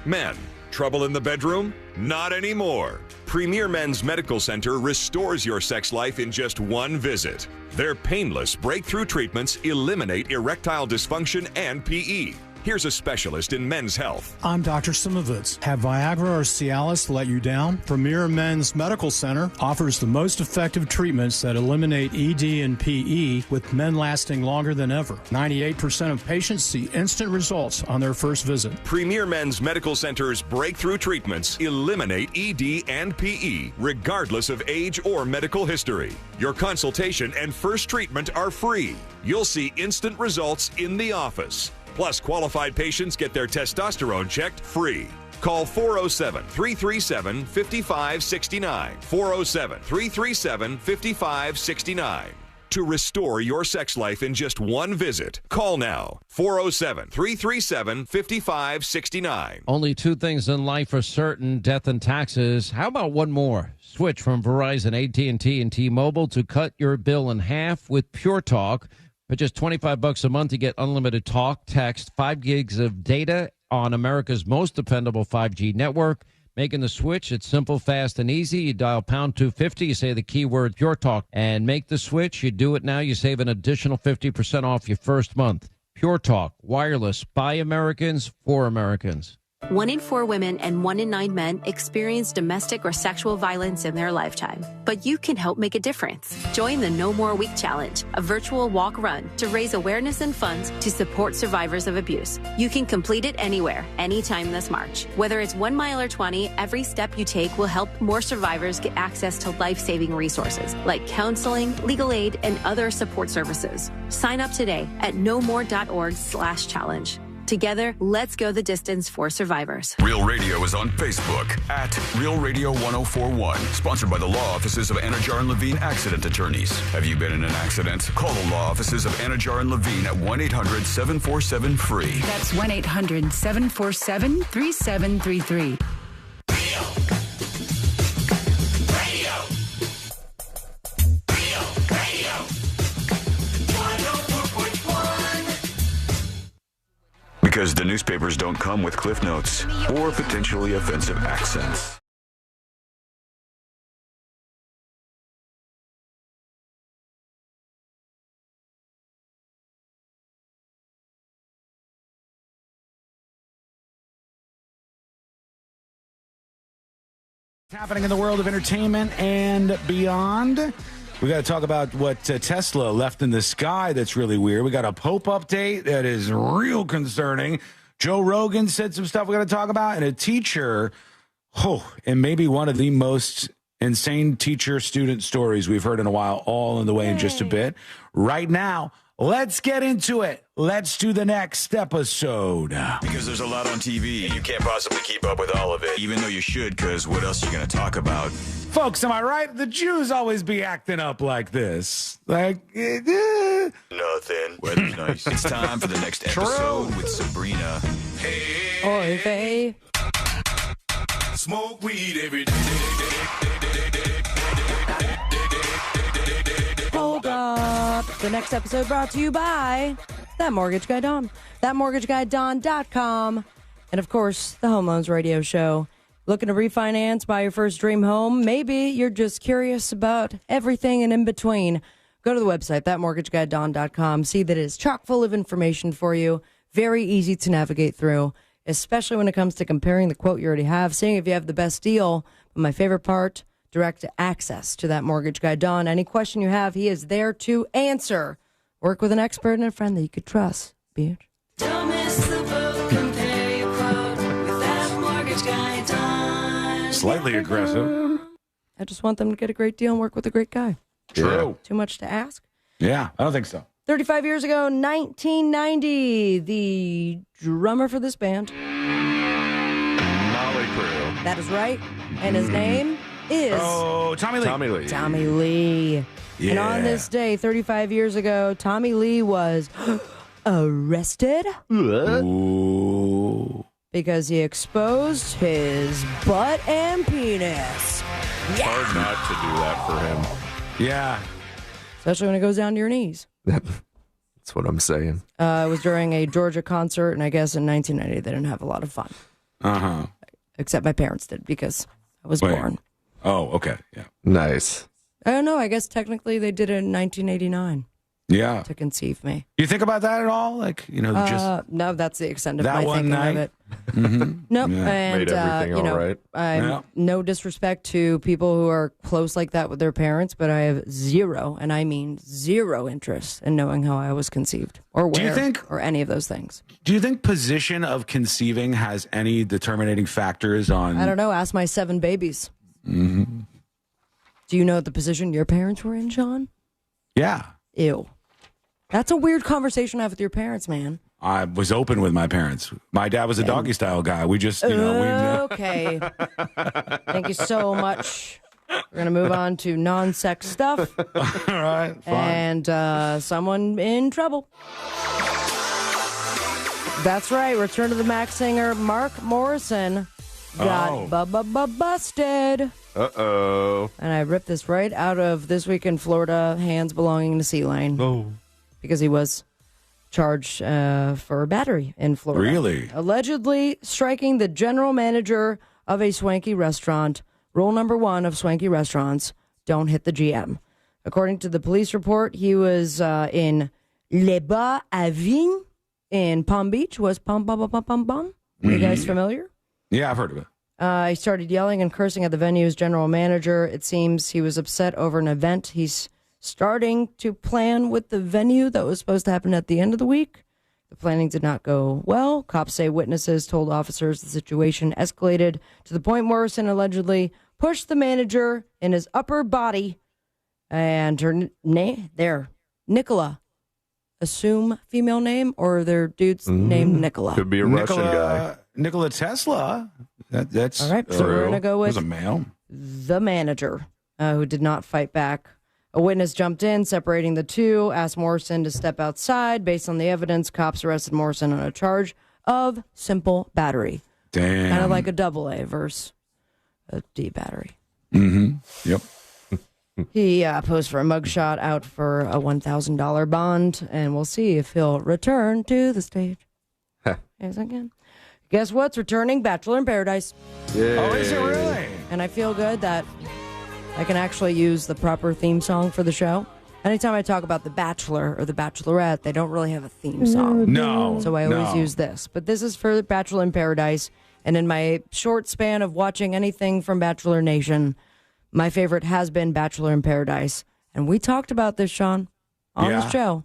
Men, trouble in the bedroom? Not anymore. Premier Men's Medical Center restores your sex life in just one visit. Their painless breakthrough treatments eliminate erectile dysfunction and PE. Here's a specialist in men's health. I'm Dr. Simovitz. Have Viagra or Cialis let you down? Premier Men's Medical Center offers the most effective treatments that eliminate ED and PE, with men lasting longer than ever. 98% of patients see instant results on their first visit. Premier Men's Medical Center's breakthrough treatments eliminate ED and PE, regardless of age or medical history. Your consultation and first treatment are free. You'll see instant results in the office. Plus, qualified patients get their testosterone checked free. Call 407-337-5569. 407-337-5569. to restore your sex life in just one visit. Call now. 407-337-5569. Only two things in life are certain, death and taxes. How about one more? Switch from Verizon, AT&T, and T-Mobile to cut your bill in half with Pure Talk. For just $25 a month, you get unlimited talk, text, 5 gigs of data on America's most dependable 5G network. Making the switch, it's simple, fast, and easy. You dial pound 250, you say the keyword Pure Talk, and make the switch. You do it now, you save an additional 50% off your first month. Pure Talk, wireless, by Americans, for Americans. 1 in 4 women and 1 in 9 men experience domestic or sexual violence in their lifetime. But you can help make a difference. Join the No More Week Challenge, a virtual walk-run to raise awareness and funds to support survivors of abuse. You can complete it anywhere, anytime this March. Whether it's 1 mile or 20, every step you take will help more survivors get access to life-saving resources like counseling, legal aid, and other support services. Sign up today at nomore.org/challenge. Together, let's go the distance for survivors. Real Radio is on Facebook at Real Radio 1041. Sponsored by the law offices of Anajar and Levine Accident Attorneys. Have you been in an accident? Call the law offices of Anajar and Levine at 1-800-747-FREE. That's 1-800-747-3733. Because the newspapers don't come with cliff notes or potentially offensive accents. Happening in the world of entertainment and beyond. We got to talk about what Tesla left in the sky that's really weird. We got a Pope update that is real concerning. Joe Rogan said some stuff we got to talk about, and a teacher, and maybe one of the most insane teacher-student stories we've heard in a while, all in the way in just a bit. Right now, let's get into it. Let's do the next episode. Because there's a lot on TV, you can't possibly keep up with all of it, even though you should, because what else are you going to talk about? Folks, am I right? The Jews always be acting up like this. Like, Nothing. Weather's nice. It's time for the next episode with Sabrina. Hey. Oy vey. Smoke weed every day. Hold up. The next episode brought to you by That Mortgage Guy Don. ThatMortgageGuyDon.com. And, of course, the Home Loans Radio Show. Looking to refinance, buy your first dream home? Maybe you're just curious about everything and in between. Go to the website, ThatMortgageGuyDon.com. See that it's chock full of information for you. Very easy to navigate through, especially when it comes to comparing the quote you already have, seeing if you have the best deal. But my favorite part, direct access to That Mortgage Guy Don. Any question you have, he is there to answer. Work with an expert and a friend that you could trust. Bitch. Don't miss the boat. Compare your quote with That Mortgage Guy Don. Slightly aggressive. I just want them to get a great deal and work with a great guy. True. Too much to ask? Yeah, I don't think so. 35 years ago, 1990, the drummer for this band. Molly Crew. That is right. And his name is... Tommy Lee. Tommy Lee. Tommy Lee. Yeah. And on this day, 35 years ago, Tommy Lee was arrested. Ooh. Because he exposed his butt and penis. It's hard not to do that for him. Yeah. Especially when it goes down to your knees. That's what I'm saying. It was during a Georgia concert, and I guess in 1990 they didn't have a lot of fun. Uh-huh. Except my parents did, because I was born. Oh, okay. Yeah. Nice. I don't know. I guess technically they did it in 1989. Yeah. To conceive me. You think about that at all? Like, just... No, that's the extent of that my one thinking night? of it. Mm-hmm. Nope. Yeah. And, Made everything all right. I'm no disrespect to people who are close like that with their parents, but I have zero, and I mean zero interest in knowing how I was conceived or where or any of those things. Do you think position of conceiving has any determining factors on... I don't know. Ask my 7 babies. Mm-hmm. Do you know the position your parents were in, Sean? Yeah. Ew. That's a weird conversation to have with your parents, man. I was open with my parents. My dad was a doggy style guy. We just, Okay. Thank you so much We're going to move on to non-sex stuff. All right, fine. And someone in trouble. That's right. Return to the Mac singer Mark Morrison got busted. Uh-oh. And I ripped this right out of This Week in Florida, Hands Belonging to Sea Lion. Oh. Because he was charged for battery in Florida. Really? Allegedly striking the general manager of a swanky restaurant. Rule number 1 of swanky restaurants, don't hit the GM. According to the police report, he was in Les Bas à Vigne in Palm Beach. Was Palm? Are you guys familiar? Yeah, I've heard of it. He started yelling and cursing at the venue's general manager. It seems he was upset over an event he's starting to plan with the venue that was supposed to happen at the end of the week. The planning did not go well. Cops say witnesses told officers the situation escalated to the point Morrison allegedly pushed the manager in his upper body, and her name there, Nicola. Assume female name, or their dude's name Nicola. Could be a Russian guy. Nikola Tesla. That's all right. So we're gonna go with was a male. The manager who did not fight back. A witness jumped in, separating the two, asked Morrison to step outside. Based on the evidence, cops arrested Morrison on a charge of simple battery. Damn. Kind of like a AA versus a D battery. Mm-hmm. Yep. He posed for a mugshot, out for a $1,000 bond, and we'll see if he'll return to the stage. Yes, again. Guess what's returning? Bachelor in Paradise. Yay. Oh, is it really? And I feel good that I can actually use the proper theme song for the show. Anytime I talk about The Bachelor or The Bachelorette, they don't really have a theme song. No. So I always use this. But this is for Bachelor in Paradise. And in my short span of watching anything from Bachelor Nation, my favorite has been Bachelor in Paradise. And we talked about this, Sean, on the show.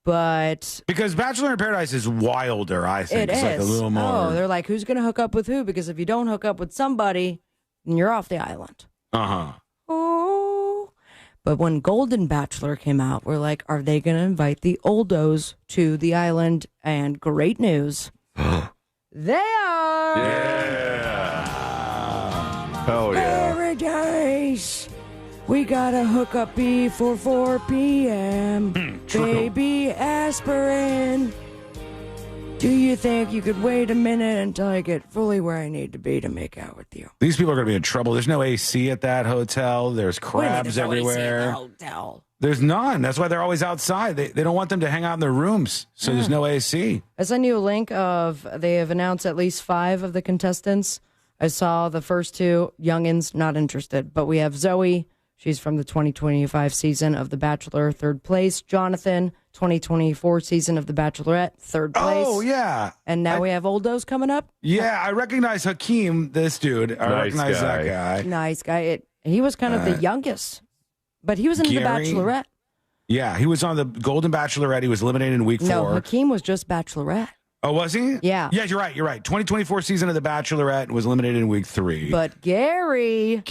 But because Bachelor in Paradise is wilder, I think. It's like a little more. Oh, they're like, who's going to hook up with who? Because if you don't hook up with somebody, then you're off the island. Uh-huh. Oh. But when Golden Bachelor came out, we're like, are they going to invite the oldos to the island? And great news. They are. Yeah. Hell yeah. Paradise. We got to hook up before 4 p.m. Baby aspirin. Do you think you could wait a minute until I get fully where I need to be to make out with you? These people are going to be in trouble. There's no AC at that hotel. There's crabs everywhere. Hotel. There's none. That's why they're always outside. They don't want them to hang out in their rooms, so there's no AC. I sent you a link of, they have announced at least 5 of the contestants. I saw the first 2, youngins, not interested. But we have Zoe. She's from the 2025 season of The Bachelor, 3rd place. Jonathan, 2024 season of The Bachelorette, 3rd place. Oh, yeah. And now we have Oldos coming up. Yeah, I recognize Hakeem, this dude. I recognize that guy. Nice guy. He was kind of the youngest, but he was in The Bachelorette. Yeah, he was on the Golden Bachelorette. He was eliminated in week 4. No, Hakeem was just Bachelorette. Oh, was he? Yeah. Yeah, you're right. 2024 season of The Bachelorette, was eliminated in week 3. But Gary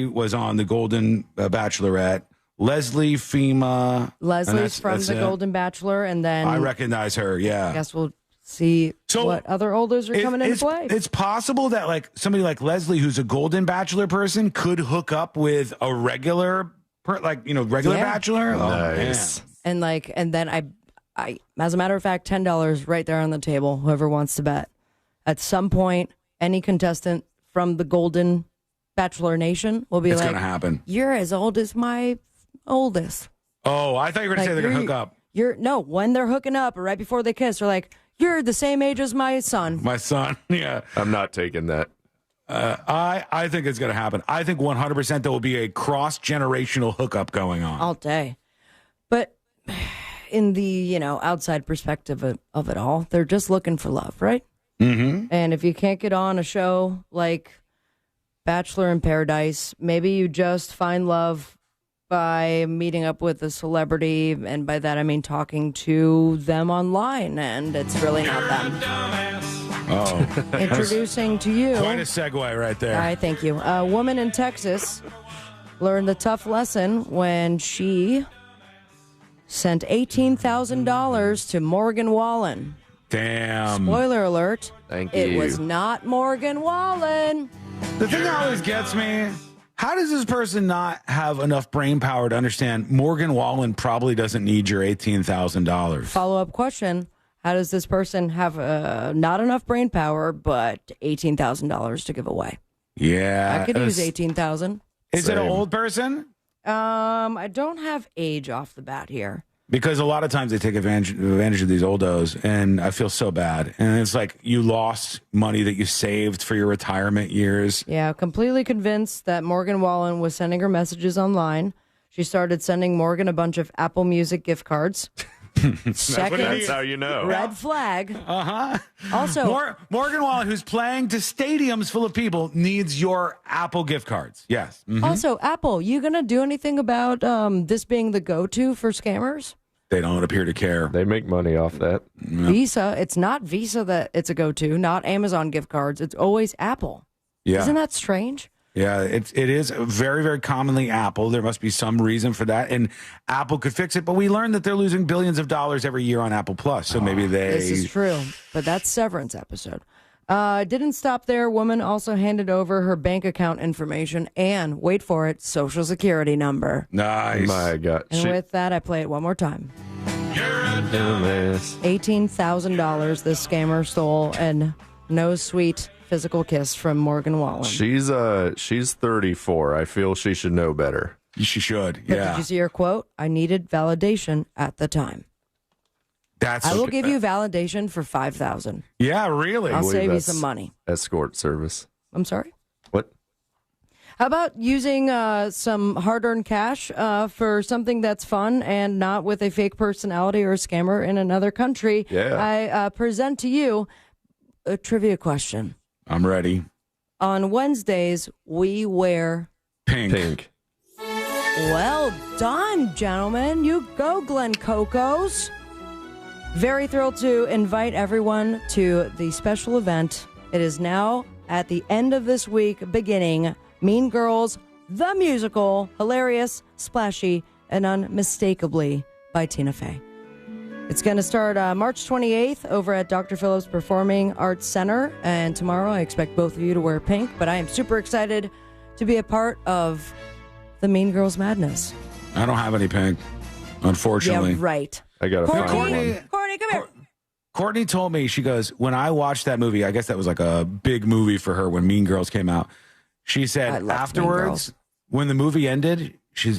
was on the Golden Bachelorette. Leslie, FEMA. Leslie's from the Golden Bachelor, and then I recognize her, yeah. I guess we'll see what other Oldos are coming into play. It's possible that like somebody like Leslie, who's a Golden Bachelor person, could hook up with a regular Bachelor. Nice. And then I, as a matter of fact, $10 right there on the table. Whoever wants to bet. At some point, any contestant from the Golden Bachelor Nation will be it's going to happen. You're as old as my oldest. Oh, I thought you were going to say they're going to hook up. When they're hooking up or right before they kiss, they're like, you're the same age as my son. My son, yeah. I'm not taking that. I think it's going to happen. I think 100% there will be a cross-generational hookup going on. All day. But in the, outside perspective of it all, they're just looking for love, right? Mm-hmm. And if you can't get on a show like Bachelor in Paradise, maybe you just find love by meeting up with a celebrity, and by that I mean talking to them online, and it's really not them. Oh. Introducing to you. Quite a segue right there. All right, thank you. A woman in Texas learned the tough lesson when she sent $18,000 to Morgan Wallen. Damn. Spoiler alert. Thank you. It was not Morgan Wallen. The thing that always gets me, How does this person not have enough brain power to understand Morgan Wallen probably doesn't need your $18,000? Follow-up question. How does this person have not enough brain power, but $18,000 to give away? Yeah. I could use $18,000. Is it an old person? I don't have age off the bat here. Because a lot of times they take advantage of these oldos, and I feel so bad. And it's like you lost money that you saved for your retirement years. Yeah, completely convinced that Morgan Wallen was sending her messages online. She started sending Morgan a bunch of Apple Music gift cards. Second, that's how you know. Red flag. Uh-huh. Also, Morgan Wallen, who's playing to stadiums full of people, needs your Apple gift cards. Yes. Mhm. Also, Apple, you going to do anything about this being the go-to for scammers? They don't appear to care. They make money off that. Visa, it's not Visa that it's a go-to, not Amazon gift cards. It's always Apple. Yeah. Isn't that strange? Yeah, it is very, very commonly Apple. There must be some reason for that, and Apple could fix it. But we learned that they're losing billions of dollars every year on Apple Plus, so maybe they... This is true, but that's Severance episode. Didn't stop there. Woman also handed over her bank account information and, wait for it, Social Security number. Nice. My God. And with that, I play it one more time. $18,000 this scammer stole, and no sweet physical kiss from Morgan Wallen. She's 34. I feel she should know better. She should. But Yeah. did you see her quote? I needed validation at the time. I will give you validation for $5,000. Yeah, really. I'll save you some money. Escort service. I'm sorry? What? How about using some hard-earned cash for something that's fun and not with a fake personality or a scammer in another country? Yeah. I present to you a trivia question. I'm ready. On Wednesdays, we wear pink. Well done, gentlemen. You go, Glen Cocos. Very thrilled to invite everyone to the special event. It is now at the end of this week, beginning Mean Girls, the musical, hilarious, splashy, and unmistakably by Tina Fey. It's going to start March 28th over at Dr. Phillips Performing Arts Center. And tomorrow I expect both of you to wear pink, but I am super excited to be a part of the Mean Girls madness. I don't have any pink, unfortunately. Yeah, right. I got to find one. Courtney, come here. Courtney told me, she goes, when I watched that movie, I guess that was like a big movie for her when Mean Girls came out. She said afterwards, when the movie ended,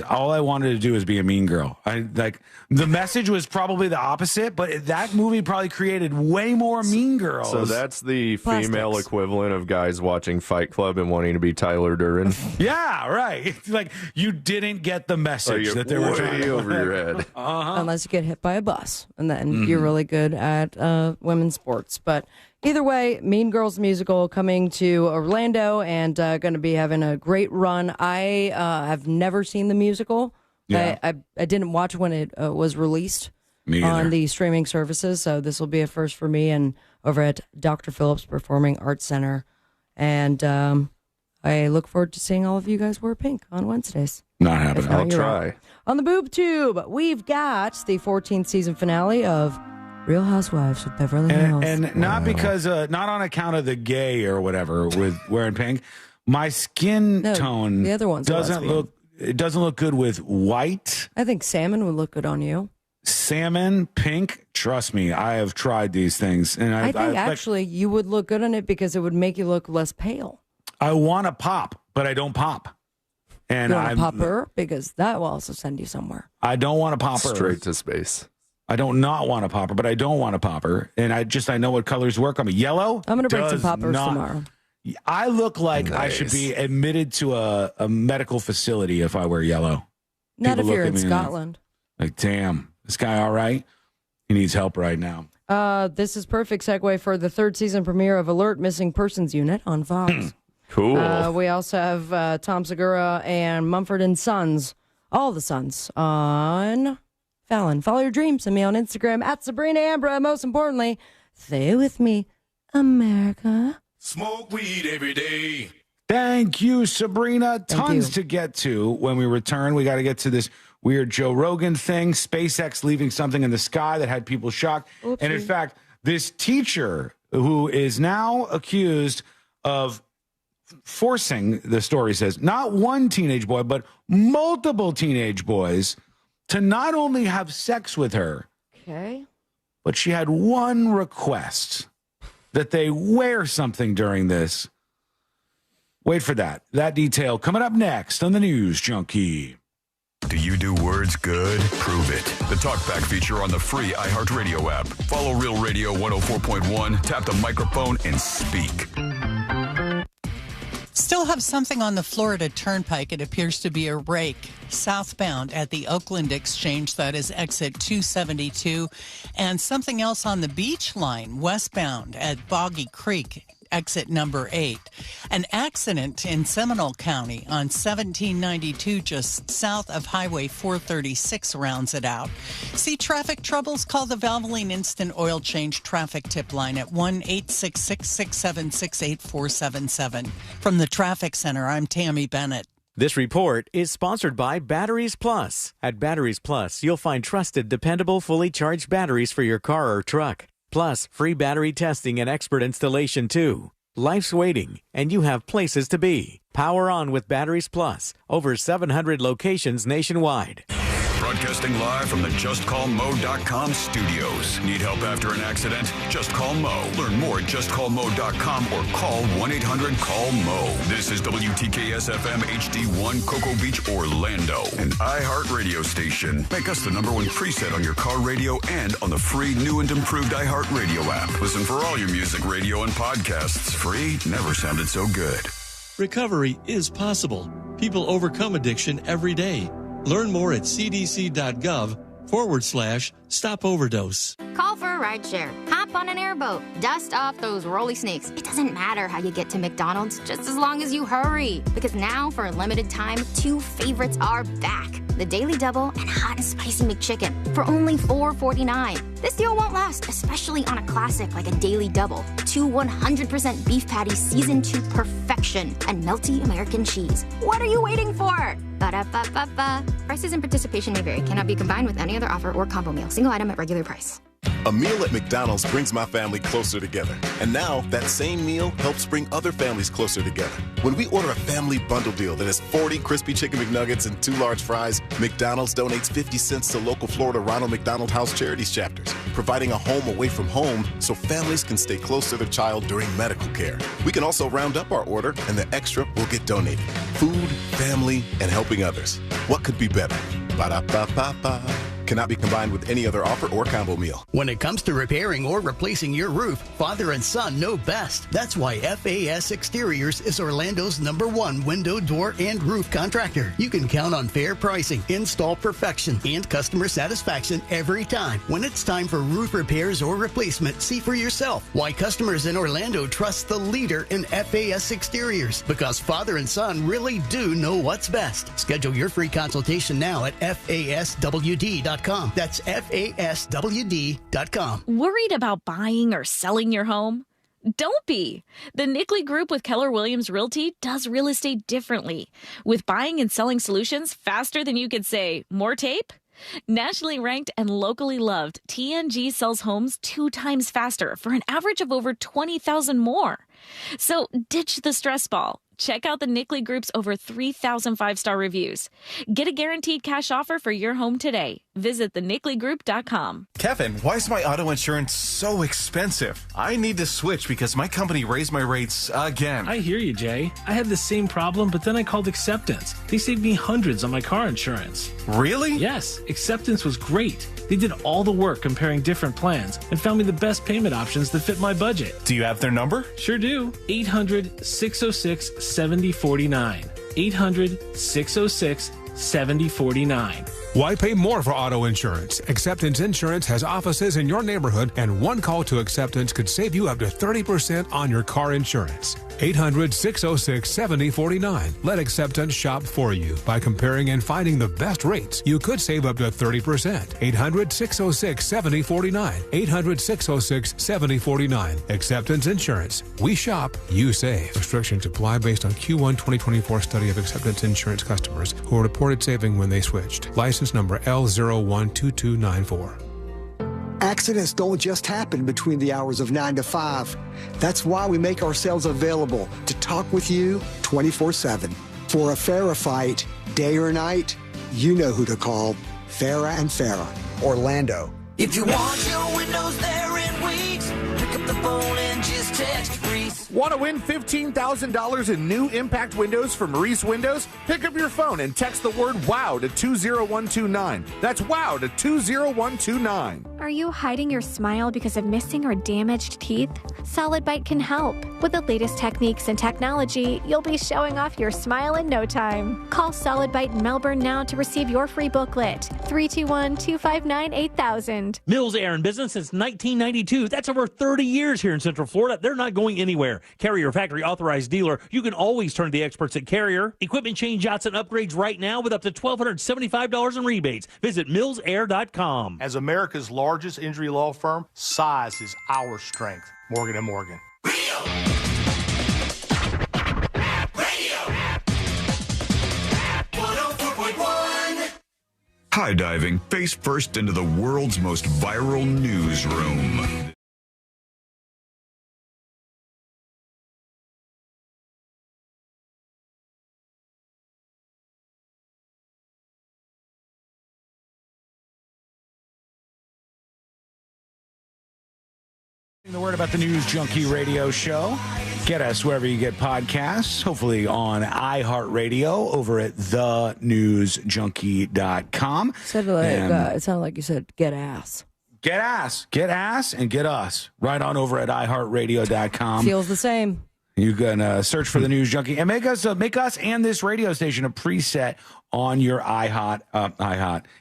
all I wanted to do is be a mean girl. The message was probably the opposite, but that movie probably created way more mean girls. So that's the female equivalent of guys watching Fight Club and wanting to be Tyler Durden. Yeah, right. It's like you didn't get the message that they were trying to over your head. Unless you get hit by a bus, and then you're really good at women's sports. But either way, Mean Girls musical coming to Orlando and going to be having a great run. I have never seen the musical. Yeah. I didn't watch when it was released Me on either. the streaming services, so this will be a first for me and over at Dr. Phillips Performing Arts Center. And I look forward to seeing all of you guys wear pink on Wednesdays. Not happening. I'll try. On the Boob Tube, we've got the 14th season finale of Real Housewives with Beverly Hills. And not because, not on account of the gay or whatever with wearing pink. My skin tone the other one's doesn't look. It doesn't look good with white. I think salmon would look good on you. Salmon, pink. Trust me, I have tried these things, and I think actually you would look good on it because it would make you look less pale. I want to pop, but I don't pop. And You want I to pop her because that will also send you somewhere. I don't want to pop her Straight to space. I don't not want to pop her, but I don't want to pop her, and I know what colors work on me. Yellow. I'm going to bring some does poppers not- tomorrow. I look like I should be admitted to a medical facility if I wear yellow. Not People if you're look in at me Scotland. Like, damn, this guy all right? He needs help right now. This is perfect segue for the third season premiere of Alert Missing Persons Unit on Fox. Cool. We also have Tom Segura and Mumford & Sons, all the sons, on Fallon. Follow your dreams. Send me on Instagram at Sabrina Ambra. Most importantly, stay with me, America. Smoke weed every day. Thank you, Sabrina. Tons you. to get to when we return. We got to get to this weird Joe Rogan thing, SpaceX leaving something in the sky that had people shocked. Oopsie. And in fact, this teacher who is now accused of forcing, the story says, not one teenage boy, but multiple teenage boys to not only have sex with her, okay, but she had one request, that they wear something during this. Wait for that. That detail coming up next on the News Junkie. Do you do words good? Prove it. The TalkBack feature on the free iHeartRadio app. Follow Real Radio 104.1, tap the microphone, and speak. Still have something on the Florida Turnpike. It appears to be a rake southbound at the Oakland Exchange. That is exit 272. And something else on the beach line westbound at Boggy Creek, exit number 8. An accident in Seminole County on 1792 just south of Highway 436 rounds it out. See traffic troubles? Call the Valvoline Instant Oil Change traffic tip line at 1-866-676-8477. From the Traffic Center, I'm Tammy Bennett. This report is sponsored by Batteries Plus. At Batteries Plus, you'll find trusted, dependable, fully charged batteries for your car or truck. Plus, free battery testing and expert installation, too. Life's waiting, and you have places to be. Power on with Batteries Plus. Over 700 locations nationwide. Broadcasting live from the JustCallMo.com studios. Need help after an accident? Just call Mo. Learn more at JustCallMo.com or call 1-800-CALL-MO. This is WTKS-FM HD1 Cocoa Beach, Orlando, an iHeart radio station. Make us the #1 preset on your car radio and on the free new and improved iHeart Radio app. Listen for all your music, radio, and podcasts. Free never sounded so good. Recovery is possible. People overcome addiction every day. Learn more at cdc.gov/stop overdose. Call for a rideshare. Hop on an airboat. Dust off those rolly snakes. It doesn't matter how you get to McDonald's, just as long as you hurry. Because now, for a limited time, 2 favorites are back. The Daily Double and Hot and Spicy McChicken for only $4.49. This deal won't last, especially on a classic like a Daily Double. 2 100% beef patties seasoned to perfection and melty American cheese. What are you waiting for? Ba-da-ba-ba-ba. Prices and participation may vary. Cannot be combined with any other offer or combo meal. Single item at regular price. A meal at McDonald's brings my family closer together. And now, that same meal helps bring other families closer together. When we order a family bundle deal that has 40 crispy chicken McNuggets and 2 large fries, McDonald's donates 50 cents to local Florida Ronald McDonald House Charities chapters, providing a home away from home so families can stay close to their child during medical care. We can also round up our order, and the extra will get donated. Food, family, and helping others. What could be better? Ba-da-ba-ba-ba. Cannot be combined with any other offer or combo meal. When it comes to repairing or replacing your roof, father and son know best. That's why FAS Exteriors is Orlando's #1 window, door, and roof contractor. You can count on fair pricing, install perfection, and customer satisfaction every time. When it's time for roof repairs or replacement, see for yourself why customers in Orlando trust the leader in FAS Exteriors. Because father and son really do know what's best. Schedule your free consultation now at FASWD.com. That's FASWD.com. Worried about buying or selling your home? Don't be. The Nickley Group with Keller Williams Realty does real estate differently, with buying and selling solutions faster than you could say, more tape? Nationally ranked and locally loved, TNG sells homes 2 times faster for an average of over 20,000 more. So ditch the stress ball. Check out the Nickley Group's over 3,000 5-star reviews. Get a guaranteed cash offer for your home today. Visit thenickleyGroup.com. Kevin, why is my auto insurance so expensive? I need to switch because my company raised my rates again. I hear you, Jay. I had the same problem, but then I called Acceptance. They saved me hundreds on my car insurance. Really? Yes, Acceptance was great. They did all the work comparing different plans and found me the best payment options that fit my budget. Do you have their number? Sure do. 800-606-7049. 800-606-7049. Why pay more for auto insurance? Acceptance Insurance has offices in your neighborhood, and one call to Acceptance could save you up to 30% on your car insurance. 800-606-7049. Let Acceptance shop for you by comparing and finding the best rates. You could save up to 30%. 800-606-7049. 800-606-7049. Acceptance Insurance. We shop, you save. Restrictions apply based on Q1 2024 study of Acceptance Insurance customers who reported saving when they switched. License number L012294. Accidents don't just happen between the hours of 9 to 5. That's why we make ourselves available to talk with you 24/7. For a Farah fight, day or night, you know who to call. Farah and Farah, Orlando. If you want your windows there in weeks, pick up the phone and just text Reese. Want to win $15,000 in new impact windows from Reese Windows? Pick up your phone and text the word WOW to 20129. That's WOW to 20129. Are you hiding your smile because of missing or damaged teeth? Solid Bite can help. With the latest techniques and technology, you'll be showing off your smile in no time. Call Solid Bite in Melbourne now to receive your free booklet. 321-259-8000. Mills Air in business since 1992. That's over 30 years here in Central Florida. They're not going anywhere. Carrier factory authorized dealer. You can always turn to the experts at Carrier. Equipment change outs and upgrades right now with up to $1,275 in rebates. Visit millsair.com. As America's largest injury law firm, size is our strength. Morgan & Morgan. High diving face first into the world's most viral newsroom. The word about the News Junkie Radio Show. Get us wherever you get podcasts, hopefully on iHeartRadio over at thenewsjunkie.com. It sounded like you said get ass. Get ass, and get us right on over at iHeartRadio.com. Feels the same. You can search for the News Junkie and make us and this radio station a preset on your iHeart.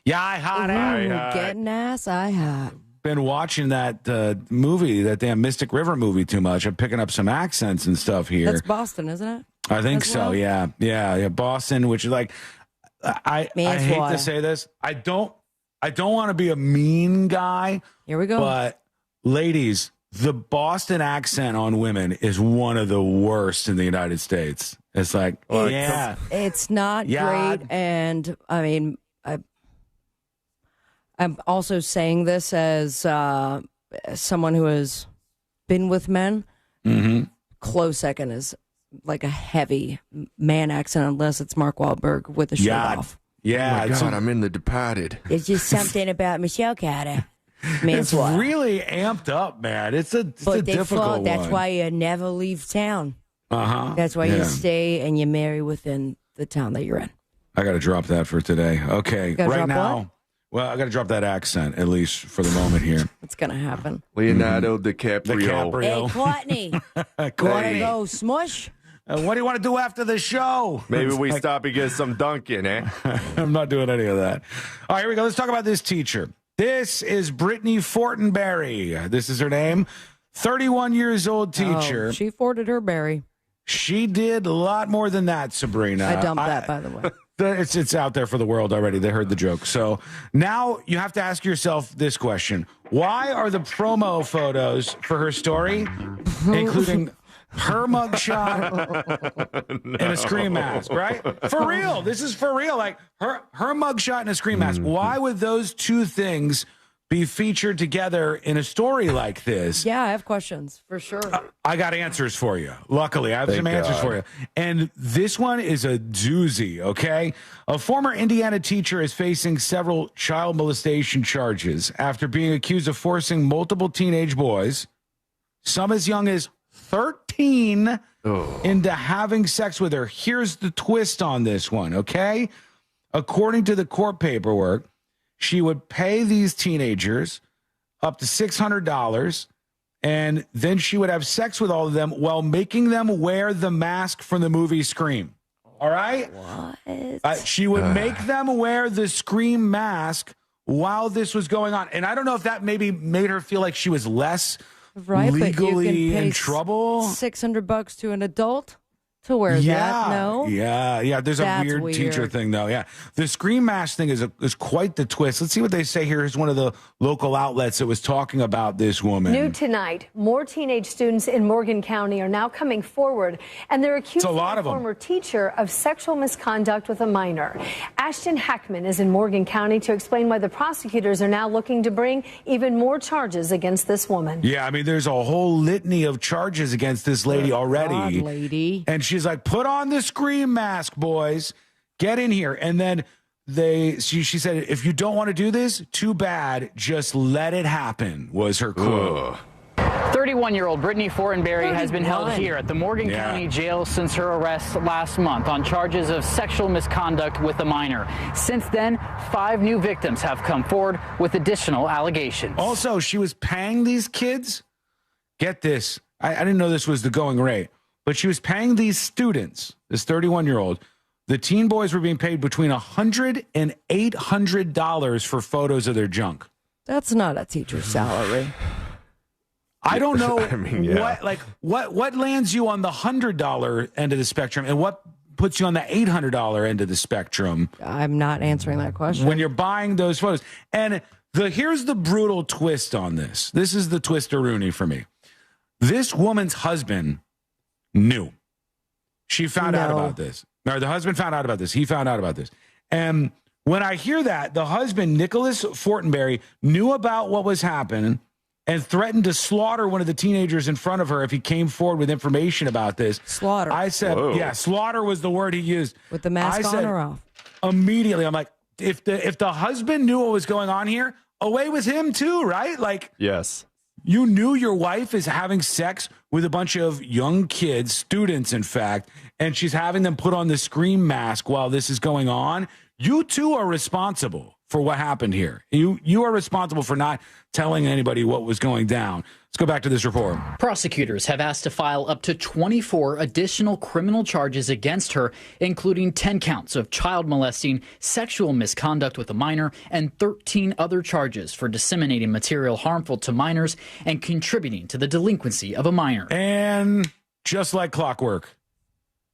Getting ass, iHeart. Been watching that movie, that damn Mystic River movie too much. I'm picking up some accents and stuff here. That's Boston, isn't it? I think so. Well? Yeah. Boston, which is like, I hate to say this. I don't want to be a mean guy. Here we go. But ladies, the Boston accent on women is one of the worst in the United States. It's like, it's not great. And I mean, I'm also saying this as someone who has been with men. Mm-hmm. Close second is like a heavy man accent, unless it's Mark Wahlberg with the shirt off. Yeah. Oh my God, I'm in The Departed. It's just something about Michelle Carter. It's really amped up, man. It's a difficult one. That's why you never leave town. Uh-huh. That's why you stay and you marry within the town that you're in. I got to drop that for today. Okay, right now. What? Well, I got to drop that accent, at least for the moment here. It's going to happen. Leonardo DiCaprio. Hey, Courtney. Want to go smush? What do you want to do after the show? Maybe we stop and get some Dunkin', eh? I'm not doing any of that. All right, here we go. Let's talk about this teacher. This is Brittany Fortenberry. This is her name. 31 years old teacher. Oh, she forted her berry. She did a lot more than that, Sabrina. I dumped that, by the way. It's out there for the world already. They heard the joke. So now you have to ask yourself this question. Why are the promo photos for her story, including her mugshot and a scream mask, right? For real. This is for real. Like her mugshot and a scream mask. Why would those two things be featured together in a story like this? Yeah, I have questions for sure. I got answers for you. Luckily, I have some answers for you. And this one is a doozy, okay? A former Indiana teacher is facing several child molestation charges after being accused of forcing multiple teenage boys, some as young as 13, into having sex with her. Here's the twist on this one, okay? According to the court paperwork, she would pay these teenagers up to $600, and then she would have sex with all of them while making them wear the mask from the movie Scream. All right? What? She would make them wear the Scream mask while this was going on. And I don't know if that maybe made her feel like she was less legally in trouble. $600 to an adult to wear that? No. Yeah. There's a weird teacher thing, though. Yeah. The Scream mask thing is quite the twist. Let's see what they say here. Here's one of the local outlets that was talking about this woman. New tonight, more teenage students in Morgan County are now coming forward, and they're accusing a former teacher of sexual misconduct with a minor. Ashton Heckman is in Morgan County to explain why the prosecutors are now looking to bring even more charges against this woman. Yeah, I mean, there's a whole litany of charges against this lady already. God, lady. And she's like, put on the scream mask, boys. Get in here. And then she said, if you don't want to do this, too bad. Just let it happen, was her quote. 31-year-old Brittany Fortenberry has been held here at the Morgan County Jail since her arrest last month on charges of sexual misconduct with a minor. Since then, 5 new victims have come forward with additional allegations. Also, she was paying these kids. Get this. I didn't know this was the going rate, but she was paying these students, this 31-year-old. The teen boys were being paid between $100 and $800 for photos of their junk. That's not a teacher's salary. I don't know I mean, yeah. what lands you on the $100 end of the spectrum and what puts you on the $800 end of the spectrum. I'm not answering that question. When you're buying those photos. And here's the brutal twist on this. This is the twister-rooney for me. This woman's husband knew. She found out about this. No, the husband found out about this. He found out about this. And when I hear that, the husband, Nicholas Fortenberry, knew about what was happening and threatened to slaughter one of the teenagers in front of her if he came forward with information about this. Slaughter. I said, yeah, slaughter was the word he used. With the mask on or off? Immediately, I'm like, if the husband knew what was going on here, away with him too, right? Like, yes. You knew your wife is having sex with a bunch of young kids, students, in fact, and she's having them put on the scream mask while this is going on. You too are responsible for what happened here. You are responsible for not telling anybody what was going down. Let's go back to this report. Prosecutors have asked to file up to 24 additional criminal charges against her, including 10 counts of child molesting, sexual misconduct with a minor, and 13 other charges for disseminating material harmful to minors and contributing to the delinquency of a minor. And just like clockwork,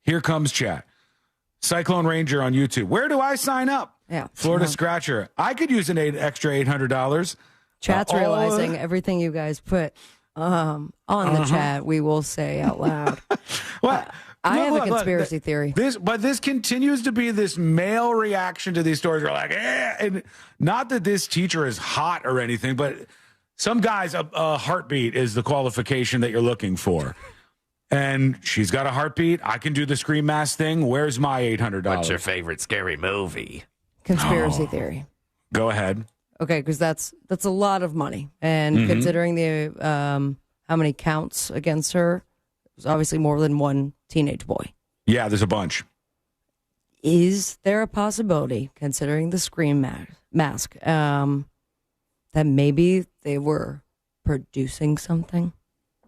here comes chat. Cyclone Ranger on YouTube. Where do I sign up? Yeah, Florida Scratcher. I could use an extra $800. Chat's realizing everything you guys put on the chat, we will say out loud. Well, I have a conspiracy theory. This continues to be this male reaction to these stories. You're like, and not that this teacher is hot or anything, but some guys, a heartbeat is the qualification that you're looking for. And she's got a heartbeat. I can do the scream mask thing. Where's my $800? What's your favorite scary movie? Conspiracy theory. Go ahead. Okay, because that's a lot of money, and considering the how many counts against her, there's obviously more than one teenage boy. Yeah, there's a bunch. Is there a possibility, considering the scream mask, that maybe they were producing something?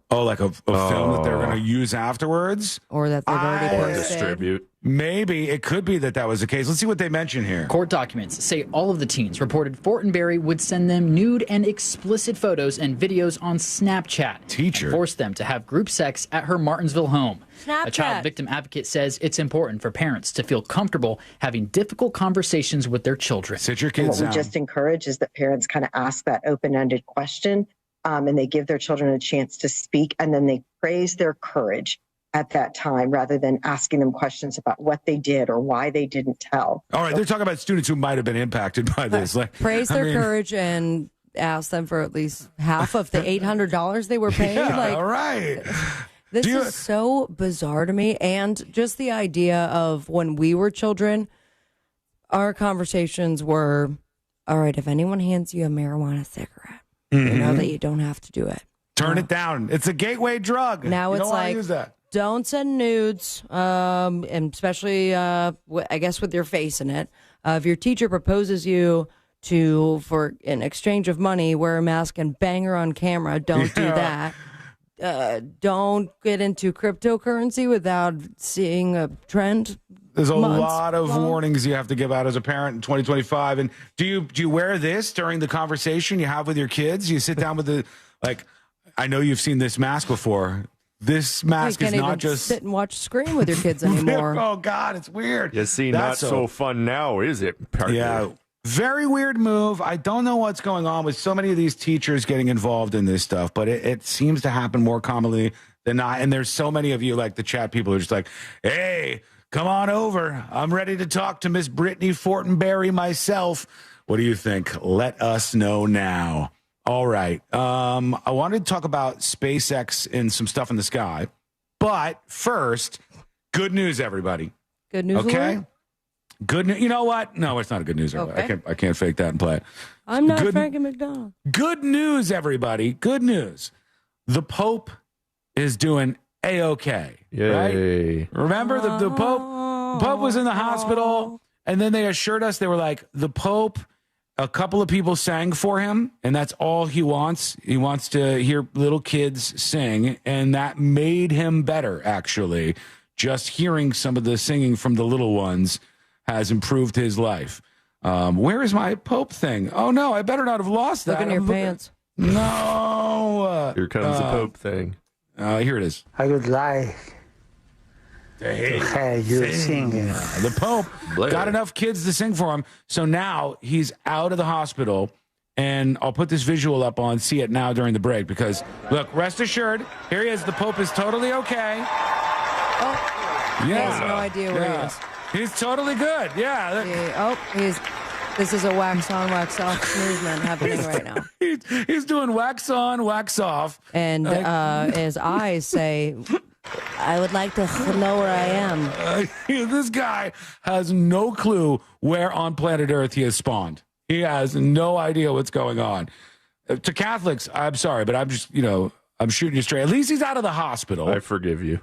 Oh, like a film that they're going to use afterwards? Or that they've already posted? Distribute. Maybe. It could be that was the case. Let's see what they mention here. Court documents say all of the teens reported Fortenberry would send them nude and explicit photos and videos on Snapchat. Teacher. And force them to have group sex at her Martinsville home. Snapchat. A child victim advocate says it's important for parents to feel comfortable having difficult conversations with their children. Sit your kids down. What we just encourage is that parents kind of ask that open-ended question. And they give their children a chance to speak, and then they praise their courage at that time rather than asking them questions about what they did or why they didn't tell. All right, they're talking about students who might have been impacted by this. Praise their courage and ask them for at least half of the $800 they were paid. Yeah, all right. This is so bizarre to me. And just the idea of when we were children, our conversations were, all right, if anyone hands you a marijuana cigarette, you know that you don't have to do it. Turn it down. It's a gateway drug. Now it's like, don't send nudes, and especially, I guess, with your face in it. If your teacher proposes you for in exchange of money, wear a mask and bang her on camera, don't do that. Don't get into cryptocurrency without seeing a trend. There's a lot of warnings you have to give out as a parent in 2025. And do you wear this during the conversation you have with your kids? You sit down with I know you've seen this mask before. This mask is not just sit and watch Scream with your kids anymore. Oh God, it's weird. You see, not so fun now, is it, partner? Yeah. Very weird move. I don't know what's going on with so many of these teachers getting involved in this stuff, but it seems to happen more commonly than not. And there's so many of you, like the chat people, who are just like, hey, come on over. I'm ready to talk to Miss Brittany Fortenberry myself. What do you think? Let us know now. All right. I wanted to talk about SpaceX and some stuff in the sky. But first, good news, everybody. Good news. Okay. Alert? Good news. You know what? No, it's not a good news. Okay. I can't fake that and play it. I'm not Frankie McDonald. Good news, everybody. Good news. The Pope is doing A-OK. Yay. Right? Remember the Pope was in the hospital, and then they assured us, they were like, the Pope, a couple of people sang for him, and that's all he wants. He wants to hear little kids sing, and that made him better, actually. Just hearing some of the singing from the little ones has improved his life. Where is my Pope thing? Oh, no, I better not have lost that. Look in your pants. No. Here comes the Pope thing. Here it is. I would like to have you singing. The Pope got enough kids to sing for him, so now he's out of the hospital, and I'll put this visual up on See It Now during the break, because, look, rest assured, here he is. The Pope is totally okay. Oh, he has no idea where he is. He's totally good. Yeah. This is a wax on, wax off movement happening right now. He's doing wax on, wax off. And his eyes say, I would like to know where I am. This guy has no clue where on planet Earth he has spawned. He has no idea what's going on. To Catholics, I'm sorry, but I'm just, I'm shooting you straight. At least he's out of the hospital. I forgive you.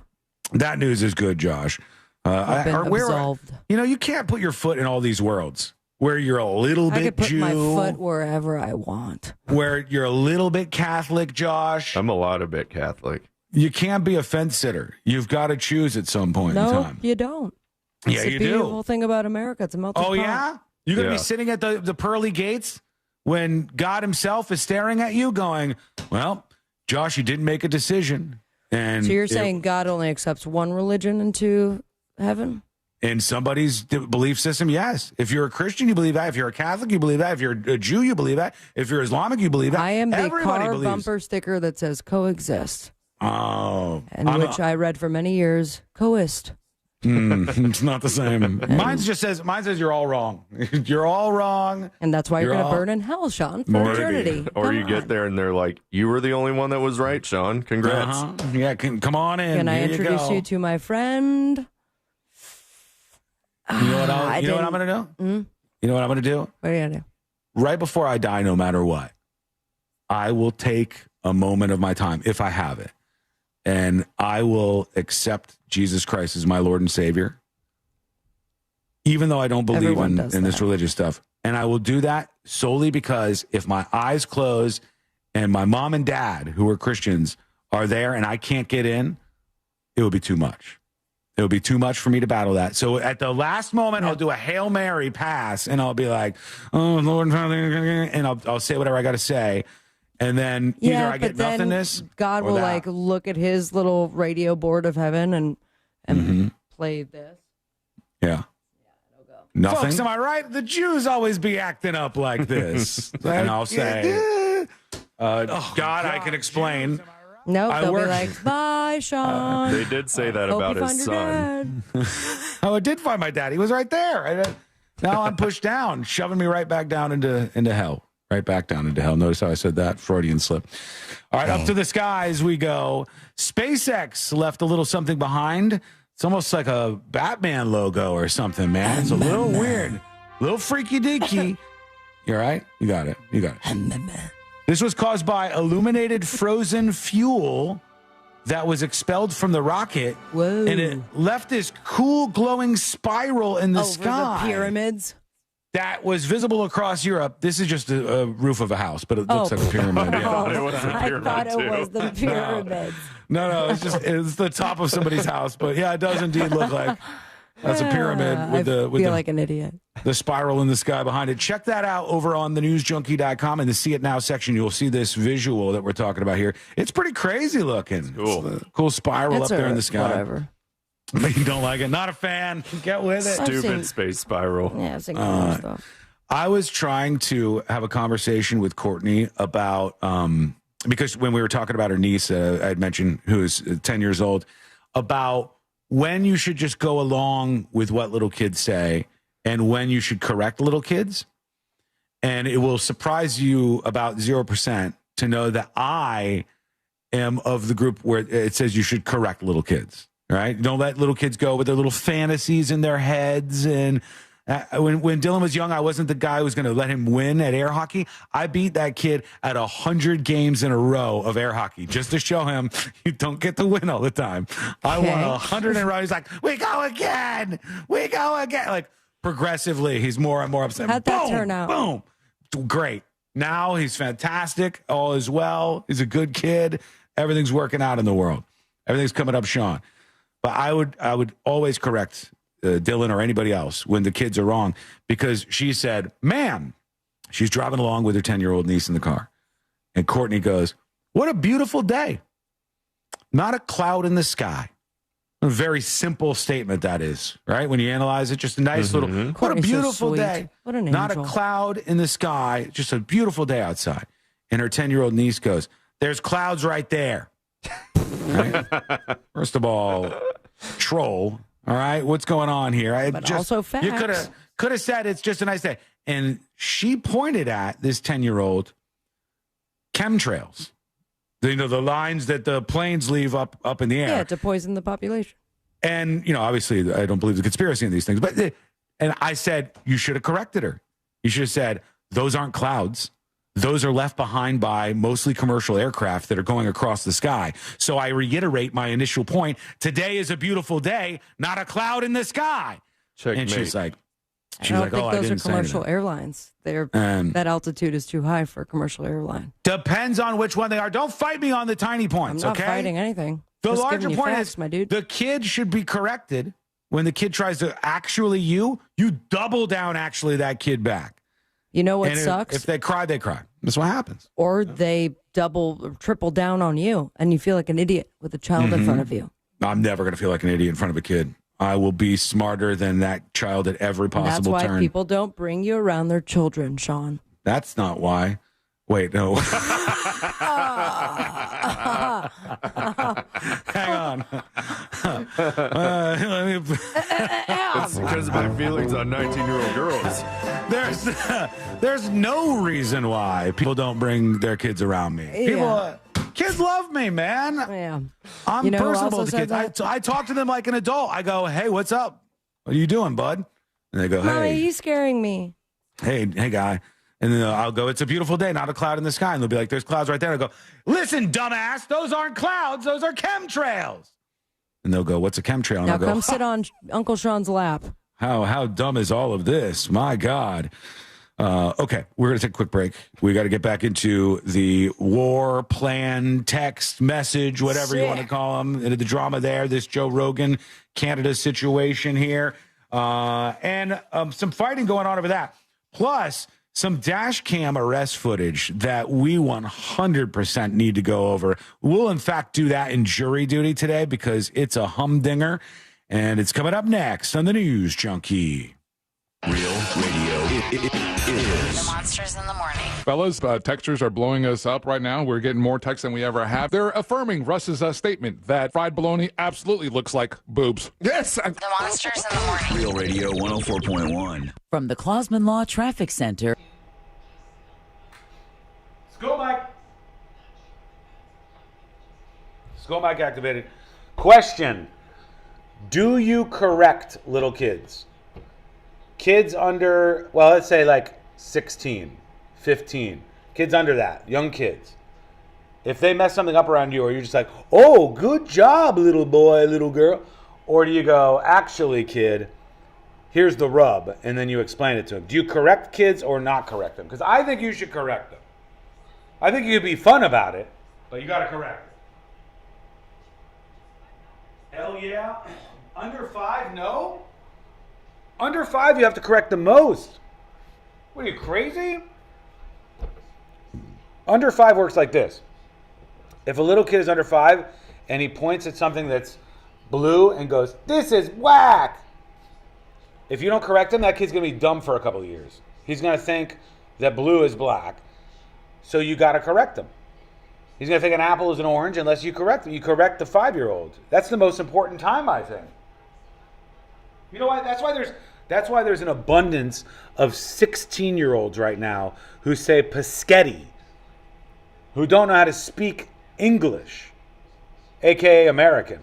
That news is good, Josh. I've been absolved. You can't put your foot in all these worlds where you're a little bit I could put Jew, my foot wherever I want. where you're a little bit Catholic, Josh. I'm a lot of bit Catholic. You can't be a fence sitter. You've got to choose at some point in time. No, you don't. Yeah, it's you the beautiful thing about America. It's a melting pot. Yeah? You're going to be sitting at the pearly gates when God himself is staring at you going, well, Josh, you didn't make a decision. And so you're saying God only accepts one religion into heaven? In somebody's belief system, yes. If you're a Christian, you believe that. If you're a Catholic, you believe that. If you're a Jew, you believe that. If you're Islamic, you believe that. I am the Everybody car believes. bumper sticker that says coexist. Oh. Which I read for many years, coist. It's not the same. Mine says you're all wrong. You're all wrong. And that's why you're going to burn in hell, Sean, for eternity. Or you get there and they're like, you were the only one that was right, Sean. Congrats. Yeah, come on in. Can I Here introduce you to my friend? You know what I'm going to do? You know what I'm going to do? What are you going to do? Right before I die, no matter what, I will take a moment of my time, if I have it, and I will accept Jesus Christ as my Lord and Savior, even though I don't believe in this religious stuff. And I will do that solely because if my eyes close and my mom and dad, who are Christians, are there and I can't get in, it would be too much. It would be too much for me to battle that. So at the last moment, I'll do a Hail Mary pass, and I'll be like, oh, Lord, and I'll say whatever I got to say. And then either I get nothingness. God will look at his little radio board of heaven and play this. Yeah. Nothing. Folks, am I right? The Jews always be acting up like this. And I'll say, God, I can explain. Nope, they'll be like, bye, Sean. They did say that about his son. I did find my dad. He was right there. Now I'm pushed down, shoving me right back down into hell. Right back down into hell. Notice how I said that? Freudian slip. All right, up to the skies we go. SpaceX left a little something behind. It's almost like a Batman logo or something, man. It's a little weird. A little freaky deaky. You all right? You got it. This was caused by illuminated frozen fuel that was expelled from the rocket. Whoa. And it left this cool glowing spiral in the sky. The pyramids? That was visible across Europe. This is just a roof of a house, but it looks like a pyramid. I thought it was the pyramids. No, it's the top of somebody's house. But yeah, it does indeed look like that's a pyramid with I feel like an idiot. The spiral in the sky behind it. Check that out over on thenewsjunkie.com in the See It Now section. You'll see this visual that we're talking about here. It's pretty crazy looking. Cool. It's a cool spiral up there in the sky. Whatever. You don't like it? Not a fan. Get with it. Stupid space spiral. Yeah, I've seen cool stuff. I was trying to have a conversation with Courtney about, because when we were talking about her niece, I had mentioned, who is 10 years old, about when you should just go along with what little kids say and when you should correct little kids. And it will surprise you about 0% to know that I am of the group where it says you should correct little kids, right? Don't let little kids go with their little fantasies in their heads. And when Dylan was young, I wasn't the guy who was going to let him win at air hockey. I beat that kid at 100 games in a row of air hockey just to show him you don't get to win all the time. I won 100 in a row. He's like, we go again. We go again. Like progressively, he's more and more upset. How'd that turn out? Boom. Great. Now he's fantastic. All is well. He's a good kid. Everything's working out in the world. Everything's coming up, Sean. But I would always correct Dylan or anybody else when the kids are wrong, because she said, "Man," she's driving along with her 10-year-old niece in the car, and Courtney goes, "What a beautiful day. Not a cloud in the sky." A very simple statement that is, right? When you analyze it, just a nice little, what a Courtney's so beautiful sweet. day. What an Not angel. a cloud in the sky, just a beautiful day outside. And her 10-year-old niece goes, "There's clouds right there." Right? First of all, troll. All right, what's going on here? But also facts. You could have said it's just a nice day. And she pointed at this 10-year-old chemtrails. The lines that the planes leave up in the air. Yeah, to poison the population. And, obviously, I don't believe the conspiracy in these things. And I said, you should have corrected her. You should have said, those aren't clouds. Those are left behind by mostly commercial aircraft that are going across the sky. So I reiterate my initial point. Today is a beautiful day, not a cloud in the sky. Checkmate. And she's like, I don't think I those are didn't say commercial anything. airlines. That altitude is too high for a commercial airline. Depends on which one they are. Don't fight me on the tiny I'm points, not okay? fighting anything. The Just larger giving you point facts, is, my dude. the kid should be corrected. When the kid tries to actually you double down actually that kid back. You know what And sucks? If they cry, they cry. That's what happens. Or they double or triple down on you and you feel like an idiot with a child in front of you. I'm never going to feel like an idiot in front of a kid. I will be smarter than that child at every And that's possible why turn. people don't bring you around their children, Sean. That's not why. Wait, no. Hang on. It's because of my feelings on 19-year-old girls. There's no reason why people don't bring their kids around me. Kids love me, man. Yeah. I'm You know who personable also with said kids. that? I talk to them like an adult. I go, "Hey, what's up? What are you doing, bud?" And they go, Mommy, "Hey, he's scaring me. hey, guy." And then I'll go, "It's a beautiful day, not a cloud in the sky." And they'll be like, "There's clouds right there." I go, "Listen, dumbass, those aren't clouds. Those are chemtrails." And they'll go, "What's a chemtrail?" And Now I'll go, come sit on Uncle Sean's lap. How dumb is all of this? My God. Okay, we're going to take a quick break. We got to get back into the war plan, text, message, whatever you want to call them, into the drama there, this Joe Rogan, Canada situation here, and some fighting going on over that. Plus, some dash cam arrest footage that we 100% need to go over. We'll, in fact, do that in jury duty today because it's a humdinger, and it's coming up next on the News Junkie. Real radio is. The Monsters in the Morning. Fellas, texters are blowing us up right now. We're getting more texts than we ever have. They're affirming Russ's statement that fried bologna absolutely looks like boobs. Yes. The Monsters in the Morning. Real radio 104.1. From the Clausman Law Traffic Center. School mic. School mic activated. Question. Do you correct little kids? Kids under, well, let's say like 16, 15. Kids under that, young kids. If they mess something up around you, or you're just like, "Oh, good job, little boy, little girl." Or do you go, "Actually, kid, here's the rub," and then you explain it to them. Do you correct kids or not correct them? Because I think you should correct them. I think you could be fun about it, but you got to correct it. Hell yeah. Under 5, no? Under 5, you have to correct the most. What are you, crazy? Under 5 works like this. If a little kid is under 5 and he points at something that's blue and goes, "This is whack," if you don't correct him, that kid's going to be dumb for a couple of years. He's going to think that blue is black. So you got to correct him. He's going to think an apple is an orange unless you correct him. You correct the 5-year-old. That's the most important time, I think. You know why? That's why there's an abundance of 16-year-olds right now who say Paschetti, who don't know how to speak English, aka American,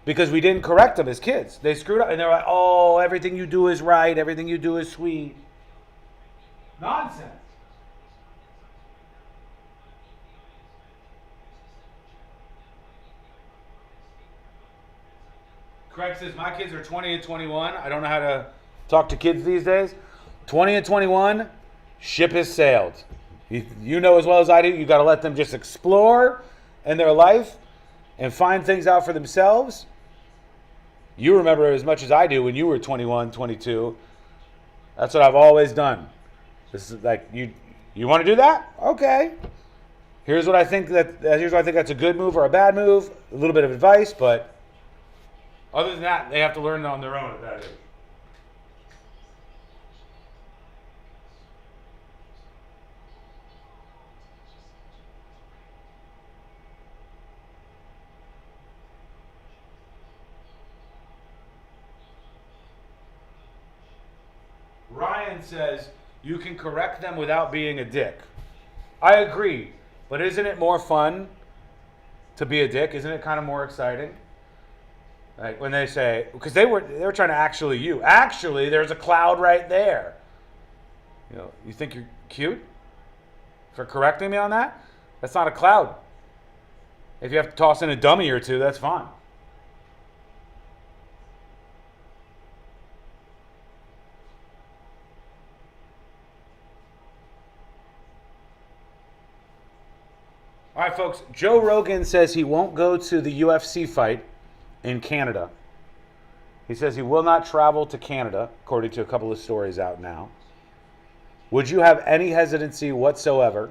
because we didn't correct them as kids. They screwed up, and they're like, "Oh, everything you do is right. Everything you do is sweet." Nonsense. Craig says, my kids are 20 and 21. I don't know how to talk to kids these days. 20 and 21, ship has sailed. You know as well as I do, you got to let them just explore in their life and find things out for themselves. You remember as much as I do when you were 21, 22. That's what I've always done. This is like, you want to do that? Okay. Here's what I think that's a good move or a bad move. A little bit of advice, but other than that, they have to learn on their own at that age. Ryan says, you can correct them without being a dick. I agree, but isn't it more fun to be a dick? Isn't it kind of more exciting? Like when they say, because they were trying to actually, there's a cloud right there. You know, you think you're cute for correcting me on that? That's not a cloud. If you have to toss in a dummy or two, that's fine. All right, folks. Joe Rogan says he won't go to the UFC fight in Canada. He says he will not travel to Canada, according to a couple of stories out now. Would you have any hesitancy whatsoever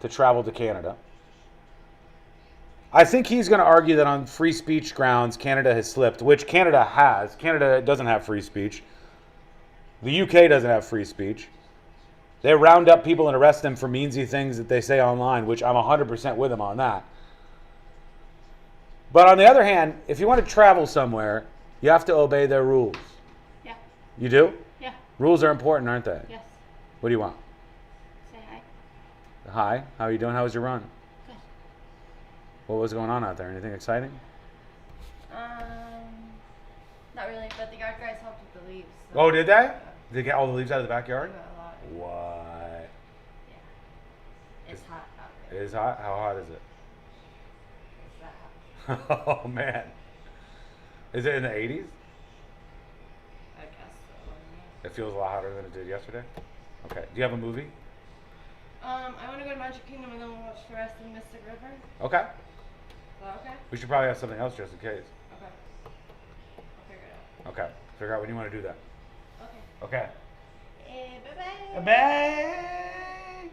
to travel to Canada? I think he's going to argue that on free speech grounds, Canada has slipped, which Canada has. Canada doesn't have free speech. The UK doesn't have free speech. They round up people and arrest them for meansy things that they say online, which I'm 100% with them on that. But on the other hand, if you want to travel somewhere, you have to obey their rules. Yeah. You do? Yeah. Rules are important, aren't they? Yes. What do you want? Say hi. Hi. How are you doing? How was your run? Good. What was going on out there? Anything exciting? Not really, but the yard guys helped with the leaves. So. Oh, did they? Did they get all the leaves out of the backyard? A lot. What? Yeah. It's hot out It there. is hot? How hot is it? It's that hot. Oh, man. Is it in the 80s? I guess so. It feels a lot hotter than it did yesterday? Okay. Do you have a movie? I want to go to Magic Kingdom and then we'll watch the rest of the Mystic River. Okay. Is that okay? We should probably have something else just in case. Okay. I'll figure it out. Okay. Figure out when you want to do that. Okay. Okay. Bye-bye. Bye.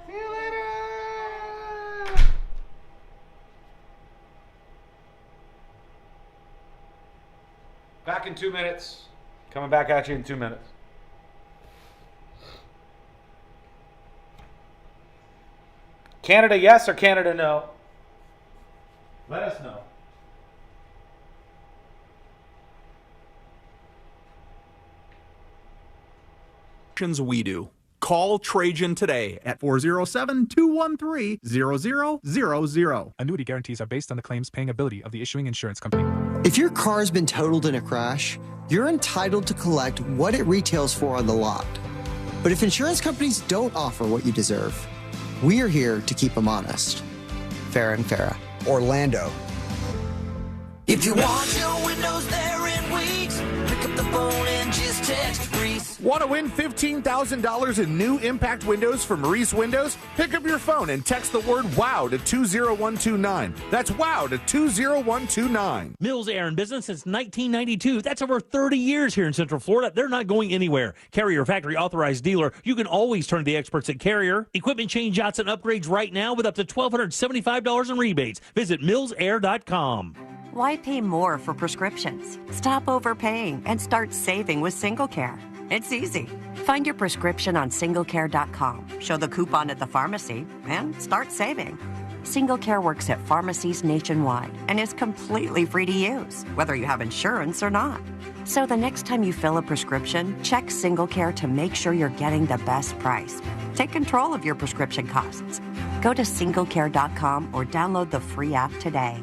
See you later. Back in 2 minutes. Coming back at you in 2 minutes. Canada yes or Canada no? Let us know. We do. Call Trajan today at 407-213-0000. Annuity guarantees are based on the claims paying ability of the issuing insurance company. If your car's been totaled in a crash, you're entitled to collect what it retails for on the lot. But if insurance companies don't offer what you deserve, we are here to keep them honest. Farrah and Farrah, Orlando. If you want your windows there in weeks, pick up the phone and just text Reese. Want to win $15,000 in new impact windows from Reese Windows? Pick up your phone and text the word WOW to 20129. That's WOW to 20129. Mills Air in business since 1992. That's over 30 years here in Central Florida. They're not going anywhere. Carrier factory authorized dealer. You can always turn to the experts at Carrier. Equipment change outs and upgrades right now with up to $1,275 in rebates. Visit millsair.com. Why pay more for prescriptions? Stop overpaying and start saving with SingleCare. It's easy. Find your prescription on singlecare.com, show the coupon at the pharmacy, and start saving. Single Care works at pharmacies nationwide and is completely free to use, whether you have insurance or not. So the next time you fill a prescription, check Single Care to make sure you're getting the best price. Take control of your prescription costs. Go to singlecare.com or download the free app today.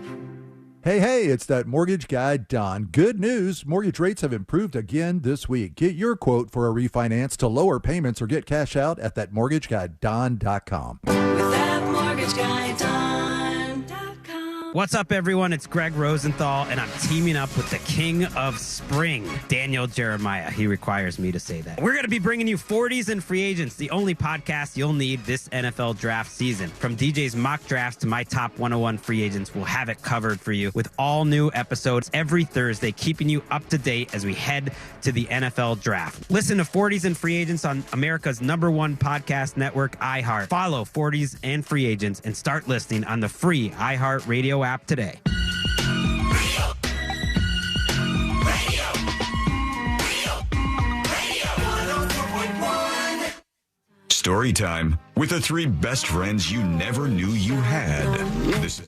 Hey, it's that mortgage guy, Don. Good news. Mortgage rates have improved again this week. Get your quote for a refinance to lower payments or get cash out at thatmortgageguyDon.com. With that mortgage guy, Don.com. What's up, everyone? It's Greg Rosenthal, and I'm teaming up with the king of spring, Daniel Jeremiah. He requires me to say that. We're going to be bringing you 40s and Free Agents, the only podcast you'll need this NFL draft season. From DJ's mock drafts to my top 101 free agents, we'll have it covered for you with all new episodes every Thursday, keeping you up to date as we head to the NFL draft. Listen to 40s and Free Agents on America's #1 podcast network, iHeart. Follow 40s and Free Agents and start listening on the free iHeart Radio app today. Story time with the 3 best friends you never knew you had. This is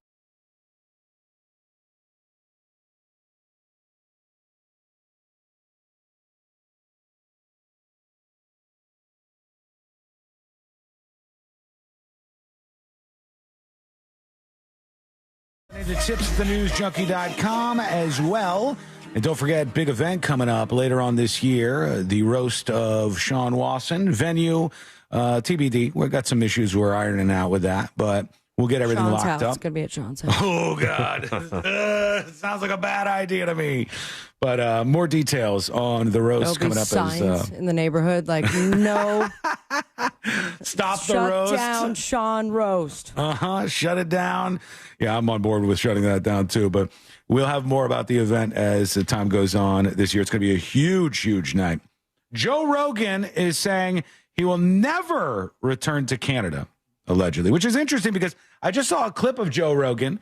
The tips at thenewsjunkie.com as well. And don't forget, big event coming up later on this year, the roast of Sean Wasson. Venue, TBD. We've got some issues we're ironing out with that, but we'll get everything Sean's locked house. up. It's going to be at Sean's house. Oh, God. Sounds like a bad idea to me. But more details on the roast coming up. Signs in the neighborhood like, no. Stop the roast. Shut down Sean Roast. Shut it down. Yeah, I'm on board with shutting that down too. But we'll have more about the event as the time goes on this year. It's going to be a huge, huge night. Joe Rogan is saying he will never return to Canada, allegedly, which is interesting because I just saw a clip of Joe Rogan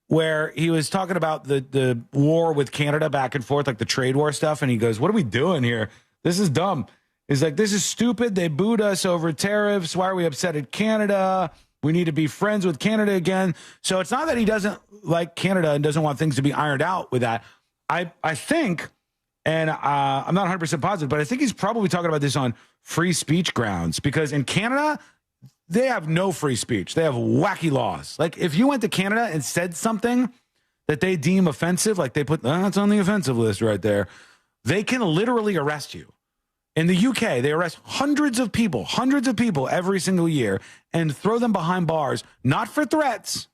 where he was talking about the war with Canada back and forth, like the trade war stuff. And he goes, what are we doing here? This is dumb. He's like, this is stupid. They booed us over tariffs. Why are we upset at Canada? We need to be friends with Canada again. So it's not that he doesn't like Canada and doesn't want things to be ironed out with that. I think, and I'm not 100% positive, but I think he's probably talking about this on free speech grounds because in Canada, they have no free speech. They have wacky laws. Like if you went to Canada and said something that they deem offensive, like they put, that's on the offensive list right there, they can literally arrest you. In the UK, they arrest hundreds of people every single year and throw them behind bars, not for threats,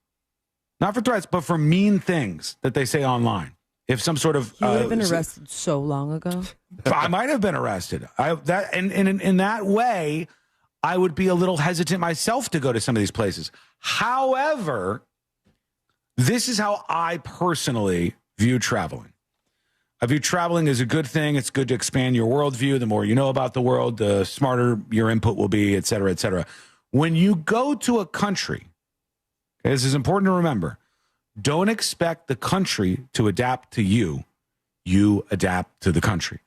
but for mean things that they say online. If some sort of... You would have been arrested so long ago. I might have been arrested. In that way, I would be a little hesitant myself to go to some of these places. However, this is how I personally view traveling. I view traveling as a good thing. It's good to expand your worldview. The more you know about the world, the smarter your input will be, et cetera, et cetera. When you go to a country, this is important to remember, don't expect the country to adapt to you. You adapt to the country.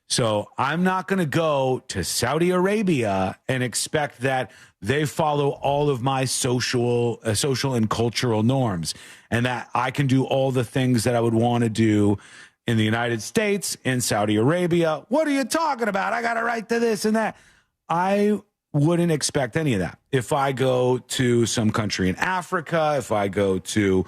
So I'm not going to go to Saudi Arabia and expect that they follow all of my social and cultural norms and that I can do all the things that I would want to do in the United States, in Saudi Arabia. What are you talking about? I got a right to this and that. I wouldn't expect any of that. If I go to some country in Africa, if I go to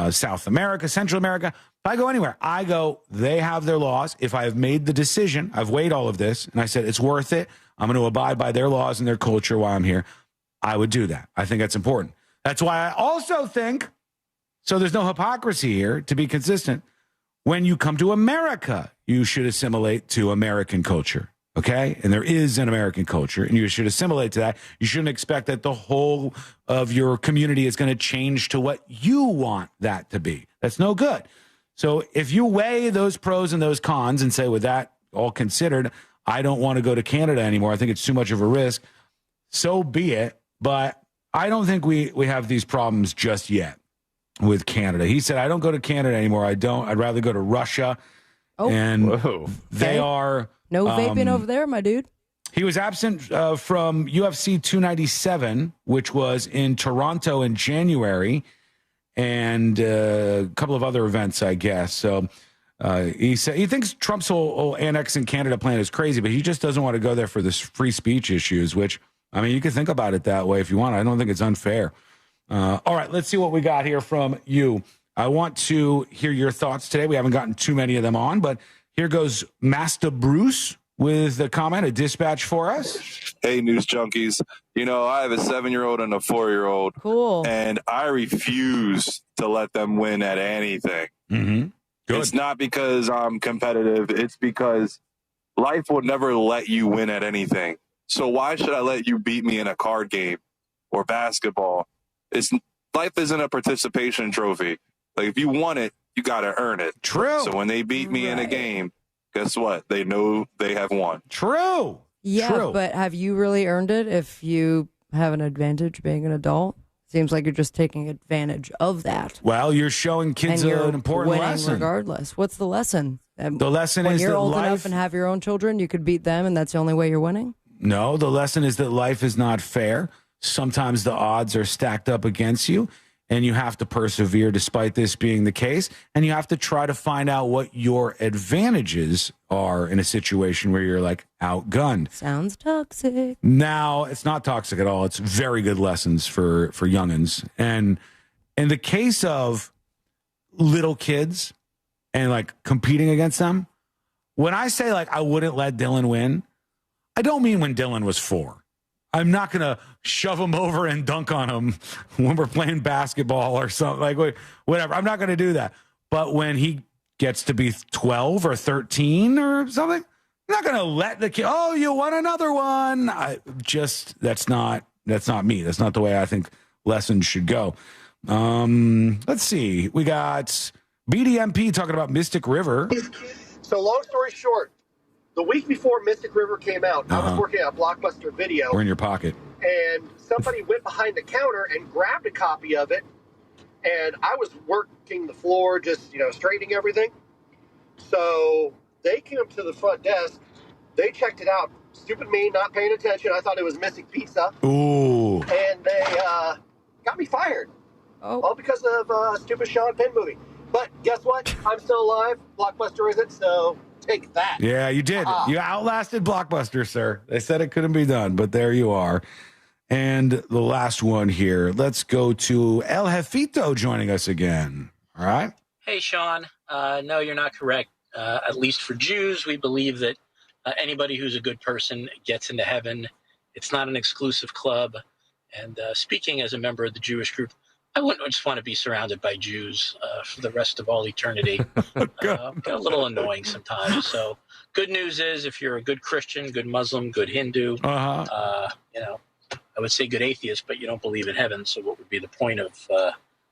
South America, Central America, if I go anywhere, I go, they have their laws. If I have made the decision, I've weighed all of this, and I said, it's worth it, I'm going to abide by their laws and their culture while I'm here, I would do that. I think that's important. That's why I also think, so there's no hypocrisy here, to be consistent, when you come to America, you should assimilate to American culture, okay? And there is an American culture, and you should assimilate to that. You shouldn't expect that the whole of your community is going to change to what you want that to be. That's no good. So if you weigh those pros and those cons and say, with that all considered, I don't want to go to Canada anymore, I think it's too much of a risk, so be it. But I don't think we have these problems just yet with Canada. He said, I don't go to Canada anymore. I'd rather go to Russia. Oh. And they are... No vaping over there, my dude. He was absent from UFC 297, which was in Toronto in January, and a couple of other events, I guess. So he said he thinks Trump's whole annex in Canada plan is crazy, but he just doesn't want to go there for this free speech issues, which, I mean, you can think about it that way if you want. I don't think it's unfair. All right, let's see what we got here from you. I want to hear your thoughts today. We haven't gotten too many of them on, but here goes Master Bruce with a comment, a dispatch for us. Hey, news junkies. You know, I have a 7-year-old and a 4-year-old. Cool. And I refuse to let them win at anything. Mm-hmm. Good. It's not because I'm competitive. It's because life will never let you win at anything. So why should I let you beat me in a card game or basketball? Life isn't a participation trophy. Like, if you want it, you got to earn it. True. So when they beat me in a game, guess what? They know they have won. True. Yeah, True. but have you really earned it if you have an advantage being an adult? Seems like you're just taking advantage of that. Well, you're showing kids and you're an important winning lesson. Regardless. What's the lesson? The lesson when is you're that old life, enough and have your own children, you could beat them, and that's the only way you're winning? No, the lesson is that life is not fair. Sometimes the odds are stacked up against you, and you have to persevere despite this being the case, and you have to try to find out what your advantages are in a situation where you're like outgunned. Sounds toxic. Now, it's not toxic at all. It's very good lessons for youngins. And in the case of little kids and like competing against them, when I say like I wouldn't let Dylan win, I don't mean when Dylan was 4. I'm not going to shove him over and dunk on him when we're playing basketball or something, like whatever. I'm not going to do that. But when he gets to be 12 or 13 or something, I'm not going to let the kid, oh, you won another one. That's not me. That's not the way I think lessons should go. Let's see. We got BDMP talking about Mystic River. So long story short, the week before Mystic River came out, I was working at Blockbuster Video. We're in your pocket. And somebody went behind the counter and grabbed a copy of it. And I was working the floor, just, straightening everything. So they came up to the front desk. They checked it out. Stupid me, not paying attention. I thought it was Mystic Pizza. Ooh. And they got me fired. All because of a stupid Sean Penn movie. But guess what? I'm still alive. Blockbuster isn't, so take that. Yeah, you did. You outlasted Blockbuster, sir. They said it couldn't be done, but there you are. And the last one here. Let's go to El Jefito joining us again. All right. Hey, Sean. No, you're not correct. At least for Jews, we believe that anybody who's a good person gets into heaven. It's not an exclusive club. And speaking as a member of the Jewish group, I wouldn't just want to be surrounded by Jews for the rest of all eternity. Get a little annoying sometimes. So good news is if you're a good Christian, good Muslim, good Hindu, I would say good atheist, but you don't believe in heaven. So what would be the point of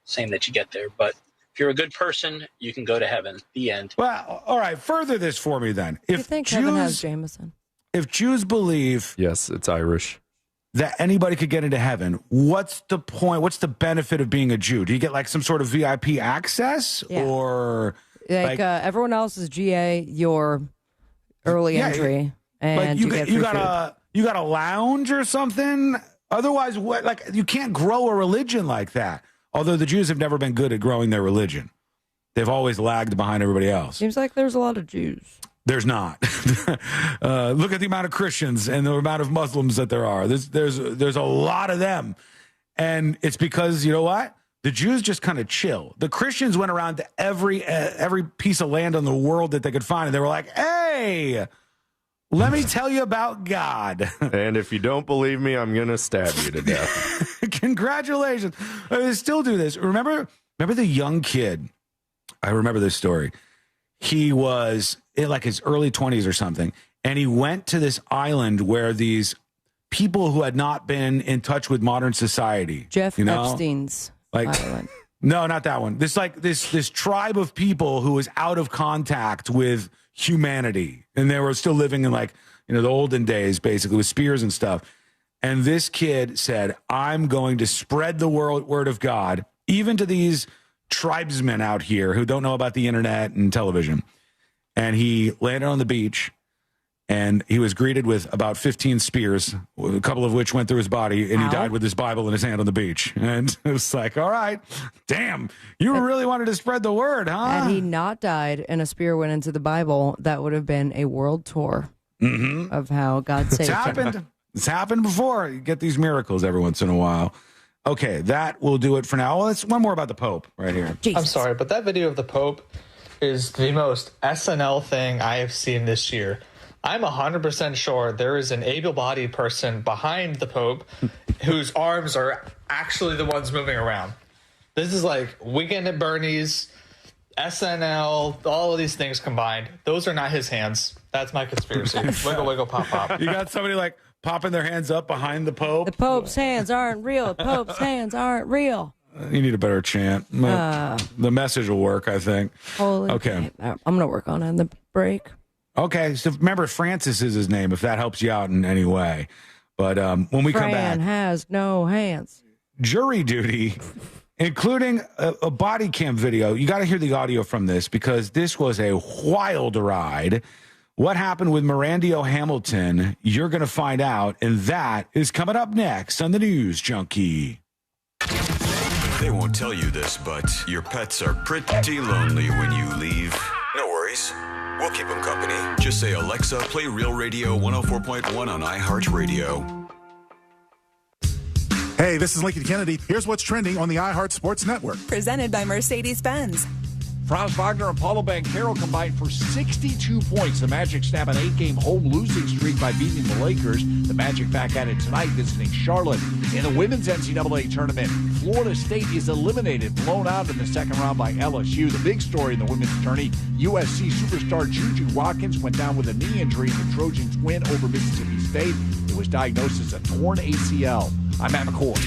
saying that you get there? But if you're a good person, you can go to heaven. The end. Well, all right. Further this for me then. If you think heaven has Jameson? If Jews believe... Yes, it's Irish. ...that anybody could get into heaven, what's the point? What's the benefit of being a Jew? Do you get like some sort of VIP access? Yeah. Or... everyone else is GA, your early entry. And you got a lounge or something? Otherwise, what? Like, you can't grow a religion like that. Although the Jews have never been good at growing their religion. They've always lagged behind everybody else. Seems like there's a lot of Jews. There's not. Look at the amount of Christians and the amount of Muslims that there are. There's a lot of them. And it's because, you know what? The Jews just kind of chill. The Christians went around to every piece of land on the world that they could find. And they were like, hey, let me tell you about God. And if you don't believe me, I'm going to stab you to death. Congratulations. They still do this. Remember the young kid? I remember this story. He was in like his early 20s or something. And he went to this island where these people who had not been in touch with modern society. Jeff Epstein's island. No, not that one. This tribe of people who was out of contact with humanity. And they were still living in the olden days, basically, with spears and stuff. And this kid said, I'm going to spread the word of God, even to these tribesmen out here who don't know about the internet and television. And he landed on the beach and he was greeted with about 15 spears, a couple of which went through his body, and he died with his Bible in his hand on the beach. And it was like, all right, damn, you really wanted to spread the word, huh? Had he not died and a spear went into the Bible, that would have been a world tour of how God saved him. It's happened before. You get these miracles every once in a while. Okay, that will do it for now. Well, let's one more about the Pope right here. I'm sorry, but that video of the Pope is the most SNL thing I have seen this year. I'm 100% sure there is an able-bodied person behind the Pope whose arms are actually the ones moving around. This is like Weekend at Bernie's, SNL, all of these things combined. Those are not his hands. That's my conspiracy. Wiggle, wiggle, pop, pop. You got somebody like popping their hands up behind the Pope. The Pope's hands aren't real. The Pope's hands aren't real. You need a better chant. The message will work, I think. Okay. I'm going to work on it in the break. Okay. So remember, Francis is his name, if that helps you out in any way. But when we come back. Fran has no hands. Jury duty, including a body cam video. You got to hear the audio from this because this was a wild ride. What happened with Mirandio Hamilton? You're going to find out, and that is coming up next on the News Junkie. They won't tell you this, but your pets are pretty lonely when you leave. No worries. We'll keep them company. Just say, Alexa, play Real Radio 104.1 on iHeartRadio. Hey, this is Lincoln Kennedy. Here's what's trending on the iHeart Sports Network. Presented by Mercedes-Benz. Franz Wagner and Paulo Banchero combined for 62 points. The Magic snap an 8-game home losing streak by beating the Lakers. The Magic back at it tonight visiting Charlotte. In the women's NCAA tournament, Florida State is eliminated, blown out in the second round by LSU. The big story in the women's tourney, USC superstar Juju Watkins went down with a knee injury in the Trojans' win over Mississippi State. It was diagnosed as a torn ACL. I'm Matt McCoy.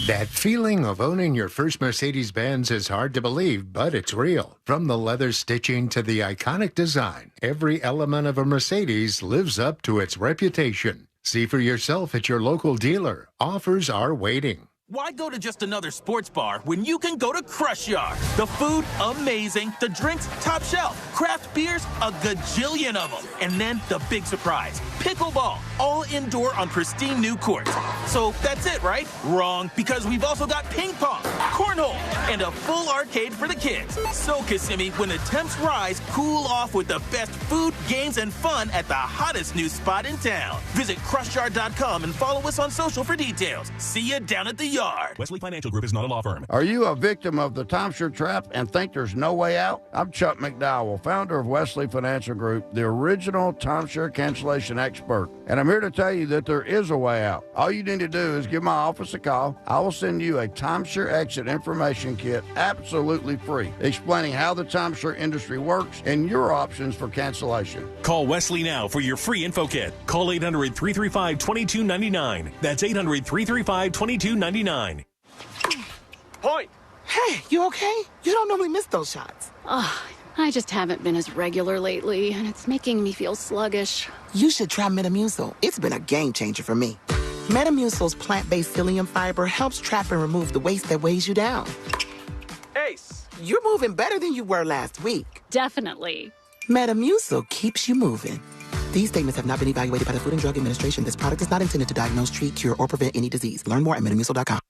That feeling of owning your first Mercedes-Benz is hard to believe, but it's real. From the leather stitching to the iconic design, every element of a Mercedes lives up to its reputation. See for yourself at your local dealer. Offers are waiting. Why go to just another sports bar when you can go to Crush Yard? The food, amazing. The drinks, top shelf. Craft beers, a gajillion of them. And then the big surprise, pickleball, all indoor on pristine new courts. So that's it, right? Wrong, because we've also got ping pong, cornhole, and a full arcade for the kids. So, Kissimmee, when the temps rise, cool off with the best food, games, and fun at the hottest new spot in town. Visit crushyard.com and follow us on social for details. See you down at the yard. Wesley Financial Group is not a law firm. Are you a victim of the timeshare trap and think there's no way out? I'm Chuck McDowell, founder of Wesley Financial Group, the original timeshare cancellation expert. And I'm here to tell you that there is a way out. All you need to do is give my office a call. I will send you a timeshare exit information kit absolutely free, explaining how the timeshare industry works and your options for cancellation. Call Wesley now for your free info kit. Call 800-335-2299. That's 800-335-2299. Point. Hey, you okay? You don't normally miss those shots. Oh, I just haven't been as regular lately, and it's making me feel sluggish. You should try Metamucil. It's been a game changer for me. Metamucil's plant-based psyllium fiber helps trap and remove the waste that weighs you down. Ace, you're moving better than you were last week. Definitely. Metamucil keeps you moving. These statements have not been evaluated by the Food and Drug Administration. This product is not intended to diagnose, treat, cure, or prevent any disease. Learn more at metamucil.com.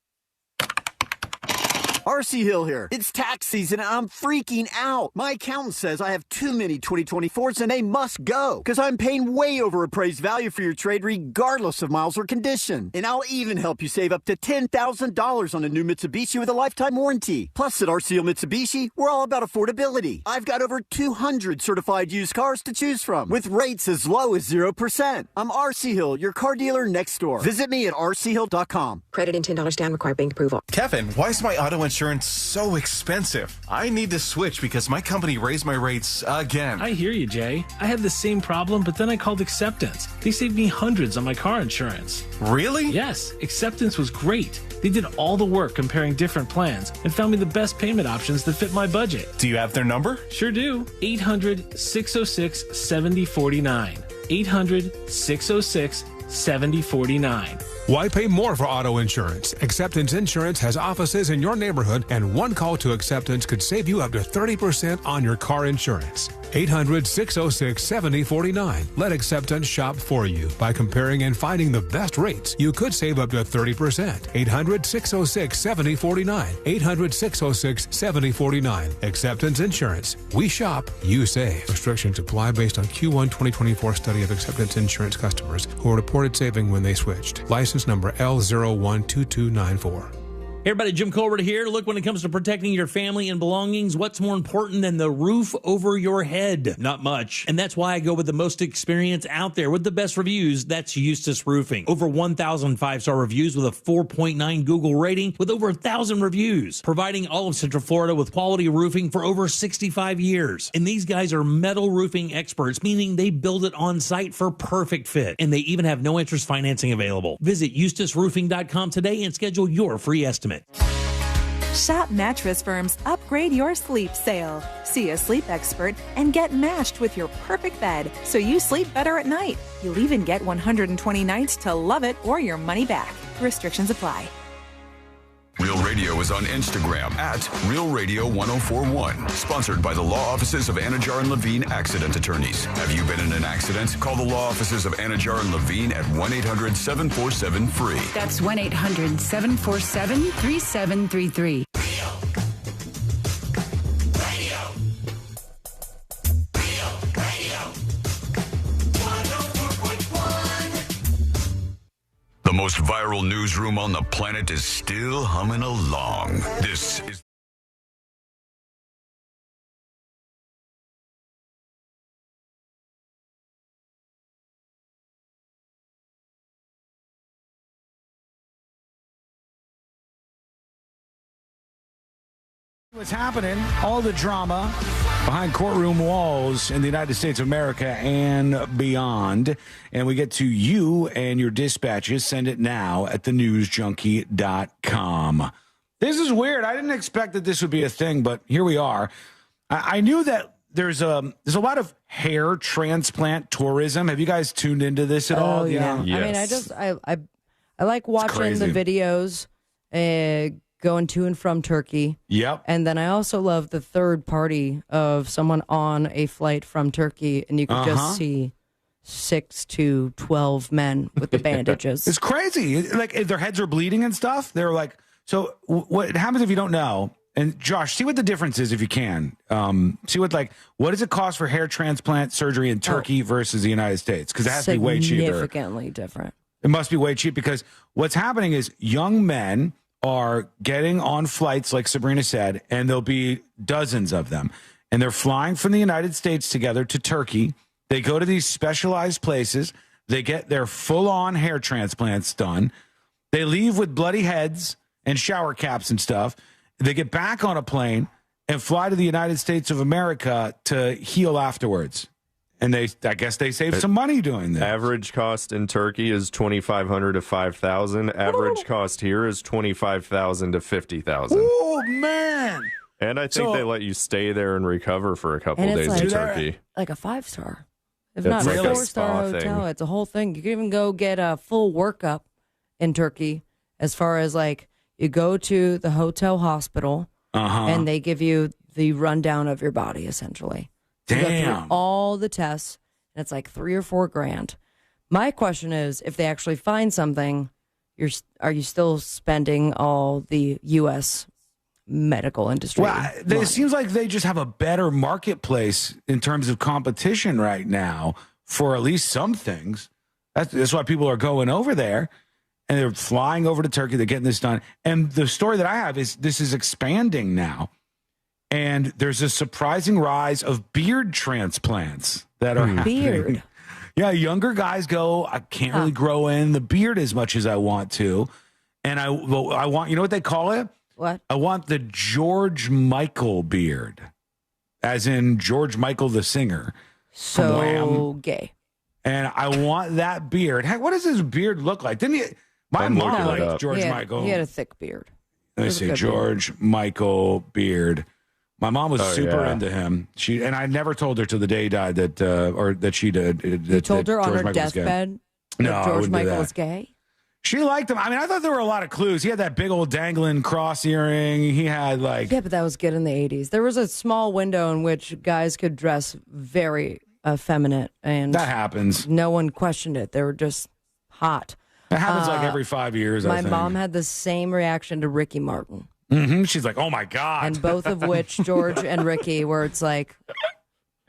RC Hill here. It's tax season and I'm freaking out. My accountant says I have too many 2024s and they must go because I'm paying way over appraised value for your trade regardless of miles or condition. And I'll even help you save up to $10,000 on a new Mitsubishi with a lifetime warranty. Plus at RC Hill Mitsubishi, we're all about affordability. I've got over 200 certified used cars to choose from with rates as low as 0%. I'm RC Hill, your car dealer next door. Visit me at rchill.com. Credit and $10 down required bank approval. Kevin, why is my auto insurance so expensive? I need to switch because my company raised my rates again. I hear you, Jay. I had the same problem, but then I called Acceptance. They saved me hundreds on my car insurance. Really? Yes, Acceptance was great. They did all the work comparing different plans and found me the best payment options that fit my budget. Do you have their number? Sure do. 800-606-7049. 800-606-7049. 7049. Why pay more for auto insurance? Acceptance Insurance has offices in your neighborhood, and one call to Acceptance could save you up to 30% on your car insurance. 800-606-7049. Let Acceptance shop for you by comparing and finding the best rates. You could save up to 30%. 800-606-7049. 800-606-7049. Acceptance Insurance. We shop, you save. Restrictions apply based on Q1 2024 study of Acceptance Insurance customers who reported saving when they switched. License number L012294. Hey everybody, Jim Colbert here. Look, when it comes to protecting your family and belongings, what's more important than the roof over your head? Not much. And that's why I go with the most experience out there with the best reviews. That's Eustace Roofing. Over 1,000 5-star reviews with a 4.9 Google rating with over 1,000 reviews. Providing all of Central Florida with quality roofing for over 65 years. And these guys are metal roofing experts, meaning they build it on site for perfect fit. And they even have no interest financing available. Visit eustaceroofing.com today and schedule your free estimate. Shop Mattress Firm's Upgrade Your Sleep sale. See a sleep expert and get matched with your perfect bed so you sleep better at night. You'll even get 120 nights to love it or your money back. Restrictions apply. Real Radio is on Instagram at Real Radio 1041. Sponsored by the law offices of Anajar and Levine Accident Attorneys. Have you been in an accident? Call the law offices of Anajar and Levine at 1-800-747-FREE. That's 1-800-747-3733. The most viral newsroom on the planet is still humming along. This is what's happening, all the drama behind courtroom walls in the United States of America and beyond. And we get to you and your dispatches. Send it now at thenewsjunkie.com. This is weird. I didn't expect that this would be a thing, but here we are. I knew that there's a lot of hair transplant tourism. Have you guys tuned into this at all? Yeah. You know? Yes. I mean, I like watching the videos, going to and from Turkey. Yep. And then I also love the third party of someone on a flight from Turkey, and you could just see 6 to 12 men with the bandages. It's crazy. Like, if their heads are bleeding and stuff, they're like, so what happens if you don't know? And Josh, see what the difference is if you can. See what does it cost for hair transplant surgery in Turkey versus the United States? Because it has to be way cheaper. Significantly different. It must be way cheap because what's happening is young men are getting on flights, like Sabrina said, and there'll be dozens of them. And they're flying from the United States together to Turkey. They go to these specialized places. They get their full-on hair transplants done. They leave with bloody heads and shower caps and stuff. They get back on a plane and fly to the United States of America to heal afterwards. And I guess they save some money doing that. Average cost in Turkey is $2,500 to $5,000. Average cost here is $25,000 to $50,000. Oh man! And I think they let you stay there and recover for a couple days in Turkey. Like a 5-star, if It's not like a a 4-star spa hotel. thing. It's a whole thing. You can even go get a full workup in Turkey, as far as like you go to the hotel hospital and they give you the rundown of your body essentially. You go through all the tests, and it's like $3,000 or $4,000. My question is, if they actually find something, are you still spending all the U.S. medical industry? Well, it seems like they just have a better marketplace in terms of competition right now for at least some things. That's why people are going over there, and they're flying over to Turkey. They're getting this done. And the story that I have is this is expanding now. And there's a surprising rise of beard transplants that are happening. Beard. Yeah, younger guys go, I can't really grow in the beard as much as I want to. And I want, you know what they call it? What? I want the George Michael beard, as in George Michael the singer. So gay. And I want that beard. Hey, what does his beard look like? Didn't he? My mom liked George Michael. He had a thick beard. Let me see, George Michael beard. My mom was super into him. And I never told her till the day he died that she did. You told her on her deathbed No, That I George wouldn't do Michael that. was gay? She liked him. I mean, I thought there were a lot of clues. He had that big old dangling cross earring. He had like... Yeah, but that was good in the 80s. There was a small window in which guys could dress very effeminate, and that happens. No one questioned it. They were just hot. It happens like every 5 years, I My think. mom had the same reaction to Ricky Martin. Mm-hmm. She's like, oh, my God. And both of which, George and Ricky, where it's like,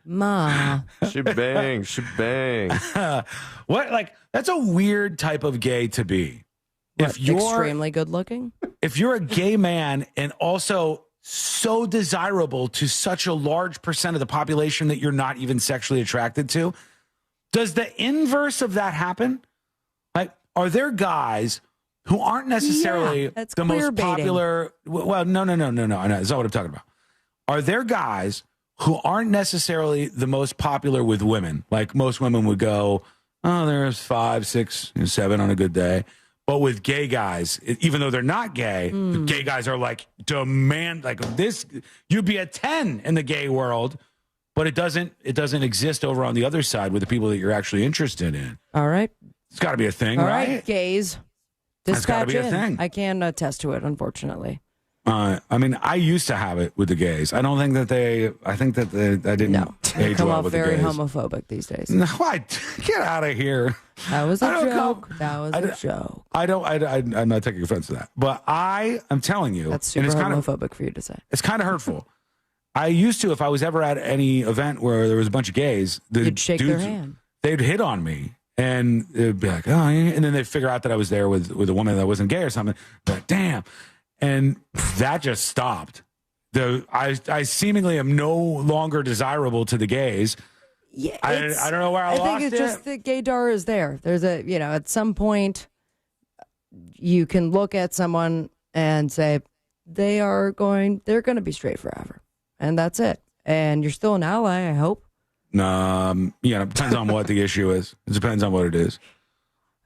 Ma. She bang. What? Like, that's a weird type of gay to be. What, extremely good looking? If you're a gay man and also so desirable to such a large percent of the population that you're not even sexually attracted to, does the inverse of that happen? Like, are there guys who aren't necessarily the most popular? Well, no. That's not what I'm talking about. Are there guys who aren't necessarily the most popular with women? Like most women would go, oh, there's 5, 6, 7 on a good day. But with gay guys, even though they're not gay, the gay guys are like demand like this. You'd be a 10 in the gay world, but it doesn't exist over on the other side with the people that you're actually interested in. All right. It's got to be a thing, All right? right, gays. That's gotta be a thing. I can attest to it, unfortunately. I mean, I used to have it with the gays. I don't think that I didn't age Come well off with very the gays. homophobic these days. No, get out of here. That was a joke. That was a joke. I'm not taking offense to that. But I'm telling you. That's super homophobic for you to say. It's kind of hurtful. I used to, if I was ever at any event where there was a bunch of gays, you'd shake their hand. They'd hit on me. And it'd be like, oh, and then they'd figure out that I was there with a woman that wasn't gay or something. But damn. And that just stopped. I seemingly am no longer desirable to the gays. Yeah, I don't know where I lost it. I think it's just that gaydar is there. There's at some point you can look at someone and say they're going to be straight forever. And that's it. And you're still an ally, I hope. It depends on what the issue is. It depends on what it is.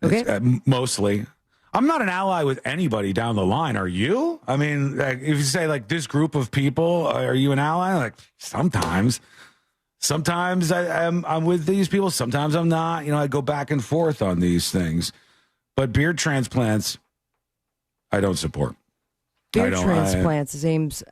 Okay. Mostly. I'm not an ally with anybody down the line. Are you? I mean, like, if you say like this group of people, are you an ally? Like sometimes I'm with these people. Sometimes I'm not. I go back and forth on these things. But beard transplants, I don't support. Beard transplants seems,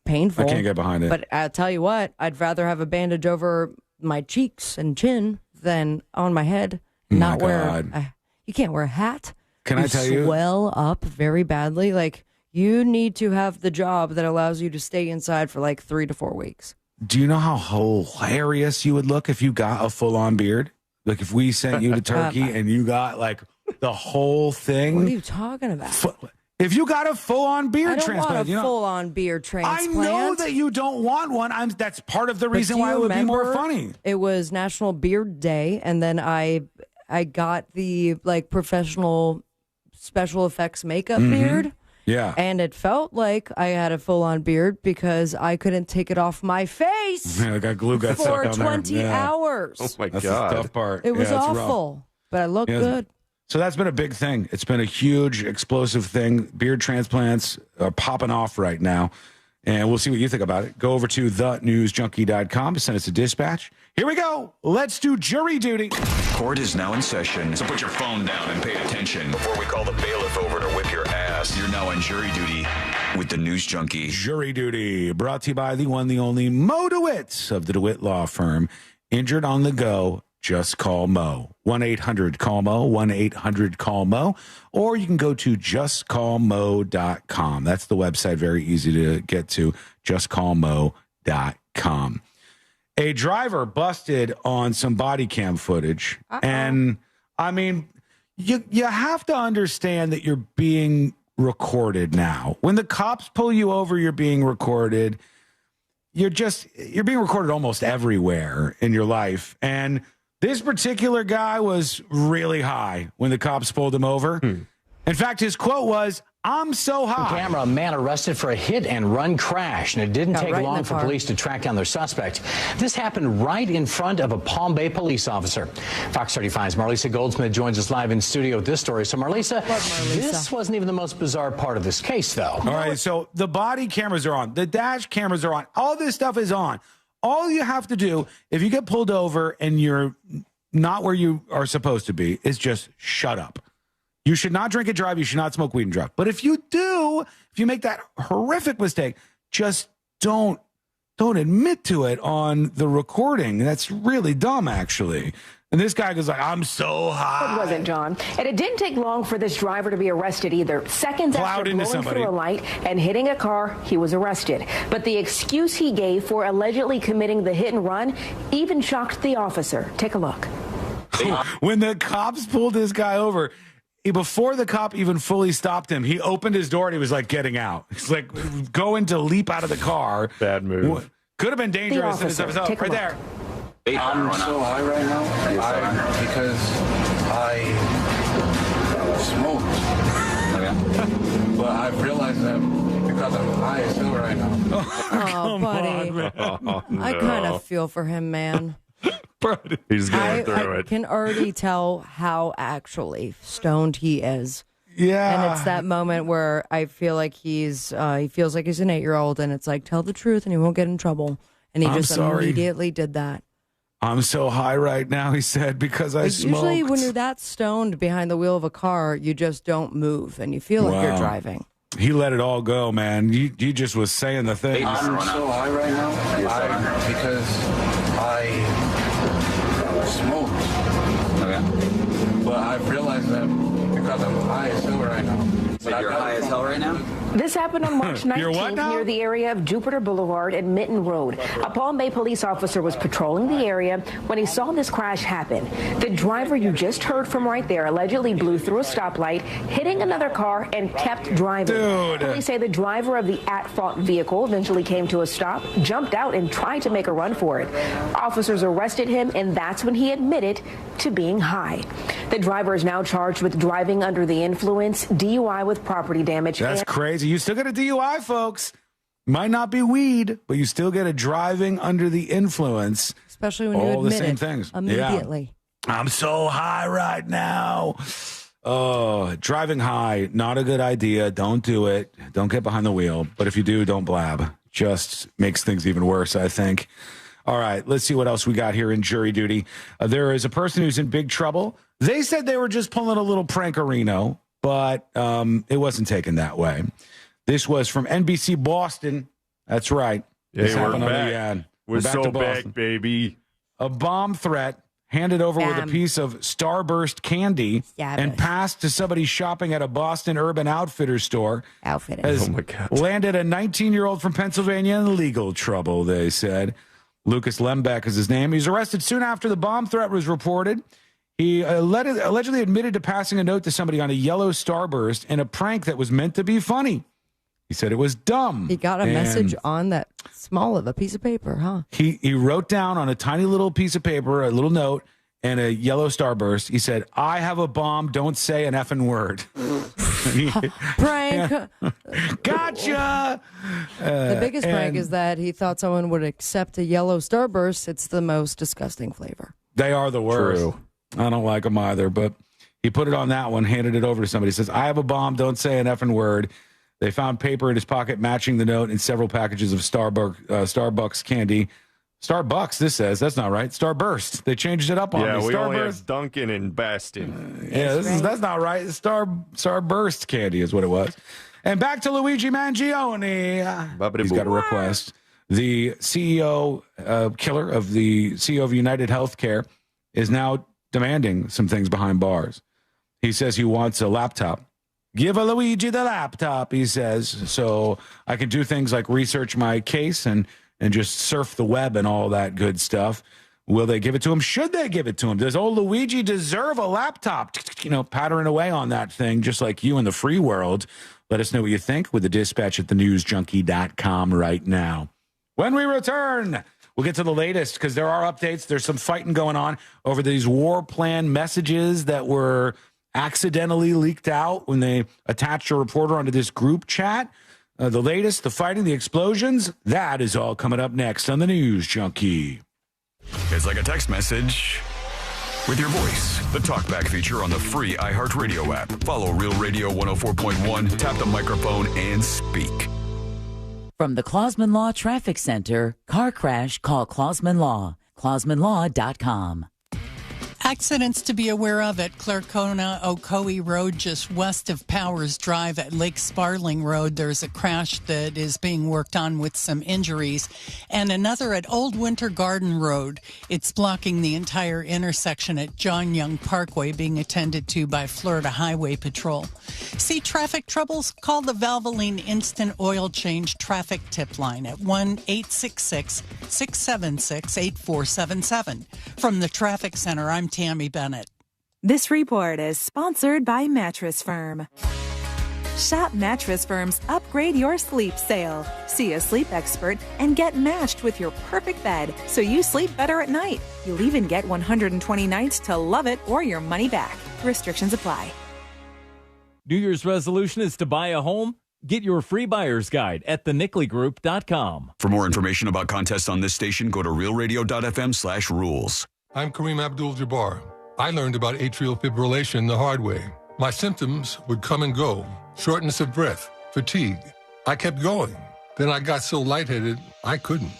painful. I can't get behind it. But I'll tell you what, I'd rather have a bandage over my cheeks and chin than on my head. You can't wear a hat. Can I tell you? Swell up very badly. Like, you need to have the job that allows you to stay inside for like 3 to 4 weeks. Do you know how hilarious you would look if you got a full-on beard? Like if we sent you to Turkey and you got like the whole thing. What are you talking about? If you got a full-on beard transplant, I don't want a full-on beard transplant. I know that you don't want one. That's part of the reason why it would be more funny. It was National Beard Day, and then I got the like professional special effects makeup beard. Yeah. And it felt like I had a full-on beard because I couldn't take it off my face. Yeah, glue got for stuck on 20 there. Yeah. hours. Oh my That's God. the tough part. It was awful, rough. but I looked good. So that's been a big thing. It's been a huge, explosive thing. Beard transplants are popping off right now. And we'll see what you think about it. Go over to thenewsjunkie.com to send us a dispatch. Here we go. Let's do jury duty. Court is now in session, so put your phone down and pay attention. Before we call the bailiff over to whip your ass, you're now on jury duty with the News Junkie. Jury duty brought to you by the one, the only Mo DeWitt of the DeWitt Law Firm. Injured on the go. Just call Mo. 1-800-CALL-MO, 1-800-CALL-MO, or you can go to justcallmo.com. That's the website, very easy to get to, justcallmo.com. A driver busted on some body cam footage. And, you have to understand that you're being recorded now. When the cops pull you over, you're being recorded. You're being recorded almost everywhere in your life. And this particular guy was really high when the cops pulled him over. In fact, his quote was, "I'm so high." Camera, a man arrested for a hit-and-run crash, and it didn't take long for police to track down their suspect. This happened right in front of a Palm Bay police officer. Fox 35's Marlisa Goldsmith joins us live in studio with this story. So, Marlisa, this wasn't even the most bizarre part of this case, though. All right, so the body cameras are on. The dash cameras are on. All this stuff is on. All you have to do, if you get pulled over and you're not where you are supposed to be, is just shut up. You should not drink and drive. You should not smoke weed and drive. But if you do, if you make that horrific mistake, just don't admit to it on the recording. That's really dumb, actually. And this guy goes like, I'm so high. It wasn't, John. And it didn't take long for this driver to be arrested either. Seconds after blowing through a light and hitting a car, he was arrested. But the excuse he gave for allegedly committing the hit and run even shocked the officer. Take a look. When the cops pulled this guy over, before the cop even fully stopped him, he opened his door and he was like getting out. He's like going to leap out of the car. Bad move. Could have been dangerous in his episode. Right there. I'm so high right now because I smoked. But I've realized that because I'm high as hell right now. Oh, buddy. No. I kind of feel for him, man. He's going through I it. can already tell how actually stoned he is. Yeah. And it's that moment where I feel like he feels like he's an 8-year-old, and it's like, tell the truth and he won't get in trouble. And he just immediately did that. I'm so high right now, he said, because I smoked. Usually when you're that stoned behind the wheel of a car, you just don't move and you feel like you're driving. He let it all go, man. He just was saying the things. I'm so high right now because I smoked. But I've realized that because I'm high as hell right now. So you're high as hell right now? This happened on March 19th near the area of Jupiter Boulevard and Mitten Road. A Palm Bay police officer was patrolling the area when he saw this crash happen. The driver you just heard from right there allegedly blew through a stoplight, hitting another car, and kept driving. Police say the driver of the at-fault vehicle eventually came to a stop, jumped out, and tried to make a run for it. Officers arrested him, and that's when he admitted to being high. The driver is now charged with driving under the influence, DUI with property damage. That's crazy. You still get a DUI, folks. Might not be weed, but you still get a driving under the influence. Especially when you all admit the same it things. immediately. Yeah. I'm so high right now. Oh, driving high, not a good idea. Don't do it. Don't get behind the wheel. But if you do, don't blab. Just makes things even worse, I think. All right, let's see what else we got here in jury duty. There is a person who's in big trouble. They said they were just pulling a little prankerino, but it wasn't taken that way. This was from NBC Boston. That's right. This happened on the ad. We're back so to Boston. back, baby. A bomb threat handed over with a piece of Starburst candy and passed to somebody shopping at a Boston Urban Outfitters store. Has landed a 19-year-old from Pennsylvania in legal trouble, they said. Lucas Lembeck is his name. He's arrested soon after the bomb threat was reported. He allegedly admitted to passing a note to somebody on a yellow Starburst in a prank that was meant to be funny. He said it was dumb. He got a message on that small of a piece of paper, huh? He wrote down on a tiny little piece of paper, a little note, and a yellow Starburst. He said, I have a bomb, don't say an effing word. Prank. Gotcha. The biggest prank is that he thought someone would accept a yellow Starburst. It's the most disgusting flavor. They are the worst. True. I don't like them either, but he put it on that one, handed it over to somebody. He says, I have a bomb, don't say an effing word. They found paper in his pocket matching the note and several packages of Starbucks candy. Starbucks, this says. That's not right. Starburst. They changed it up on me. Yeah, we only Starburst. have Duncan and Bastin. That's not right. Starburst candy is what it was. And back to Luigi Mangione. He's got a request. The CEO, killer of the CEO of United Healthcare, is now demanding some things behind bars. He says he wants a laptop. Give a Luigi the laptop, he says, so I can do things like research my case and just surf the web and all that good stuff. Will they give it to him? Should they give it to him? Does old Luigi deserve a laptop? Pattering away on that thing, just like you in the free world. Let us know what you think with the dispatch at thenewsjunkie.com right now. When we return, we'll get to the latest because there are updates. There's some fighting going on over these war plan messages that were accidentally leaked out when they attached a reporter onto this group chat. The latest, the fighting, the explosions, that is all coming up next on the News Junkie. It's like a text message with your voice. The TalkBack feature on the free iHeartRadio app. Follow Real Radio 104.1, tap the microphone, and speak. From the Clausman Law Traffic Center, car crash, call Clausman Law. ClausmanLaw.com. Accidents to be aware of at Clarkona-Ocoee Road, just west of Powers Drive at Lake Sparling Road. There's a crash that is being worked on with some injuries. And another at Old Winter Garden Road. It's blocking the entire intersection at John Young Parkway, being attended to by Florida Highway Patrol. See traffic troubles? Call the Valvoline Instant Oil Change Traffic Tip Line at 1-866-676-8477. From the Traffic Center, I'm Tammy Bennett. This report is sponsored by Mattress Firm. Shop Mattress Firm's Upgrade Your Sleep sale. See a sleep expert and get matched with your perfect bed so you sleep better at night. You'll even get 120 nights to love it or your money back. Restrictions apply. New Year's resolution is to buy a home? Get your free buyer's guide at thenicklygroup.com. For more information about contests on this station, go to realradio.fm/rules. I'm Kareem Abdul-Jabbar. I learned about atrial fibrillation the hard way. My symptoms would come and go. Shortness of breath, fatigue. I kept going. Then I got so lightheaded, I couldn't.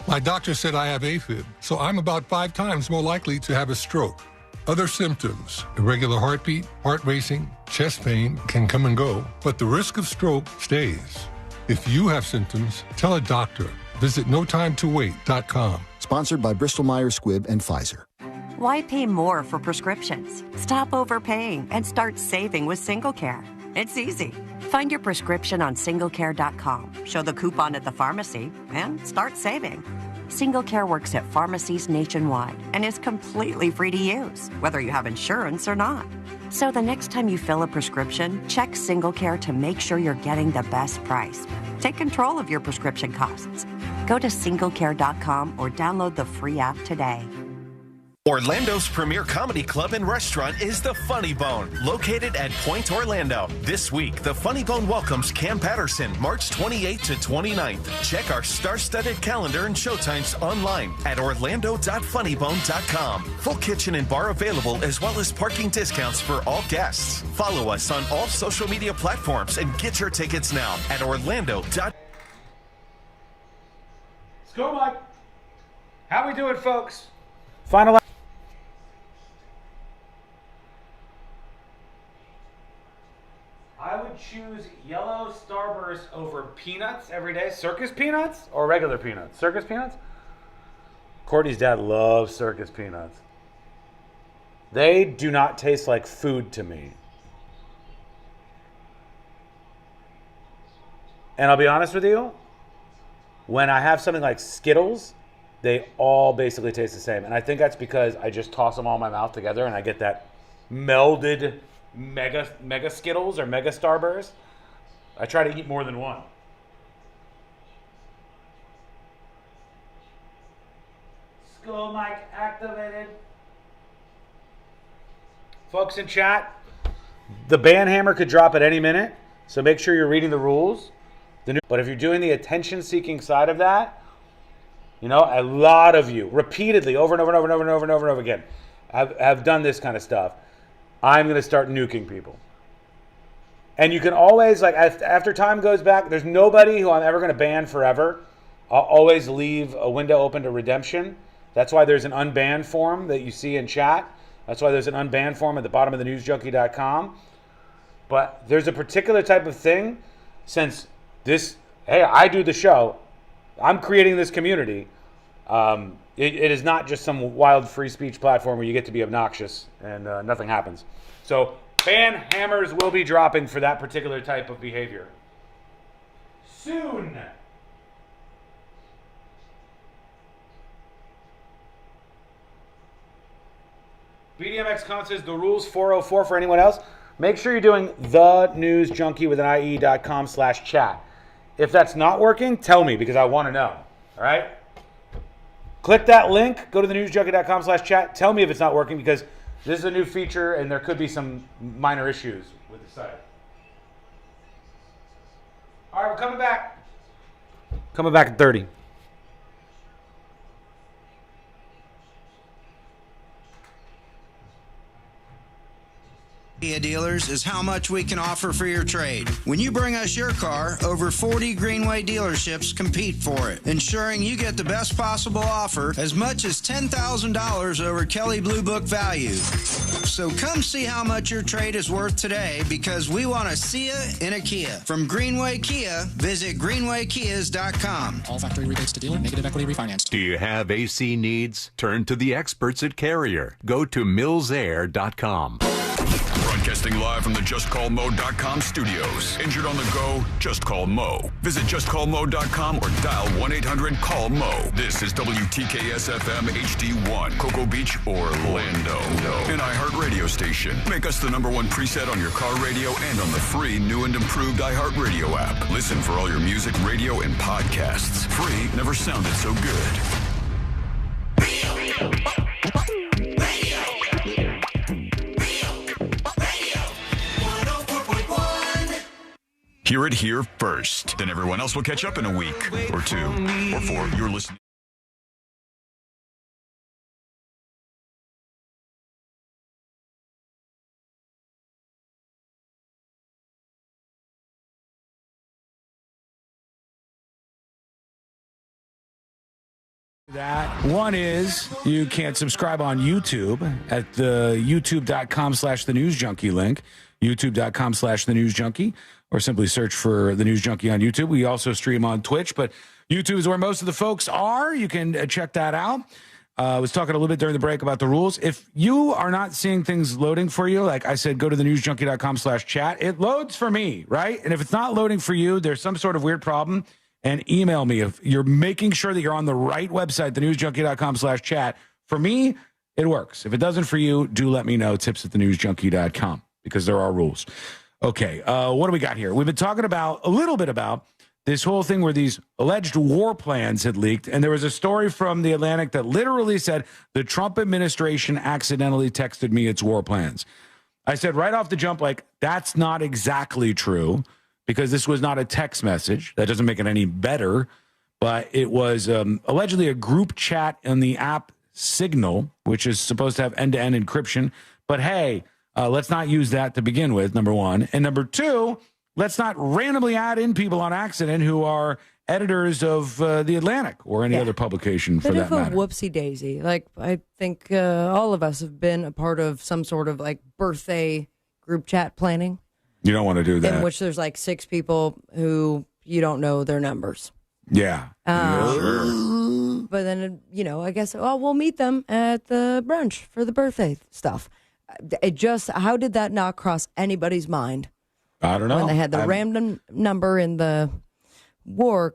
My doctor said I have AFib, so I'm about 5 times more likely to have a stroke. Other symptoms, irregular heartbeat, heart racing, chest pain can come and go, but the risk of stroke stays. If you have symptoms, tell a doctor. Visit notimetowait.com. Sponsored by Bristol-Myers Squibb and Pfizer. Why pay more for prescriptions? Stop overpaying and start saving with SingleCare. It's easy. Find your prescription on singlecare.com, show the coupon at the pharmacy, and start saving. SingleCare works at pharmacies nationwide and is completely free to use, whether you have insurance or not. So the next time you fill a prescription, check SingleCare to make sure you're getting the best price. Take control of your prescription costs. Go to singlecare.com or download the free app today. Orlando's premier comedy club and restaurant is the Funny Bone, located at Point Orlando. This week, the Funny Bone welcomes Cam Patterson, March 28th to 29th. Check our star-studded calendar and showtimes online at orlando.funnybone.com. Full kitchen and bar available, as well as parking discounts for all guests. Follow us on all social media platforms and get your tickets now at orlando. Let's go, Mike. How we doing, folks? Final. I would choose yellow Starburst over peanuts every day. Circus peanuts or regular peanuts? Circus peanuts? Courtney's dad loves circus peanuts. They do not taste like food to me. And I'll be honest with you, when I have something like Skittles, they all basically taste the same. And I think that's because I just toss them all in my mouth together and I get that melded mega Skittles or mega Starburst. I try to eat more than one. Skull mic activated. Folks in chat, the ban hammer could drop at any minute, so make sure you're reading the rules. But if you're doing the attention-seeking side of that, you know, a lot of you repeatedly over and over and over and over and over and over and over again have done this kind of stuff. I'm going to start nuking people. And you can always, like, after time goes back, there's nobody who I'm ever going to ban forever. I'll always leave a window open to redemption. That's why there's an unban form that you see in chat. That's why there's an unban form at the bottom of the newsjunkie.com. But there's a particular type of thing, since this, hey, I do the show, I'm creating this community. It is not just some wild free speech platform where you get to be obnoxious and nothing happens. So ban hammers will be dropping for that particular type of behavior soon. BDMX Con says the rules 404 for anyone else. Make sure you're doing thenewsjunkie with an IE.com/chat. If that's not working, tell me because I want to know. All right? Click that link. Go to thenewsjunkie.com/chat. Tell me if it's not working because this is a new feature and there could be some minor issues with the site. All right, we're coming back. Coming back at 30. Kia dealers is how much we can offer for your trade. When you bring us your car, over 40 Greenway dealerships compete for it, ensuring you get the best possible offer, as much as $10,000 over Kelley Blue Book value. So come see how much your trade is worth today, because we want to see you in a Kia. From Greenway Kia, visit greenwaykias.com. All factory rebates to dealer, negative equity refinanced. Do you have AC needs? Turn to the experts at Carrier. Go to millsair.com. Broadcasting live from the JustCallMo.com studios. Injured on the go? Just call Mo. Visit JustCallMo.com or dial 1-800-CALL-MO. This is WTKS-FM HD1, Cocoa Beach, Orlando. An iHeart radio station. Make us the #1 preset on your car radio and on the free new and improved iHeart radio app. Listen for all your music, radio, and podcasts. Free never sounded so good. Hear it here first. Then everyone else will catch up in a week or 2 or 4. You're listening. That one is you can't subscribe on YouTube at the youtube.com/the news junkie link, youtube.com/the news junkie, or simply search for the News Junkie on YouTube. We also stream on Twitch, but YouTube is where most of the folks are. You can check that out. I was talking a little bit during the break about the rules. If you are not seeing things loading for you, like I said, go to the newsjunkie.com/chat. It loads for me, right? And if it's not loading for you, there's some sort of weird problem. And email me if you're making sure that you're on the right website, thenewsjunkie.com/chat. For me, it works. If it doesn't for you, do let me know. tips@thenewsjunkie.com, because there are rules. Okay, what do we got here? We've been talking about a little bit about this whole thing where these alleged war plans had leaked. And there was a story from The Atlantic that literally said the Trump administration accidentally texted me its war plans. I said right off the jump, like, that's not exactly true, because this was not a text message. That doesn't make it any better. But it was allegedly a group chat in the app Signal, which is supposed to have end-to-end encryption. But hey, let's not use that to begin with, number one. And number two, let's not randomly add in people on accident who are editors of The Atlantic or any other publication for that matter. Whoopsie daisy. Like, I think all of us have been a part of some sort of like birthday group chat planning. You don't want to do that. In which there's like 6 people who you don't know their numbers. Yeah. Sure. But then, I guess, we'll meet them at the brunch for the birthday stuff. It just, how did that not cross anybody's mind? I don't know. When they had the random number in the war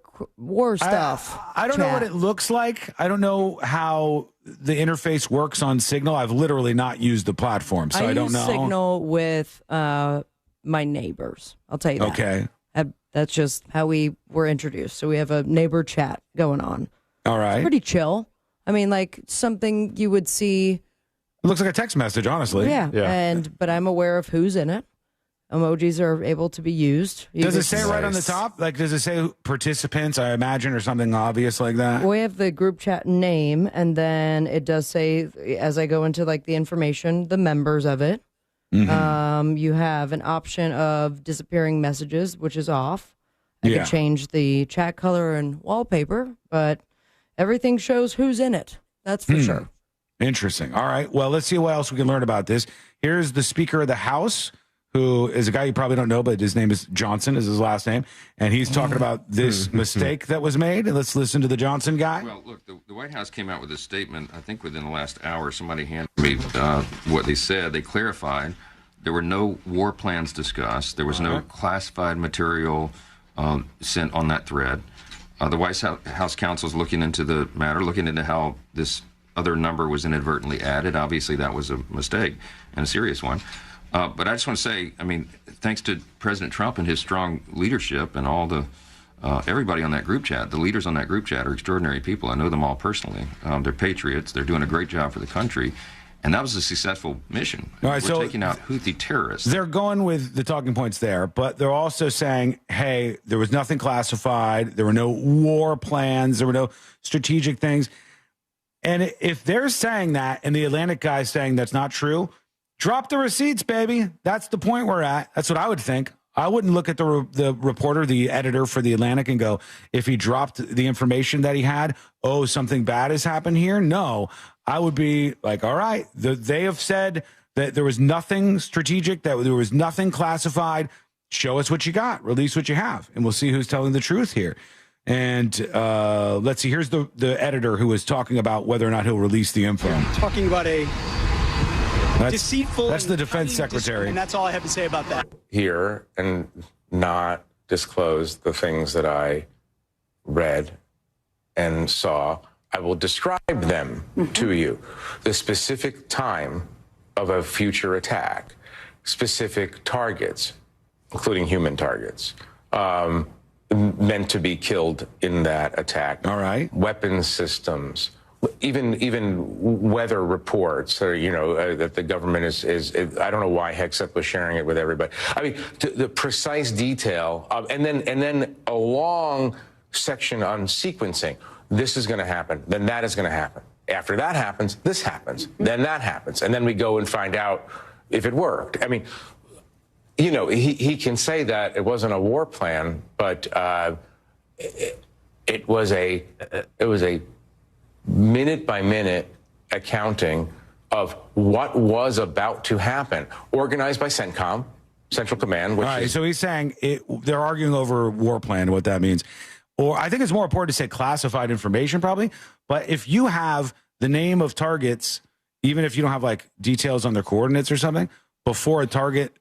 stuff. I don't know what it looks like. I don't know how the interface works on Signal. I've literally not used the platform, so I don't know. I use Signal with my neighbors. I'll tell you that. Okay. That's just how we were introduced. So we have a neighbor chat going on. All right. It's pretty chill. I mean, like something you would see. It looks like a text message, honestly. Yeah. But I'm aware of who's in it. Emojis are able to be used. Does it say right on the top? Like, does it say participants, I imagine, or something obvious like that? We have the group chat name, and then it does say, as I go into like the information, the members of it. Mm-hmm. You have an option of disappearing messages, which is off. I can change the chat color and wallpaper, but everything shows who's in it. That's for sure. Interesting. All right. Well, let's see what else we can learn about this. Here's the Speaker of the House, who is a guy you probably don't know, but his name is Johnson, is his last name. And he's talking about this mistake that was made. And let's listen to the Johnson guy. Well, look, the White House came out with a statement, I think within the last hour. Somebody handed me what they said. They clarified there were no war plans discussed. There was no classified material sent on that thread. The White House counsel is looking into the matter, looking into how this other number was inadvertently added. Obviously, that was a mistake and a serious one. But I just want to say, I mean, thanks to President Trump and his strong leadership and all the everybody on that group chat, the leaders on that group chat are extraordinary people. I know them all personally. They're patriots. They're doing a great job for the country. And that was a successful mission. All right, We're taking out Houthi terrorists. They're going with the talking points there, but they're also saying, hey, there was nothing classified. There were no war plans. There were no strategic things. And if they're saying that and the Atlantic guy is saying that's not true, drop the receipts, baby. That's the point we're at. That's what I would think. I wouldn't look at the reporter, the editor for The Atlantic, and go, if he dropped the information that he had, oh, something bad has happened here. No, I would be like, all right, they have said that there was nothing strategic, that there was nothing classified. Show us what you got, release what you have, and we'll see who's telling the truth here. And let's see, here's the editor who was talking about whether or not he'll release the info. Talking about deceitful. That's the defense secretary. And that's all I have to say about that. Here and not disclose the things that I read and saw. I will describe them to you. The specific time of a future attack, specific targets, including human targets, meant to be killed in that attack. All right. Weapons systems, even weather reports, or, that the government is I don't know why Hexet was sharing it with everybody. I mean, the precise detail, and then a long section on sequencing. This is going to happen, then that is going to happen. After that happens, this happens, then that happens, and then we go and find out if it worked. I mean, he can say that it wasn't a war plan, but it was a minute by minute accounting of what was about to happen, organized by CENTCOM, Central Command. All right, so he's saying they're arguing over war plan, what that means. Or I think it's more important to say classified information, probably. But if you have the name of targets, even if you don't have like details on their coordinates or something, before a target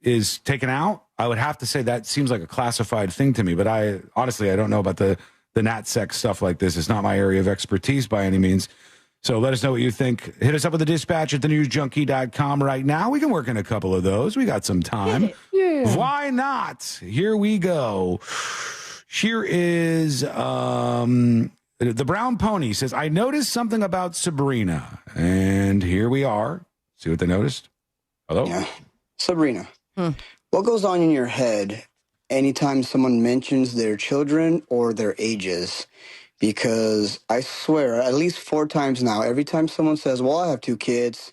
is taken out, I would have to say that seems like a classified thing to me. But I don't know about the NatSec stuff like this. It's not my area of expertise by any means. So let us know what you think. Hit us up with the dispatch at thenewsjunkie.com right now. We can work in a couple of those. We got some time. Yeah. Why not? Here we go. Here is the Brown Pony says, I noticed something about Sabrina. And here we are. See what they noticed? Hello? Yeah. Sabrina, what goes on in your head anytime someone mentions their children or their ages? Because I swear, at least 4 times now, every time someone says, well, I have 2 kids,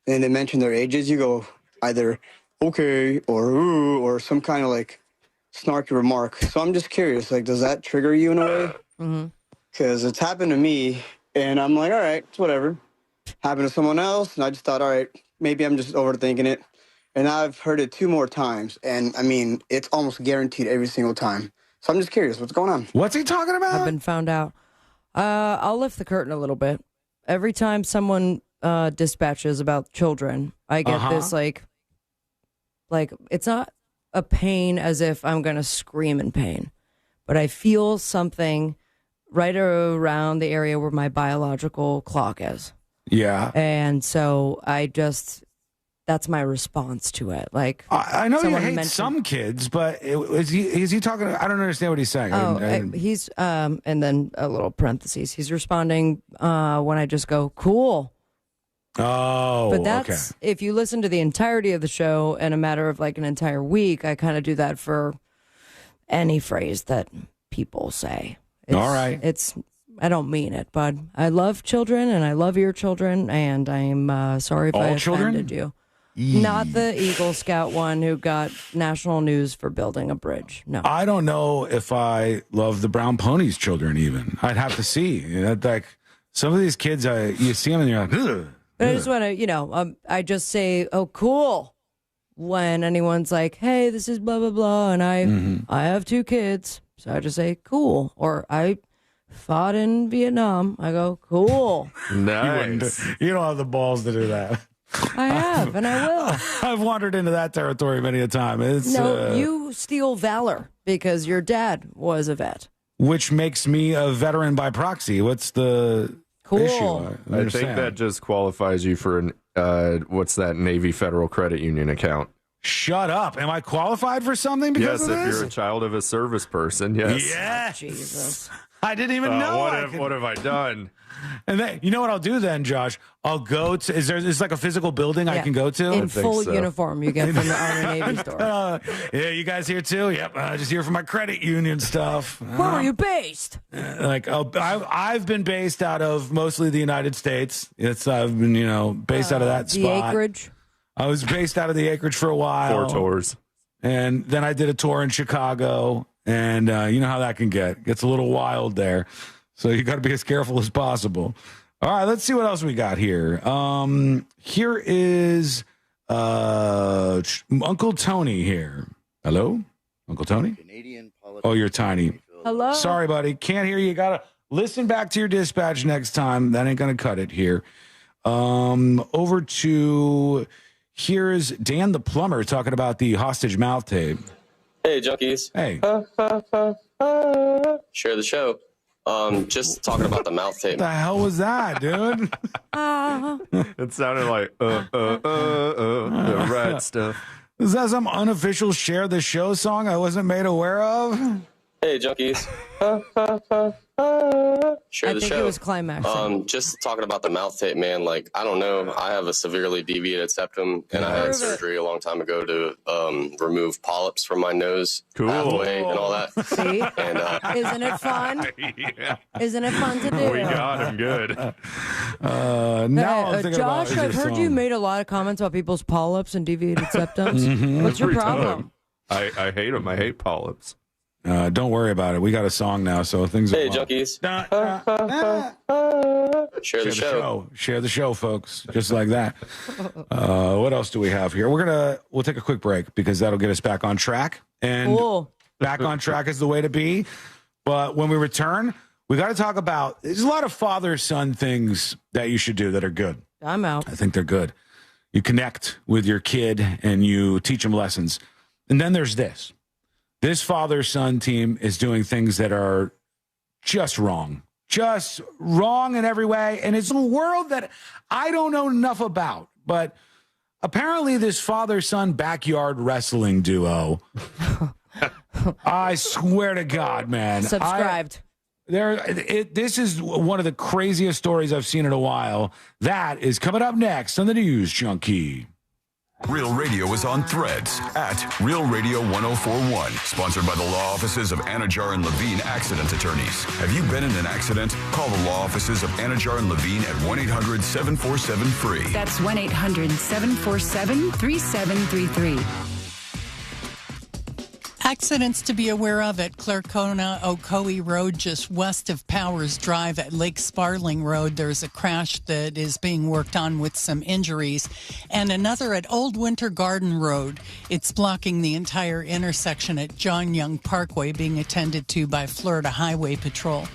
and they mention their ages, you go either okay or ooh, or some kind of like snarky remark. So I'm just curious, like, does that trigger you in a way? Because it's happened to me, and I'm like, all right, it's whatever. Happened to someone else, and I just thought, all right, maybe I'm just overthinking it. And I've heard it 2 more times, and I mean, it's almost guaranteed every single time. So I'm just curious, what's going on? What's he talking about? I've been found out. I'll lift the curtain a little bit. Every time someone dispatches about children, I get this like it's not a pain as if I'm going to scream in pain, but I feel something right around the area where my biological clock is. Yeah. And so that's my response to it. Like, I know you hate some kids, but is he talking? I don't understand what he's saying. He's and then a little parentheses. He's responding when I just go cool. Oh, but that's if you listen to the entirety of the show in a matter of like an entire week. I kind of do that for any phrase that people say. All right, I don't mean it, but I love children and I love your children, and I'm sorry if I offended you. Not the Eagle Scout one who got national news for building a bridge. No. I don't know if I love the Brown Pony's children even. I'd have to see. Like some of these kids, you see them and you're like, ugh. But I just want to, I just say, oh, cool. When anyone's like, hey, this is blah, blah, blah. And I have 2 kids. So I just say, cool. Or I fought in Vietnam. I go, cool. Nice. You don't have the balls to do that. I have, and I will. I've wandered into that territory many a time. You steal valor because your dad was a vet. Which makes me a veteran by proxy. What's the issue? I think that just qualifies you for an, what's that, Navy Federal Credit Union account. Shut up. Am I qualified for something because of this? Yes, if you're a child of a service person, yes. Yes. Oh, Jesus. I didn't even know. What have I done? And then, you know what I'll do then, Josh? I'll go to, is like a physical building I can go to? In full uniform you get from the Army Navy store. Yeah, you guys here too? Yep, just here for my credit union stuff. Where are you based? I've been based out of mostly the United States. I've been, based out of that spot. The acreage? I was based out of the acreage for a while. 4 tours. And then I did a tour in Chicago. And you know how that can get. It gets a little wild there. So you got to be as careful as possible. All right, let's see what else we got here. Here is Uncle Tony here. Hello? Uncle Tony? Oh, you're tiny. Hello? Sorry, buddy. Can't hear you. You got to listen back to your dispatch next time. That ain't going to cut it here. Over to, here's Dan the plumber talking about the hostage mouth tape. Hey, junkies. Hey. Share the show. Just talking about the mouth tape. What the hell was that, dude? It sounded like the red stuff. Is that some unofficial share the show song I wasn't made aware of? Hey, junkies. Share the show. I think it was climaxing. Just talking about the mouth tape, man. Like, I don't know. I have a severely deviated septum, and I had surgery a long time ago to remove polyps from my nose halfway and all that. See? And, Isn't it fun? Yeah. Isn't it fun to do? We got him good. Now I'm thinking Josh, about I've heard you made a lot of comments about people's polyps and deviated septums. What's your Every problem? time. I hate them. I hate polyps. Don't worry about it. We got a song now, so things are. Hey, junkies. Share the show. Share the show, folks. Just like that. What else do we have here? We'll take a quick break because that'll get us back on track. And back on track is the way to be. But when we return, we got to talk about. There's a lot of father-son things that you should do that are good. I'm out. I think they're good. You connect with your kid and you teach them lessons. And then there's this. This father-son team is doing things that are just wrong in every way. And it's a world that I don't know enough about. But apparently this father-son backyard wrestling duo, I swear to God, man. Subscribed. This is one of the craziest stories I've seen in a while. That is coming up next on the News Junkie. Real Radio is on Threads at Real Radio 1041. Sponsored by the law offices of Anajar and Levine Accident Attorneys. Have you been in an accident? Call the law offices of Anajar and Levine at 1-800-747-FREE. That's 1-800-747-3733. Accidents to be aware of at Clarkona Ocoee Road, just west of Powers Drive at Lake Sparling Road. There's a crash that is being worked on with some injuries. And another at Old Winter Garden Road. It's blocking the entire intersection at John Young Parkway, being attended to by Florida Highway Patrol.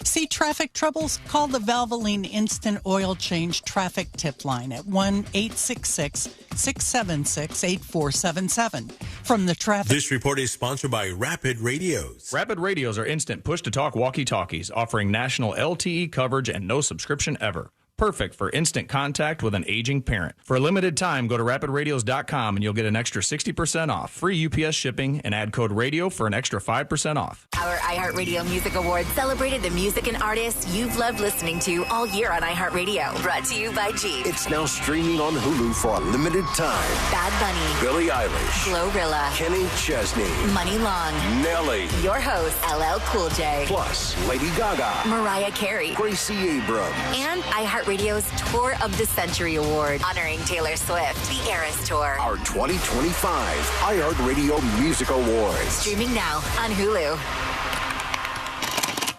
See traffic troubles? Call the Valvoline Instant Oil Change Traffic Tip Line at 1-866-676-8477. From the traffic. This report is sponsored by Rapid Radios. Rapid Radios are instant push-to-talk walkie-talkies offering national LTE coverage and no subscription ever. Perfect for instant contact with an aging parent. For a limited time, go to rapidradios.com and you'll get an extra 60% off, free UPS shipping, and add code RADIO for an extra 5% off. Our iHeartRadio Music Awards celebrated the music and artists you've loved listening to all year on iHeartRadio. Brought to you by Jeep. It's now streaming on Hulu for a limited time. Bad Bunny, Billie Eilish, Glorilla, Kenny Chesney, Money Long, Nelly, your host, LL Cool J, plus Lady Gaga, Mariah Carey, Gracie Abrams, and iHeartRadio's Tour of the Century Award, honoring Taylor Swift, the Eras Tour. Our 2025 iHeartRadio Music Awards. Streaming now on Hulu.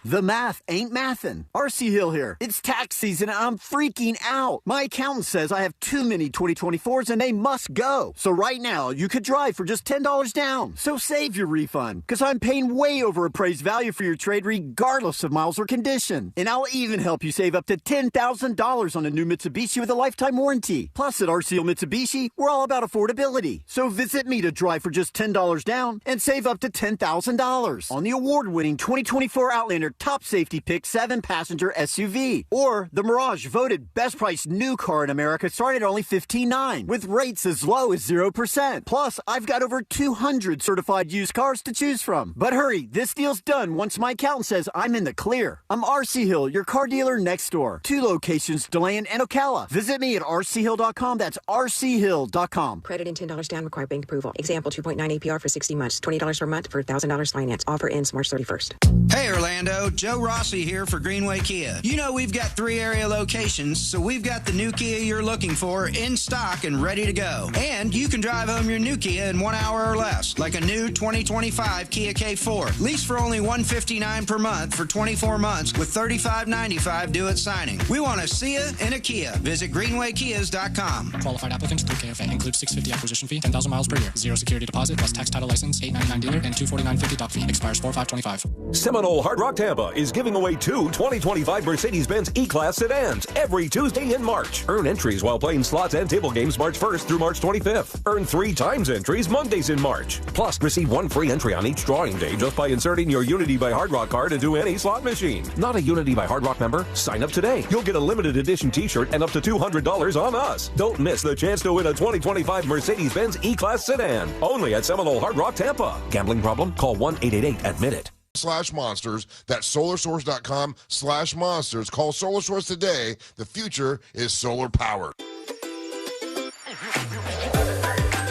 The math ain't mathin'. RC Hill here. It's tax season and I'm freaking out. My accountant says I have too many 2024s and they must go. So right now, you could drive for just $10 down. So save your refund, because I'm paying way over appraised value for your trade regardless of miles or condition. And I'll even help you save up to $10,000 on a new Mitsubishi with a lifetime warranty. Plus at RC Hill Mitsubishi, we're all about affordability. So visit me to drive for just $10 down and save up to $10,000 on the award-winning 2024 Outlander Top Safety Pick 7-passenger SUV, or the Mirage voted best priced new car in America, starting at only $15,900 with rates as low as 0%. Plus, I've got over 200 certified used cars to choose from. But hurry, this deal's done once my accountant says I'm in the clear. I'm RC Hill, your car dealer next door. 2 locations, DeLand and Ocala. Visit me at rchill.com. That's rchill.com. Credit and $10 down, require bank approval. Example, 2.9 APR for 60 months, $20 per month for $1,000 finance. Offer ends March 31st. Hey, Orlando. Orlando. Joe Rossi here for Greenway Kia. You know we've got 3 area locations, so we've got the new Kia you're looking for in stock and ready to go. And you can drive home your new Kia in 1 hour or less, like a new 2025 Kia K4. Lease for only $159 per month for 24 months with $35.95 due at signing. We want to see you in a Kia. Visit greenwaykias.com. Qualified applicants through KFA includes $650 acquisition fee, 10,000 miles per year, 0 security deposit plus tax title license, $899 dealer, and $249.50 doc fee. Expires 4/5/25. Seminole Hard Rock Tampa is giving away 2 2025 Mercedes-Benz E-Class sedans every Tuesday in March. Earn entries while playing slots and table games March 1st through March 25th. Earn 3 times entries Mondays in March. Plus, receive 1 free entry on each drawing day just by inserting your Unity by Hard Rock card into any slot machine. Not a Unity by Hard Rock member? Sign up today. You'll get a limited edition t-shirt and up to $200 on us. Don't miss the chance to win a 2025 Mercedes-Benz E-Class sedan. Only at Seminole Hard Rock Tampa. Gambling problem? Call 1-888-ADMIT-IT. /monsters. That's solarsource.com/monsters. Call Solar Source today. The future is solar powered.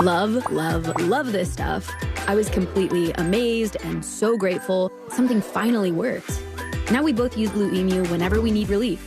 Love this stuff. I was completely amazed and so grateful. Something finally worked. Now we both use Blue Emu whenever we need relief.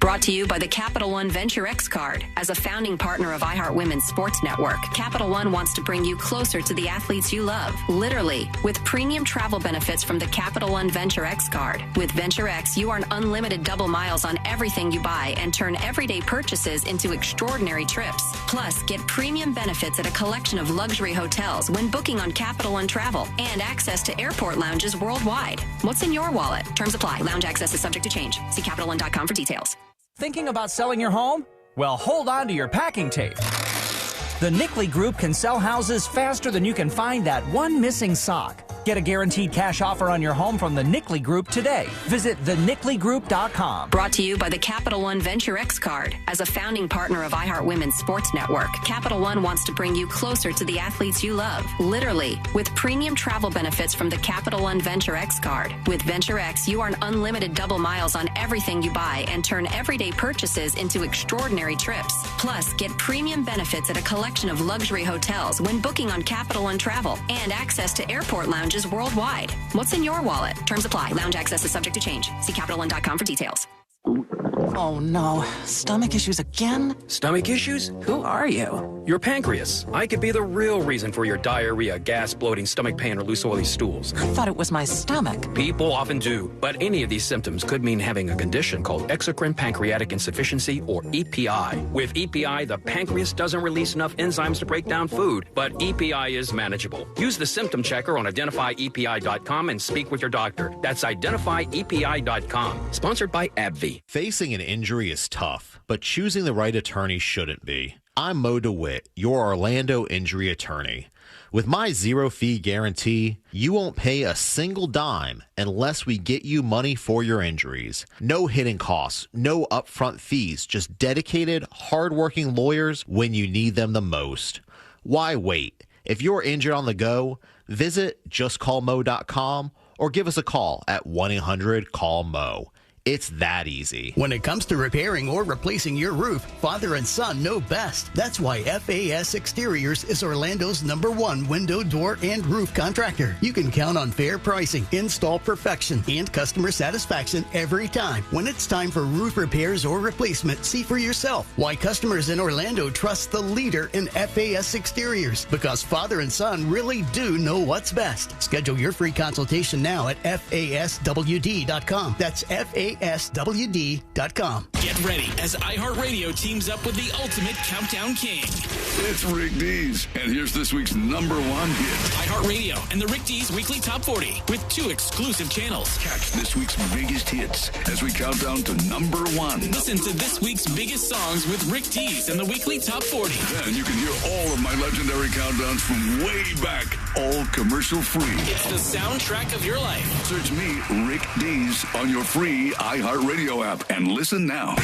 Brought to you by the Capital One Venture X card. As a founding partner of iHeart Women's Sports Network, Capital One wants to bring you closer to the athletes you love, literally, with premium travel benefits from the Capital One Venture X card. With Venture X, you earn unlimited double miles on everything you buy and turn everyday purchases into extraordinary trips. Plus, get premium benefits at a collection of luxury hotels when booking on Capital One Travel and access to airport lounges worldwide. What's in your wallet? Terms apply. Lounge access is subject to change. See CapitalOne.com for details. Thinking about selling your home? Well, hold on to your packing tape. The Nickley Group can sell houses faster than you can find that one missing sock. Get a guaranteed cash offer on your home from the Nickley Group today. Visit thenickley.com. Brought to you by the Capital One Venture X card. As a founding partner of iHeart Women's Sports Network, Capital One wants to bring you closer to the athletes you love, literally, with premium travel benefits from the Capital One Venture X card. With Venture X, you earn unlimited double miles on everything you buy and turn everyday purchases into extraordinary trips. Plus, get premium benefits at a collection of luxury hotels when booking on Capital One Travel and access to airport lounges worldwide. What's in your wallet? Terms apply. Lounge access is subject to change. See CapitalOne.com for details. Oh no, stomach issues again? Stomach issues? Who are you? Your pancreas. I could be the real reason for your diarrhea, gas, bloating, stomach pain, or loose oily stools. I thought it was my stomach. People often do, but any of these symptoms could mean having a condition called exocrine pancreatic insufficiency, or EPI. With EPI, the pancreas doesn't release enough enzymes to break down food, but EPI is manageable. Use the symptom checker on identifyepi.com and speak with your doctor. That's identifyepi.com. Sponsored by AbbVie. Facing an injury is tough, but choosing the right attorney shouldn't be. I'm Mo DeWitt, your Orlando injury attorney. With my zero-fee guarantee, you won't pay a single dime unless we get you money for your injuries. No hidden costs, no upfront fees, just dedicated, hardworking lawyers when you need them the most. Why wait? If you're injured on the go, visit justcallmo.com or give us a call at 1-800-CALL-MO. It's that easy. When it comes to repairing or replacing your roof, father and son know best. That's why FAS Exteriors is Orlando's #1 window, door, and roof contractor. You can count on fair pricing, install perfection, and customer satisfaction every time. When it's time for roof repairs or replacement, see for yourself why customers in Orlando trust the leader in FAS Exteriors. Because father and son really do know what's best. Schedule your free consultation now at FASWD.com. That's FASWD.com. Get ready as iHeartRadio teams up with the ultimate countdown king. It's Rick Dees, and here's this week's #1 hit. iHeartRadio and the Rick Dees Weekly Top 40 with 2 exclusive channels. Catch this week's biggest hits as we count down to #1. Listen to this week's biggest songs with Rick Dees and the Weekly Top 40. Then you can hear all of my legendary countdowns from way back, all commercial free. It's the soundtrack of your life. Search me, Rick Dees, on your free iHeartRadio app and listen now.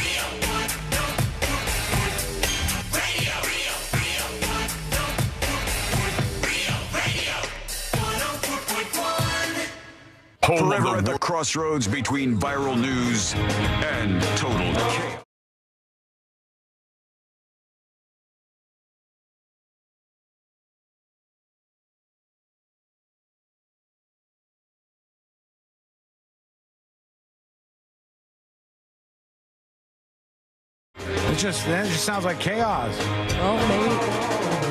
Forever at the crossroads between viral news and total chaos. That just sounds like chaos. Well, maybe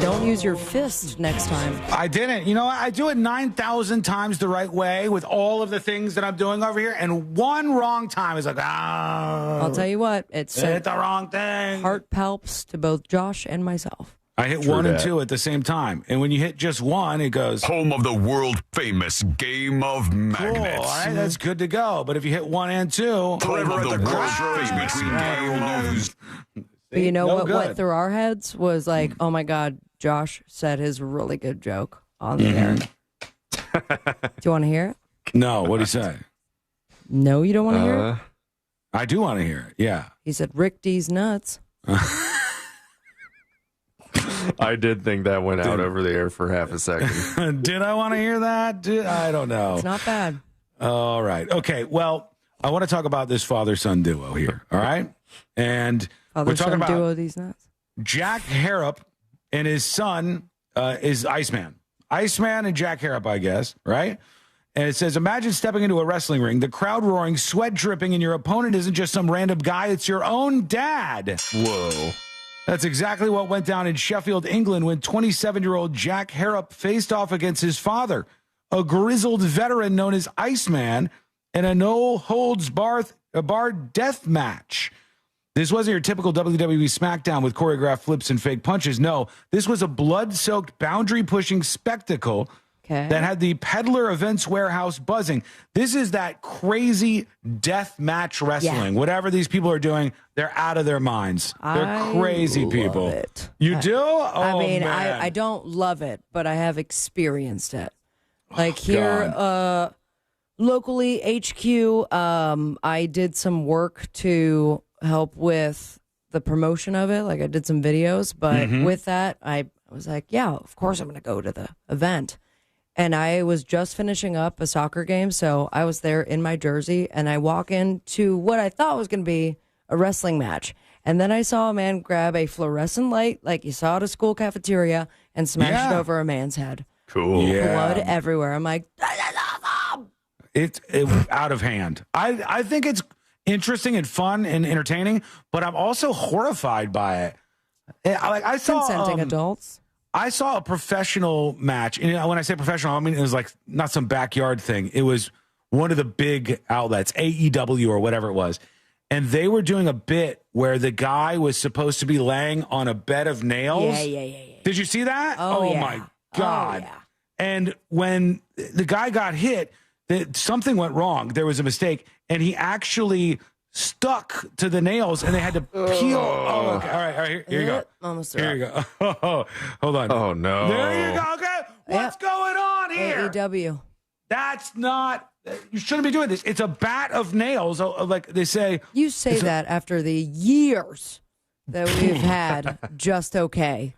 don't use your fist next time. I didn't. You know what? I do it 9,000 times the right way with all of the things that I'm doing over here, and one wrong time is like, I'll tell you what, it's hit the wrong thing. Heart palps to both Josh and myself. I hit one and two at the same time. And when you hit just one, it goes... Home of the world-famous game of magnets. Cool, all right, that's good to go. But if you hit one and two... Home of the world-famous game news. But you know what went through our heads was like, oh my God, Josh said his really good joke on the air. Do you want to hear it? No, what'd he say? No, you don't want to hear it? I do want to hear it, yeah. He said, Rick D's nuts. I did think that went out over the air for half a second. Did I want to hear that? I don't know. It's not bad. All right. Okay. Well, I want to talk about this father-son duo here. All right. And we're talking about duo these nuts. Jack Harrop and his son is Iceman. Iceman and Jack Harrop, I guess. Right. And it says, imagine stepping into a wrestling ring, the crowd roaring, sweat dripping, and your opponent isn't just some random guy. It's your own dad. Whoa. That's exactly what went down in Sheffield, England, when 27-year-old Jack Harrop faced off against his father, a grizzled veteran known as Iceman, in a no-holds-barred death match. This wasn't your typical WWE SmackDown with choreographed flips and fake punches. No, this was a blood-soaked, boundary-pushing spectacle that had the Peddler Events Warehouse buzzing. This is that crazy death match wrestling. Yeah. Whatever these people are doing, they're out of their minds. They're crazy people. It. You do? I mean, I don't love it, but I have experienced it. Like here, locally, HQ, I did some work to help with the promotion of it. Like I did some videos, but with that, I was like, yeah, of course I'm going to go to the event. And I was just finishing up a soccer game, so I was there in my jersey, and I walk into what I thought was going to be a wrestling match. And then I saw a man grab a fluorescent light, like you saw at a school cafeteria, and smash it over a man's head. Cool. Yeah. Blood everywhere. I'm like, it's out of hand. I think it's interesting and fun and entertaining, but I'm also horrified by it. I saw consenting adults. I saw a professional match, and when I say professional, I mean it was like not some backyard thing. It was one of the big outlets, AEW or whatever it was, and they were doing a bit where the guy was supposed to be laying on a bed of nails. Yeah. Did you see that? Oh yeah. My God. Oh, yeah. And when the guy got hit, something went wrong. There was a mistake, and he actually stuck to the nails, and they had to peel. Oh, okay. All right. Here you go. Almost here you go. Hold on. Oh, no. There you go. Okay. What's going on here? AEW. That's not... You shouldn't be doing this. It's a bat of nails, like they say. You say that after the years that we've had just okay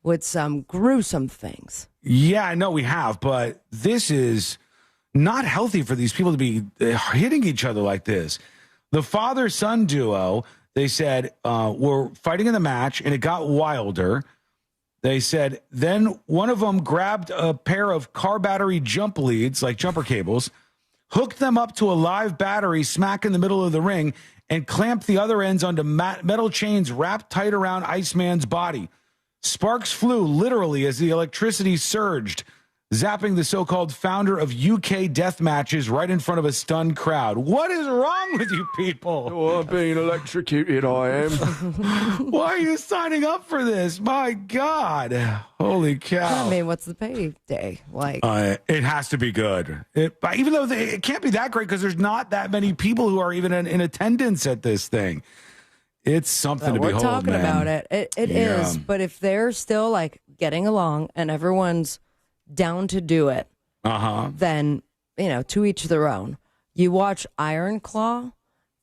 with some gruesome things. Yeah, I know we have, but this is not healthy for these people to be hitting each other like this. The father-son duo, they said, were fighting in the match, and it got wilder. They said, then one of them grabbed a pair of car battery jump leads, like jumper cables, hooked them up to a live battery smack in the middle of the ring, and clamped the other ends onto metal chains wrapped tight around Iceman's body. Sparks flew literally as the electricity surged, zapping the so-called founder of UK death matches right in front of a stunned crowd. What is wrong with you people? Oh, I'm being electrocuted, I am. Why are you signing up for this? My God. Holy cow. I mean, what's the payday like? It has to be good. Even though it can't be that great because there's not that many people who are even in attendance at this thing. It's something to behold, we're talking about it. It is, but if they're still like getting along and everyone's down to do it, then, to each their own. You watch Iron Claw,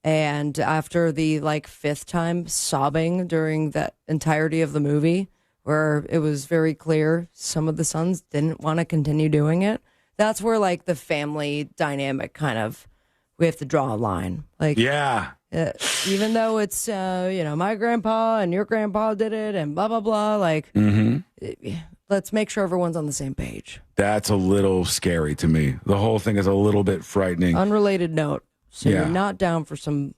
and after the fifth time sobbing during that entirety of the movie, where it was very clear some of the sons didn't want to continue doing it, that's where the family dynamic kind of, we have to draw a line. Even though it's, my grandpa and your grandpa did it and blah, blah, blah, let's make sure everyone's on the same page. That's a little scary to me. The whole thing is a little bit frightening. Unrelated note. So you're not down for some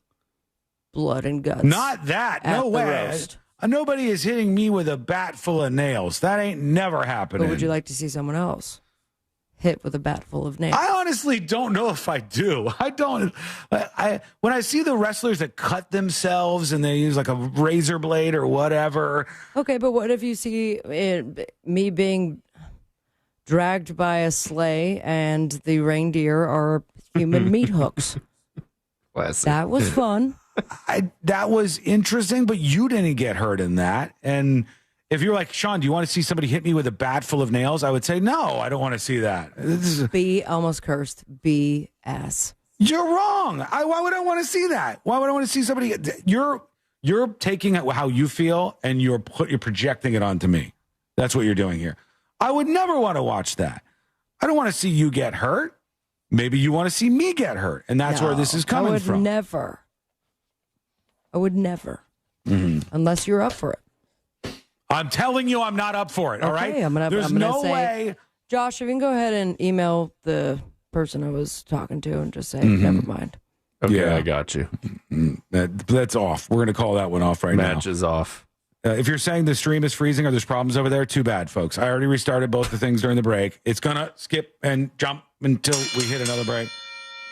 blood and guts. Not that. at No the way. roast. Nobody is hitting me with a bat full of nails. That ain't never happening. But would you like to see someone else hit with a bat full of nails? I honestly don't know if I do. I don't. When I see the wrestlers that cut themselves and they use like a razor blade or whatever. Okay, but what if you see me being dragged by a sleigh and the reindeer are human meat hooks? Classic. That was fun. That was interesting, but you didn't get hurt in that. And if you're like, Sean, do you want to see somebody hit me with a bat full of nails? I would say, no, I don't want to see that. B, almost cursed. BS. You're wrong. Why would I want to see that? Why would I want to see somebody? You're taking it how you feel and you're projecting it onto me. That's what you're doing here. I would never want to watch that. I don't want to see you get hurt. Maybe you want to see me get hurt, and that's where this is coming from. I would never. Mm-hmm. Unless you're up for it. I'm telling you, I'm not up for it. All right. There's I'm gonna no say, way. Josh, if you can go ahead and email the person I was talking to and just say, Mm-hmm. never mind. Okay, Yeah. I got you. That's off. We're going to call that one off right now. Match is off. If you're saying the stream is freezing or there's problems over there, too bad, folks. I already restarted both the things during the break. It's going to skip and jump until we hit another break.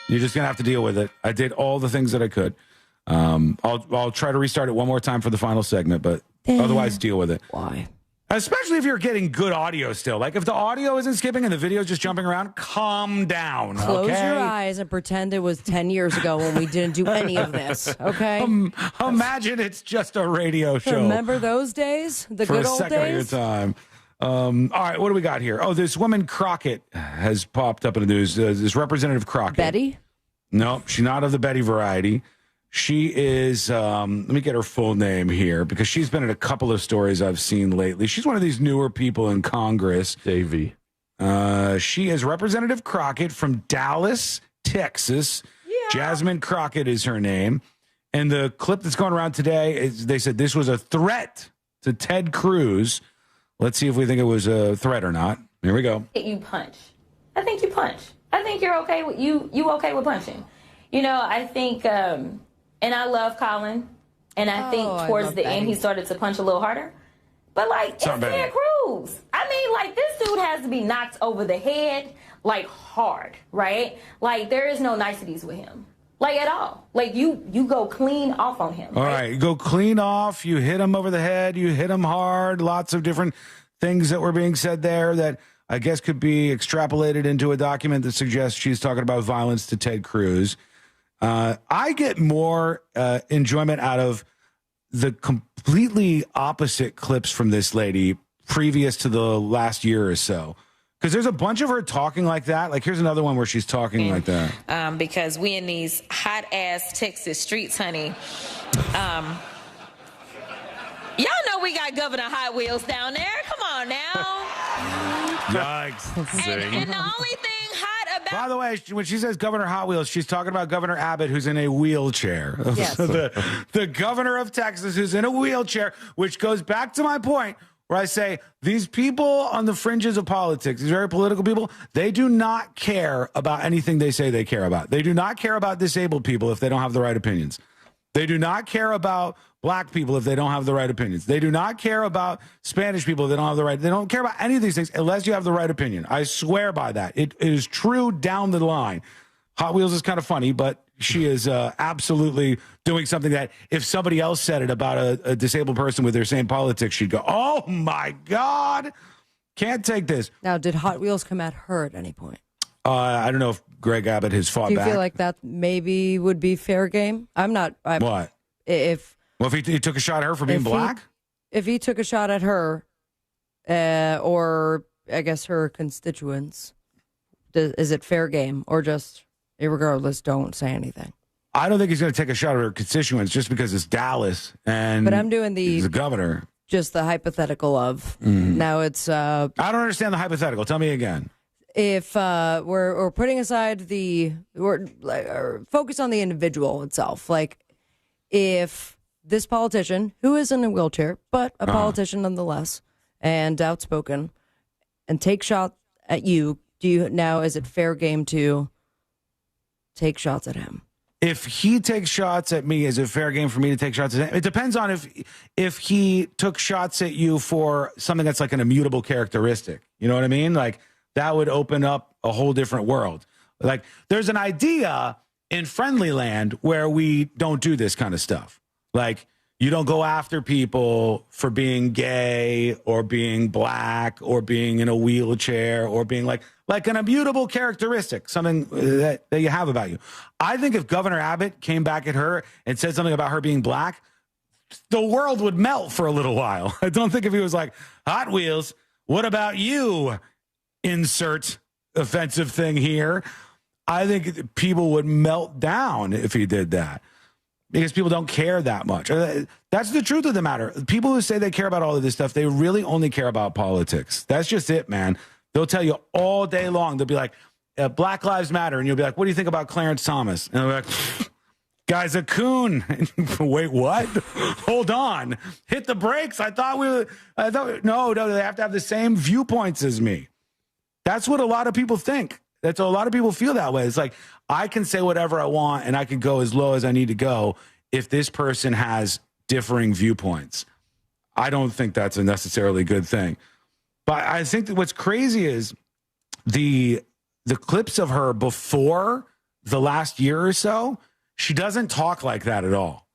You're just going to have to deal with it. I did all the things that I could. I'll try to restart it one more time for the final segment, but otherwise deal with it. Why? Especially if you're getting good audio still. Like if the audio isn't skipping and the video is just jumping around, calm down. Close okay? your eyes and pretend it was 10 years ago when we didn't do any of this, okay? Imagine it's just a radio show. Remember those days? The for good a old second days? of your time. All right, what do we got here? Oh, this woman Crockett has popped up in the news. This Representative Crockett. Betty? No, she's not of the Betty variety. She is, let me get her full name here because she's been in a couple of stories I've seen lately. She's one of these newer people in Congress. Davey. She is Representative Crockett from Dallas, Texas. Yeah. Jasmine Crockett is her name. And the clip that's going around today is they said this was a threat to Ted Cruz. Let's see if we think it was a threat or not. Here we go. You punch. I think you punch. I think you're okay with you okay with punching. You know, I think and I love Colin, and I think towards the end he started to punch a little harder. But like it's Ted Cruz. I mean, like this dude has to be knocked over the head like hard, right? Like there is no niceties with him. Like at all. Like you go clean off on him. All right, you go clean off. You hit him over the head. You hit him hard. Lots of different things that were being said there that I guess could be extrapolated into a document that suggests she's talking about violence to Ted Cruz. I get more enjoyment out of the completely opposite clips from this lady previous to the last year or so. Because there's a bunch of her talking like that. Like, here's another one where she's talking like that. Because we in these hot-ass Texas streets, honey. Y'all know we got Governor Hot Wheels down there. Come on now. Yikes. And the only thing hot about... By the way, when she says Governor Hot Wheels, she's talking about Governor Abbott, who's in a wheelchair. Yes. the governor of Texas who's in a wheelchair, which goes back to my point where I say these people on the fringes of politics, these very political people, they do not care about anything they say they care about. They do not care about disabled people if they don't have the right opinions. They do not care about black people if they don't have the right opinions. They do not care about Spanish people if they don't have the right. They don't care about any of these things unless you have the right opinion. I swear by that. It is true down the line. Hot Wheels is kind of funny, but she is absolutely doing something that if somebody else said it about a disabled person with their same politics, she'd go, oh, my God. Can't take this. Now, did Hot Wheels come at her at any point? I don't know if Greg Abbott has fought back. Do you feel like that maybe would be fair game? What? Well, if he took a shot at her for being black? If he took a shot at her, or I guess her constituents, is it fair game? Or just, irregardless, don't say anything? I don't think he's going to take a shot at her constituents just because it's Dallas. But I'm doing he's the governor. Just the hypothetical of, now it's... I don't understand the hypothetical. Tell me again. If we're putting aside focus on the individual itself, like if this politician who is in a wheelchair but a politician nonetheless and outspoken and take shot at you, is it fair game to take shots at him? if he takes shots at me, is it fair game for me to take shots at him? It depends on if he took shots at you for something that's like an immutable characteristic. You know what I mean? Like that would open up a whole different world. Like there's an idea in friendly land where we don't do this kind of stuff. Like you don't go after people for being gay or being black or being in a wheelchair or being like an immutable characteristic, something that you have about you. I think if Governor Abbott came back at her and said something about her being black, the world would melt for a little while. I don't think if he was like, Hot Wheels, what about you? Insert offensive thing here. I think people would melt down if he did that. Because people don't care that much. That's the truth of the matter. People who say they care about all of this stuff, they really only care about politics. That's just it, man. They'll tell you all day long. They'll be like, Black Lives Matter. And you'll be like, what do you think about Clarence Thomas? And they'll be like, guy's a coon. Wait, what? Hold on. Hit the brakes. No, they have to have the same viewpoints as me. That's what a lot of people think. That's a lot of people feel that way. It's like, I can say whatever I want and I can go as low as I need to go if this person has differing viewpoints. I don't think that's a necessarily good thing. But I think that what's crazy is the clips of her before the last year or so, she doesn't talk like that at all.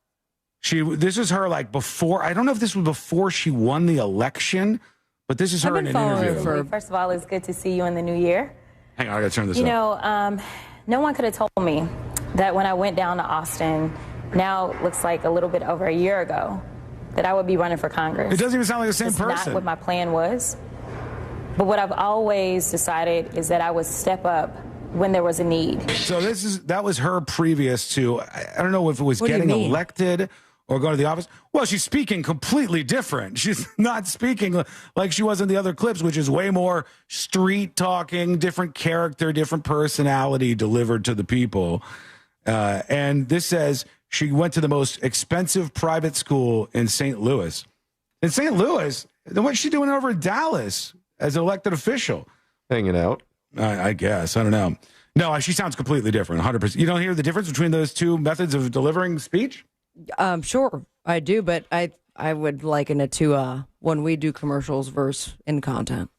This is her like before. I don't know if this was before she won the election, but this is her in an interview. First of all, it's good to see you in the new year. Hang on, I gotta turn this up. You know, no one could have told me that when I went down to Austin, now it looks like a little bit over a year ago, that I would be running for Congress. It doesn't even sound like the same person. That's not what my plan was. But what I've always decided is that I would step up when there was a need. So that was her previous to, I don't know if it was getting elected or going to the office. Well, she's speaking completely different. She's not speaking like she was in the other clips, which is way more street talking, different character, different personality delivered to the people. And this says she went to the most expensive private school in St. Louis. In St. Louis? Then what's she doing over in Dallas as an elected official? Hanging out. I guess. I don't know. No, she sounds completely different, 100%. You don't hear the difference between those two methods of delivering speech? Sure, I do, but I would liken it to when we do commercials versus in content.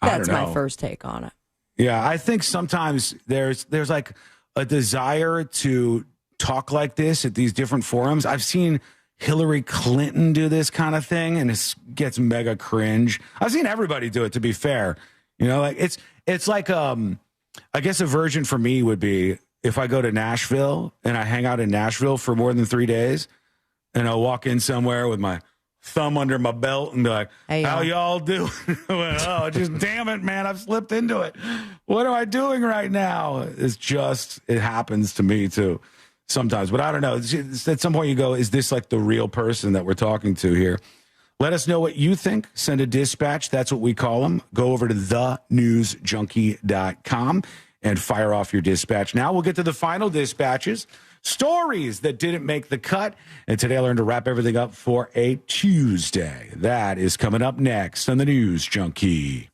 That's my first take on it. Yeah, I think sometimes there's like a desire to talk like this at these different forums. I've seen Hillary Clinton do this kind of thing, and it gets mega cringe. I've seen everybody do it, to be fair. You know, like it's like I guess a version for me would be if I go to Nashville and I hang out in Nashville for more than 3 days, and I'll walk in somewhere with my thumb under my belt and be like, hey, how y'all doing? Oh, just damn it, man, I've slipped into it. What am I doing right now? It happens to me too sometimes, but I don't know. At some point you go, is this like the real person that we're talking to here? Let us know what you think. Send a dispatch. That's what we call them. Go over to thenewsjunkie.com and fire off your dispatch. Now we'll get to the final dispatches. Stories that didn't make the cut. And today I learned to wrap everything up for a Tuesday. That is coming up next on the News Junkie.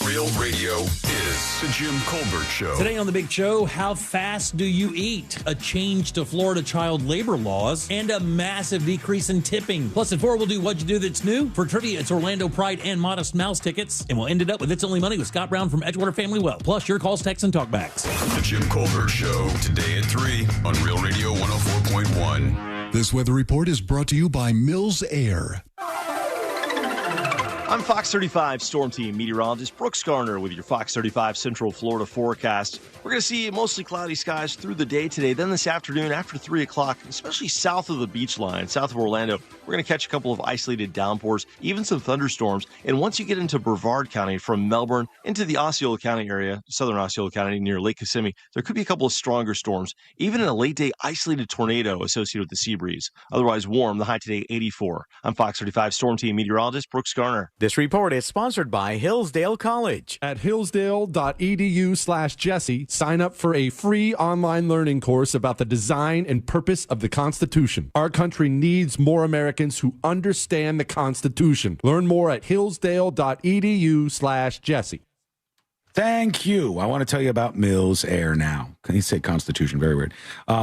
Real radio is the Jim Colbert Show. Today on The Big Show, how fast do you eat? A change to Florida child labor laws and a massive decrease in tipping. Plus at 4, we'll do What'd You Do That's New. For trivia, it's Orlando Pride and Modest Mouse tickets. And we'll end it up with It's Only Money with Scott Brown from Edgewater Family Wealth. Plus your calls, texts, and talkbacks. The Jim Colbert Show, today at 3 on Real Radio 104.1. This weather report is brought to you by Mills Air. I'm Fox 35 Storm Team meteorologist Brooks Garner with your Fox 35 Central Florida forecast. We're going to see mostly cloudy skies through the day today. Then this afternoon after 3 o'clock, especially south of the beach line, south of Orlando, we're going to catch a couple of isolated downpours, even some thunderstorms. And once you get into Brevard County from Melbourne into the Osceola County area, southern Osceola County near Lake Kissimmee, there could be a couple of stronger storms, even in a late day isolated tornado associated with the sea breeze. Otherwise warm, the high today 84. I'm Fox 35 Storm Team meteorologist Brooks Garner. This report is sponsored by Hillsdale College. At hillsdale.edu/Jesse, sign up for a free online learning course about the design and purpose of the Constitution. Our country needs more Americans who understand the Constitution. Learn more at hillsdale.edu/Jesse. Thank you. I want to tell you about Mills Air now. Can you say Constitution? Very weird.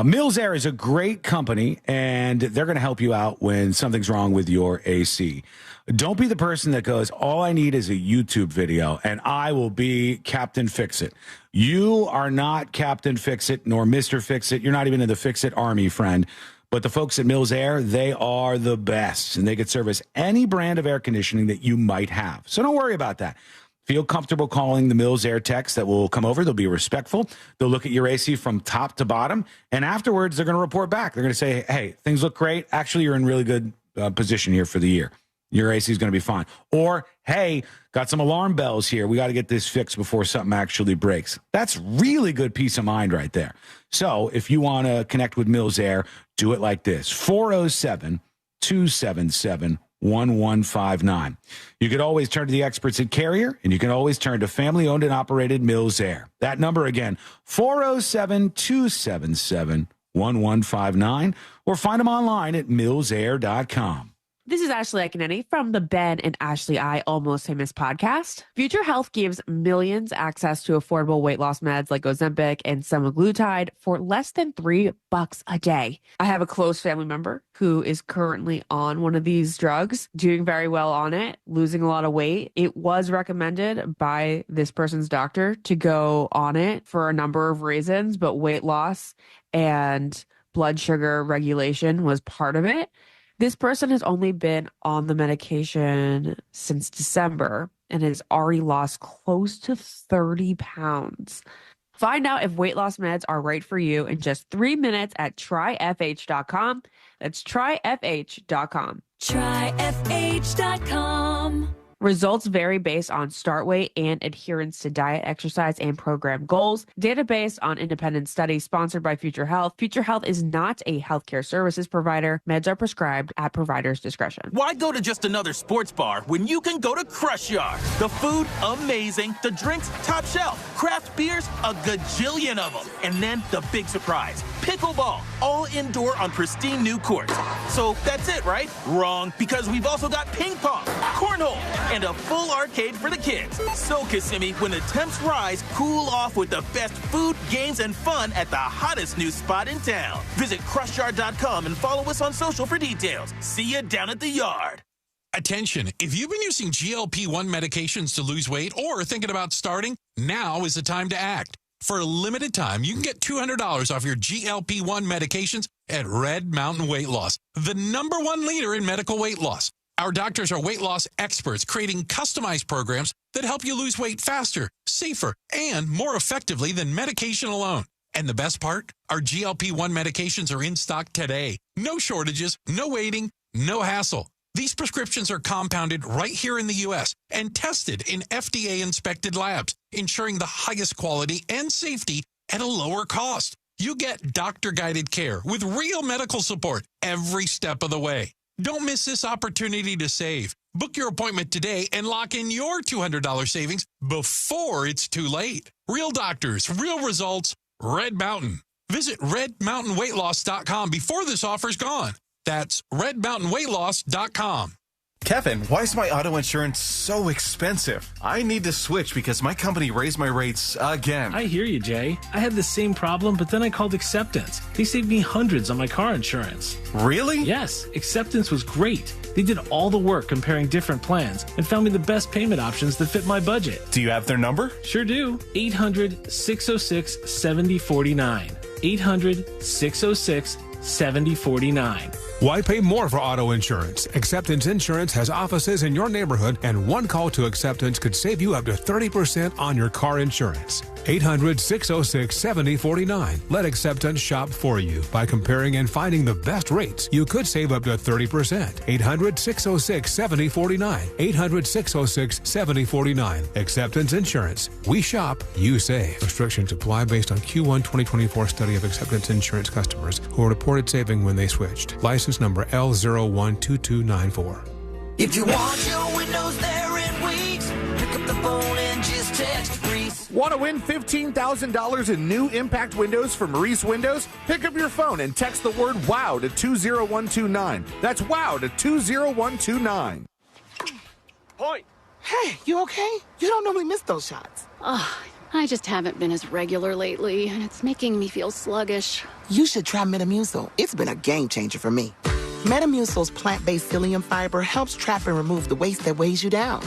Mills Air is a great company, and they're going to help you out when something's wrong with your AC. Don't be the person that goes, all I need is a YouTube video, and I will be Captain Fix-It. You are not Captain Fix-It nor Mr. Fix-It. You're not even in the Fix-It army, friend. But the folks at Mills Air, they are the best, and they could service any brand of air conditioning that you might have. So don't worry about that. Feel comfortable calling the Mills Air techs that will come over. They'll be respectful. They'll look at your AC from top to bottom, and afterwards they're going to report back. They're going to say, hey, things look great. Actually, you're in really good position here for the year. Your AC is going to be fine. Or, hey, got some alarm bells here. We got to get this fixed before something actually breaks. That's really good peace of mind right there. So if you want to connect with Mills Air, do it like this. 407-277-1159. You could always turn to the experts at Carrier, and you can always turn to family-owned and operated Mills Air. That number again, 407-277-1159, or find them online at millsair.com. This is Ashley Econetti from the Ben and Ashley I Almost Famous podcast. Future Health gives millions access to affordable weight loss meds like Ozempic and semaglutide for less than $3 a day. I have a close family member who is currently on one of these drugs, doing very well on it, losing a lot of weight. It was recommended by this person's doctor to go on it for a number of reasons, but weight loss and blood sugar regulation was part of it. This person has only been on the medication since December and has already lost close to 30 pounds. Find out if weight loss meds are right for you in just 3 minutes at tryfh.com. That's tryfh.com. Tryfh.com. Results vary based on start weight and adherence to diet, exercise, and program goals. Data based on independent studies sponsored by Future Health. Future Health is not a healthcare services provider. Meds are prescribed at provider's discretion. Why go to just another sports bar when you can go to Crush Yard? The food, amazing. The drinks, top shelf. Craft beers, a gajillion of them. And then the big surprise, pickleball, all indoor on pristine new courts. So that's it, right? Wrong, because we've also got ping pong, cornhole, and a full arcade for the kids. So, Kissimmee, when the temps rise, cool off with the best food, games, and fun at the hottest new spot in town. Visit crushyard.com and follow us on social for details. See you down at the yard. Attention, if you've been using GLP-1 medications to lose weight or thinking about starting, now is the time to act. For a limited time, you can get $200 off your GLP-1 medications at Red Mountain Weight Loss, the #1 leader in medical weight loss. Our doctors are weight loss experts creating customized programs that help you lose weight faster, safer, and more effectively than medication alone. And the best part? Our GLP-1 medications are in stock today. No shortages, no waiting, no hassle. These prescriptions are compounded right here in the U.S. and tested in FDA-inspected labs, ensuring the highest quality and safety at a lower cost. You get doctor-guided care with real medical support every step of the way. Don't miss this opportunity to save. Book your appointment today and lock in your $200 savings before it's too late. Real doctors, real results, Red Mountain. Visit redmountainweightloss.com before this offer's gone. That's redmountainweightloss.com. Kevin, why is my auto insurance so expensive? I need to switch because my company raised my rates again. I hear you, Jay. I had the same problem, but then I called Acceptance. They saved me hundreds on my car insurance. Really? Yes, Acceptance was great. They did all the work comparing different plans and found me the best payment options that fit my budget. Do you have their number? Sure do. 800-606-7049. 800-606-7049. Why pay more for auto insurance? Acceptance Insurance has offices in your neighborhood, and one call to Acceptance could save you up to 30% on your car insurance. 800-606-7049. Let Acceptance shop for you. By comparing and finding the best rates, you could save up to 30%. 800-606-7049. 800-606-7049. Acceptance Insurance. We shop, you save. Restrictions apply based on Q1 2024 study of Acceptance Insurance customers who reported saving when they switched. License number L012294. If you want your windows there in weeks, pick up the phone and just text Reese. Want to win $15,000 in new impact windows from Reese Windows? Pick up your phone and text the word WOW to 20129. That's WOW to 20129. Point. Hey, you okay? You don't normally miss those shots. I just haven't been as regular lately, and it's making me feel sluggish. You should try Metamucil. It's been a game changer for me. Metamucil's plant-based psyllium fiber helps trap and remove the waste that weighs you down.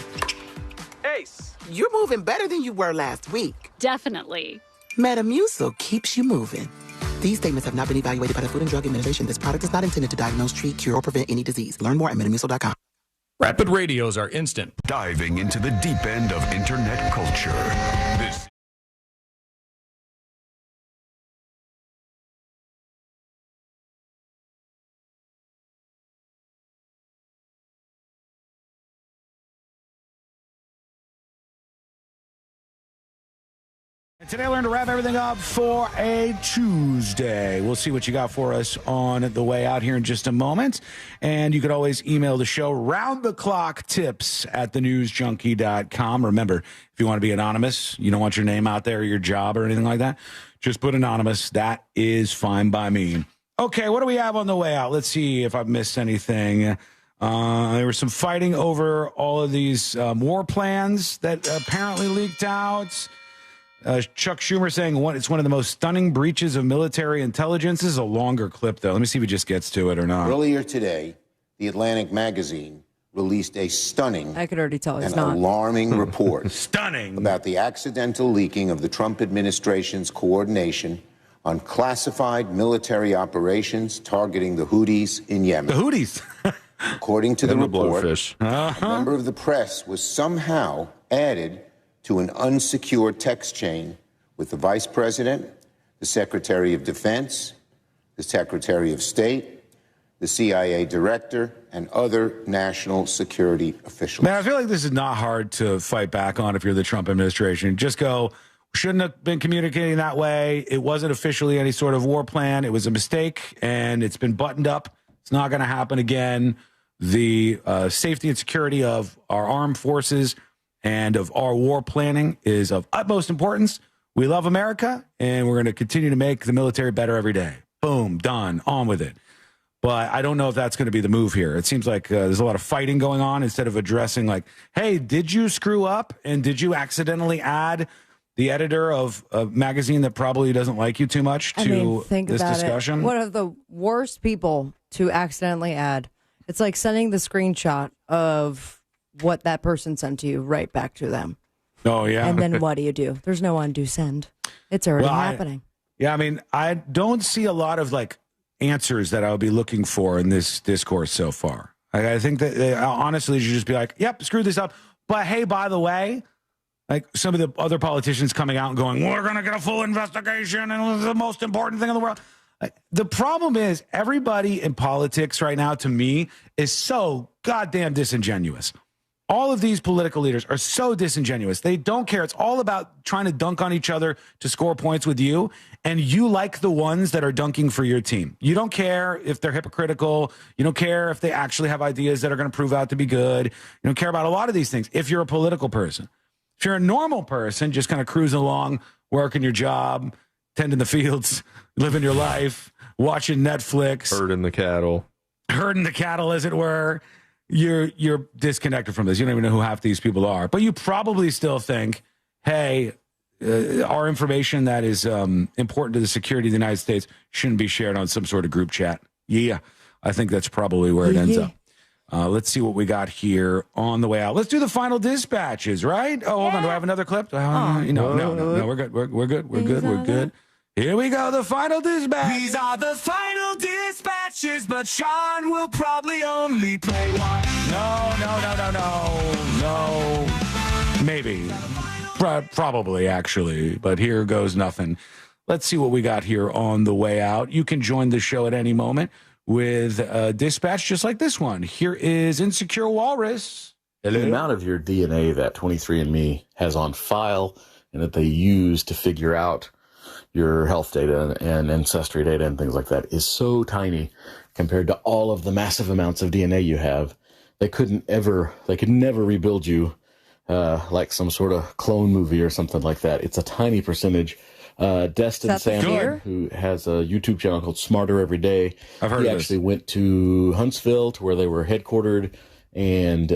Ace, you're moving better than you were last week. Definitely. Metamucil keeps you moving. These statements have not been evaluated by the Food and Drug Administration. This product is not intended to diagnose, treat, cure, or prevent any disease. Learn more at metamucil.com. Rapid radios are instant. Diving into the deep end of internet culture. This And today we're going to wrap everything up for a Tuesday. We'll see what you got for us on the way out here in just a moment. And you could always email the show round-the-clock-tips@thenewsjunkie.com. Remember, if you want to be anonymous, you don't want your name out there or your job or anything like that, just put anonymous. That is fine by me. Okay, what do we have on the way out? Let's see if I've missed anything. There was some fighting over all of these war plans that apparently leaked out. Chuck Schumer saying it's one of the most stunning breaches of military intelligence. This is a longer clip, though. Let me see if he just gets to it or not. Earlier today, the Atlantic magazine released a stunning I could already tell he's and not. alarming report stunning about the accidental leaking of the Trump administration's coordination on classified military operations targeting the Houthis in Yemen. The Houthis. According to the report, a member of the press was somehow added to an unsecured text chain with the Vice President, the Secretary of Defense, the Secretary of State, the CIA Director, and other national security officials. Man, I feel like this is not hard to fight back on if you're the Trump administration. Just go, shouldn't have been communicating that way. It wasn't officially any sort of war plan. It was a mistake, and it's been buttoned up. It's not going to happen again. The safety and security of our armed forces and of our war planning is of utmost importance. We love America, and we're going to continue to make the military better every day. Boom, done, on with it. But I don't know if that's going to be the move here. It seems like there's a lot of fighting going on instead of addressing like, hey, did you screw up? And did you accidentally add the editor of a magazine that probably doesn't like you too much to think this about discussion? One of the worst people to accidentally add. It's like sending the screenshot of what that person sent to you right back to them. Oh, yeah. And then what do? There's no undo send. It's already happening. I mean, I don't see a lot of like answers that I'll be looking for in this discourse so far. I think that honestly, you should just be like, yep, screw this up. But hey, by the way, like some of the other politicians coming out and going, we're going to get a full investigation and it's the most important thing in the world. The problem is everybody in politics right now, to me, is so goddamn disingenuous. All of these political leaders are so disingenuous. They don't care. It's all about trying to dunk on each other to score points with you. And you like the ones that are dunking for your team. You don't care if they're hypocritical. You don't care if they actually have ideas that are going to prove out to be good. You don't care about a lot of these things if you're a political person. If you're a normal person, just kind of cruising along, working your job, tending the fields, living your life, watching Netflix. Herding the cattle, as it were. You're disconnected from this. You don't even know who half these people are. But you probably still think, hey, our information that is important to the security of the United States shouldn't be shared on some sort of group chat. Yeah, I think that's probably where it ends up. Let's see what we got here on the way out. Let's do the final dispatches, right? Oh, hold on. Do I have another clip? No. We're good. We're good. Here we go, the final dispatch. These are the final dispatches, but Sean will probably only play one. No. Maybe. Probably, actually. But here goes nothing. Let's see what we got here on the way out. You can join the show at any moment with a dispatch just like this one. Here is Insecure Walrus. Hello. The amount of your DNA that 23andMe has on file and that they use to figure out your health data and ancestry data and things like that is so tiny compared to all of the massive amounts of DNA you have. They could never rebuild you like some sort of clone movie or something like that. It's a tiny percentage. Destin Sandler, who has a YouTube channel called Smarter Every Day, I've heard he of this. actually went to Huntsville, to where they were headquartered, and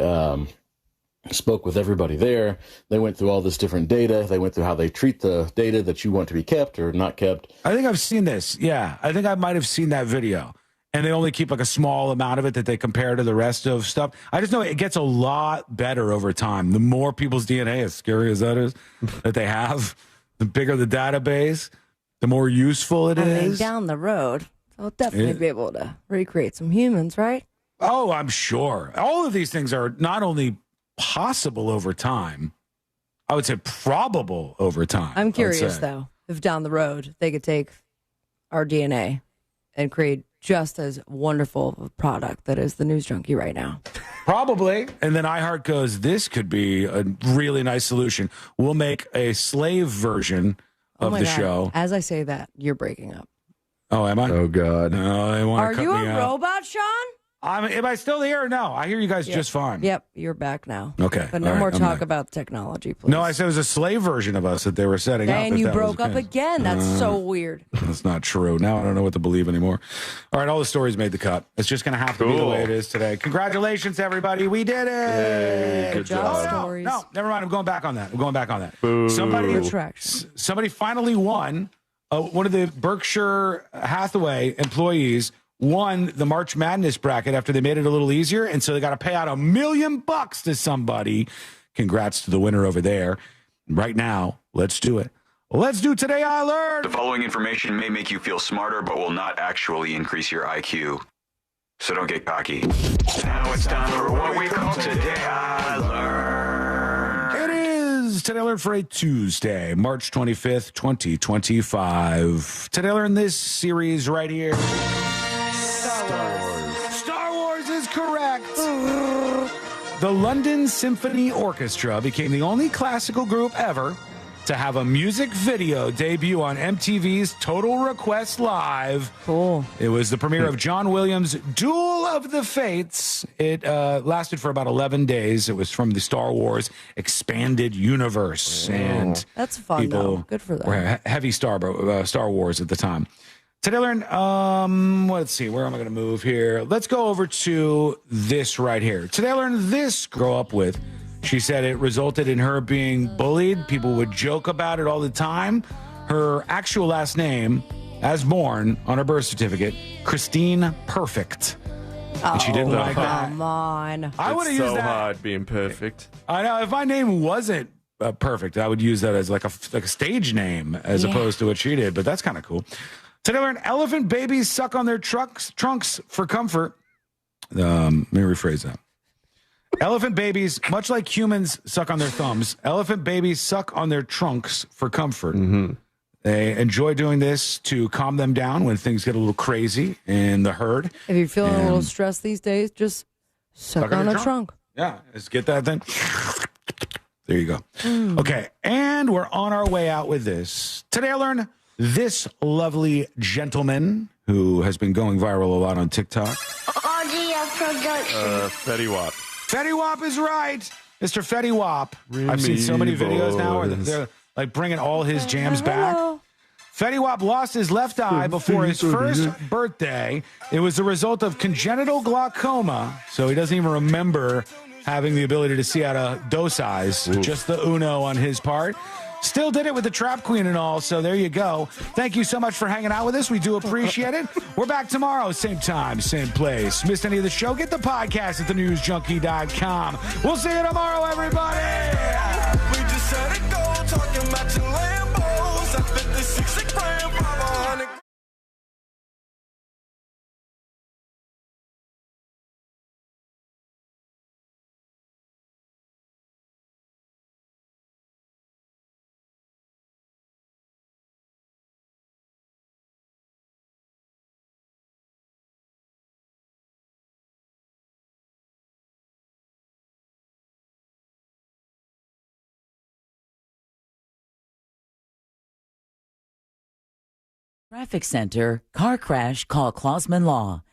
spoke with everybody there. They went through all this different data. They went through how they treat the data that you want to be kept or not kept. I think I've seen this. Yeah, I think I might have seen that video. And they only keep like a small amount of it that they compare to the rest of stuff. I just know it gets a lot better over time. The more people's DNA, as scary as that is, that they have, the bigger the database, the more useful it is. Down the road, they'll definitely be able to recreate some humans, right? Oh, I'm sure. All of these things are not only possible over time, I would say probable over time. I'm curious, though, if down the road they could take our DNA and create just as wonderful of a product that is the News Junkie right now. Probably. And then iHeart goes, this could be a really nice solution. We'll make a slave version of the show. As I say that, you're breaking up. Oh, am I? Oh, God. No, they want Are to cut you me a out. robot, Sean? Am I still here or no? I hear you guys just fine. Yep, you're back now. Okay. But no All right, more I'm talk back. about technology, please. No, I said it was a slave version of us that they were setting up. And if you that was broke the up case. again. That's so weird. That's not true. Now I don't know what to believe anymore. All right, all the stories made the cut. It's just going to have to be the way it is today. Congratulations, everybody. We did it. Yay, good job. Oh, no, never mind. I'm going back on that. Boo. Somebody finally won. One of the Berkshire Hathaway employees won the March Madness bracket after they made it a little easier, and so they got to pay out $1 million to somebody. Congrats to the winner over there. Right now, let's do it. Let's do Today I Learned. The following information may make you feel smarter, but will not actually increase your IQ. So don't get cocky. Now it's time for what we call Today I Learned. It is Today I Learned for a Tuesday, March 25th, 2025. Today I Learned this series right here. Star Wars is correct. The London Symphony Orchestra became the only classical group ever to have a music video debut on MTV's Total Request Live. Cool. It was the premiere of John Williams' Duel of the Fates. It lasted for about 11 days. It was from the Star Wars Expanded Universe. And that's fun, people though. Good for them. were heavy Star Wars at the time. Today I learned, let's see, where am I going to move here? Let's go over to this right here. Today I learned this grow up with. She said it resulted in her being bullied. People would joke about it all the time. Her actual last name, as born on her birth certificate, Christine Perfect. And she didn't like that. Come on. I would have It's used so that. hard being perfect. I know. If my name wasn't perfect, I would use that as like a stage name as opposed to what she did. But that's kind of cool. Today I learned elephant babies suck on their trunks for comfort. Let me rephrase that. Elephant babies, much like humans suck on their thumbs, elephant babies suck on their trunks for comfort. Mm-hmm. They enjoy doing this to calm them down when things get a little crazy in the herd. If you're feeling a little stressed these days, just suck on a trunk. Yeah, just get that thing. There you go. Okay, and we're on our way out with this. Today I learned this lovely gentleman who has been going viral a lot on TikTok. Fetty Wap. Fetty Wap is right. Mr. Fetty Wap. I've seen so many videos now where they're like bringing all his jams back. Fetty Wap lost his left eye before his first birthday. It was the result of congenital glaucoma, so he doesn't even remember having the ability to see out of dose eyes. Just the uno on his part. Still did it with the Trap Queen and all, so there you go. Thank you so much for hanging out with us. We do appreciate it. We're back tomorrow, same time, same place. Missed any of the show? Get the podcast at thenewsjunkie.com. We'll see you tomorrow, everybody. We just set it go, talking about your Lambos at 56 grand, 500. Traffic Center, car crash, call Klausman Law.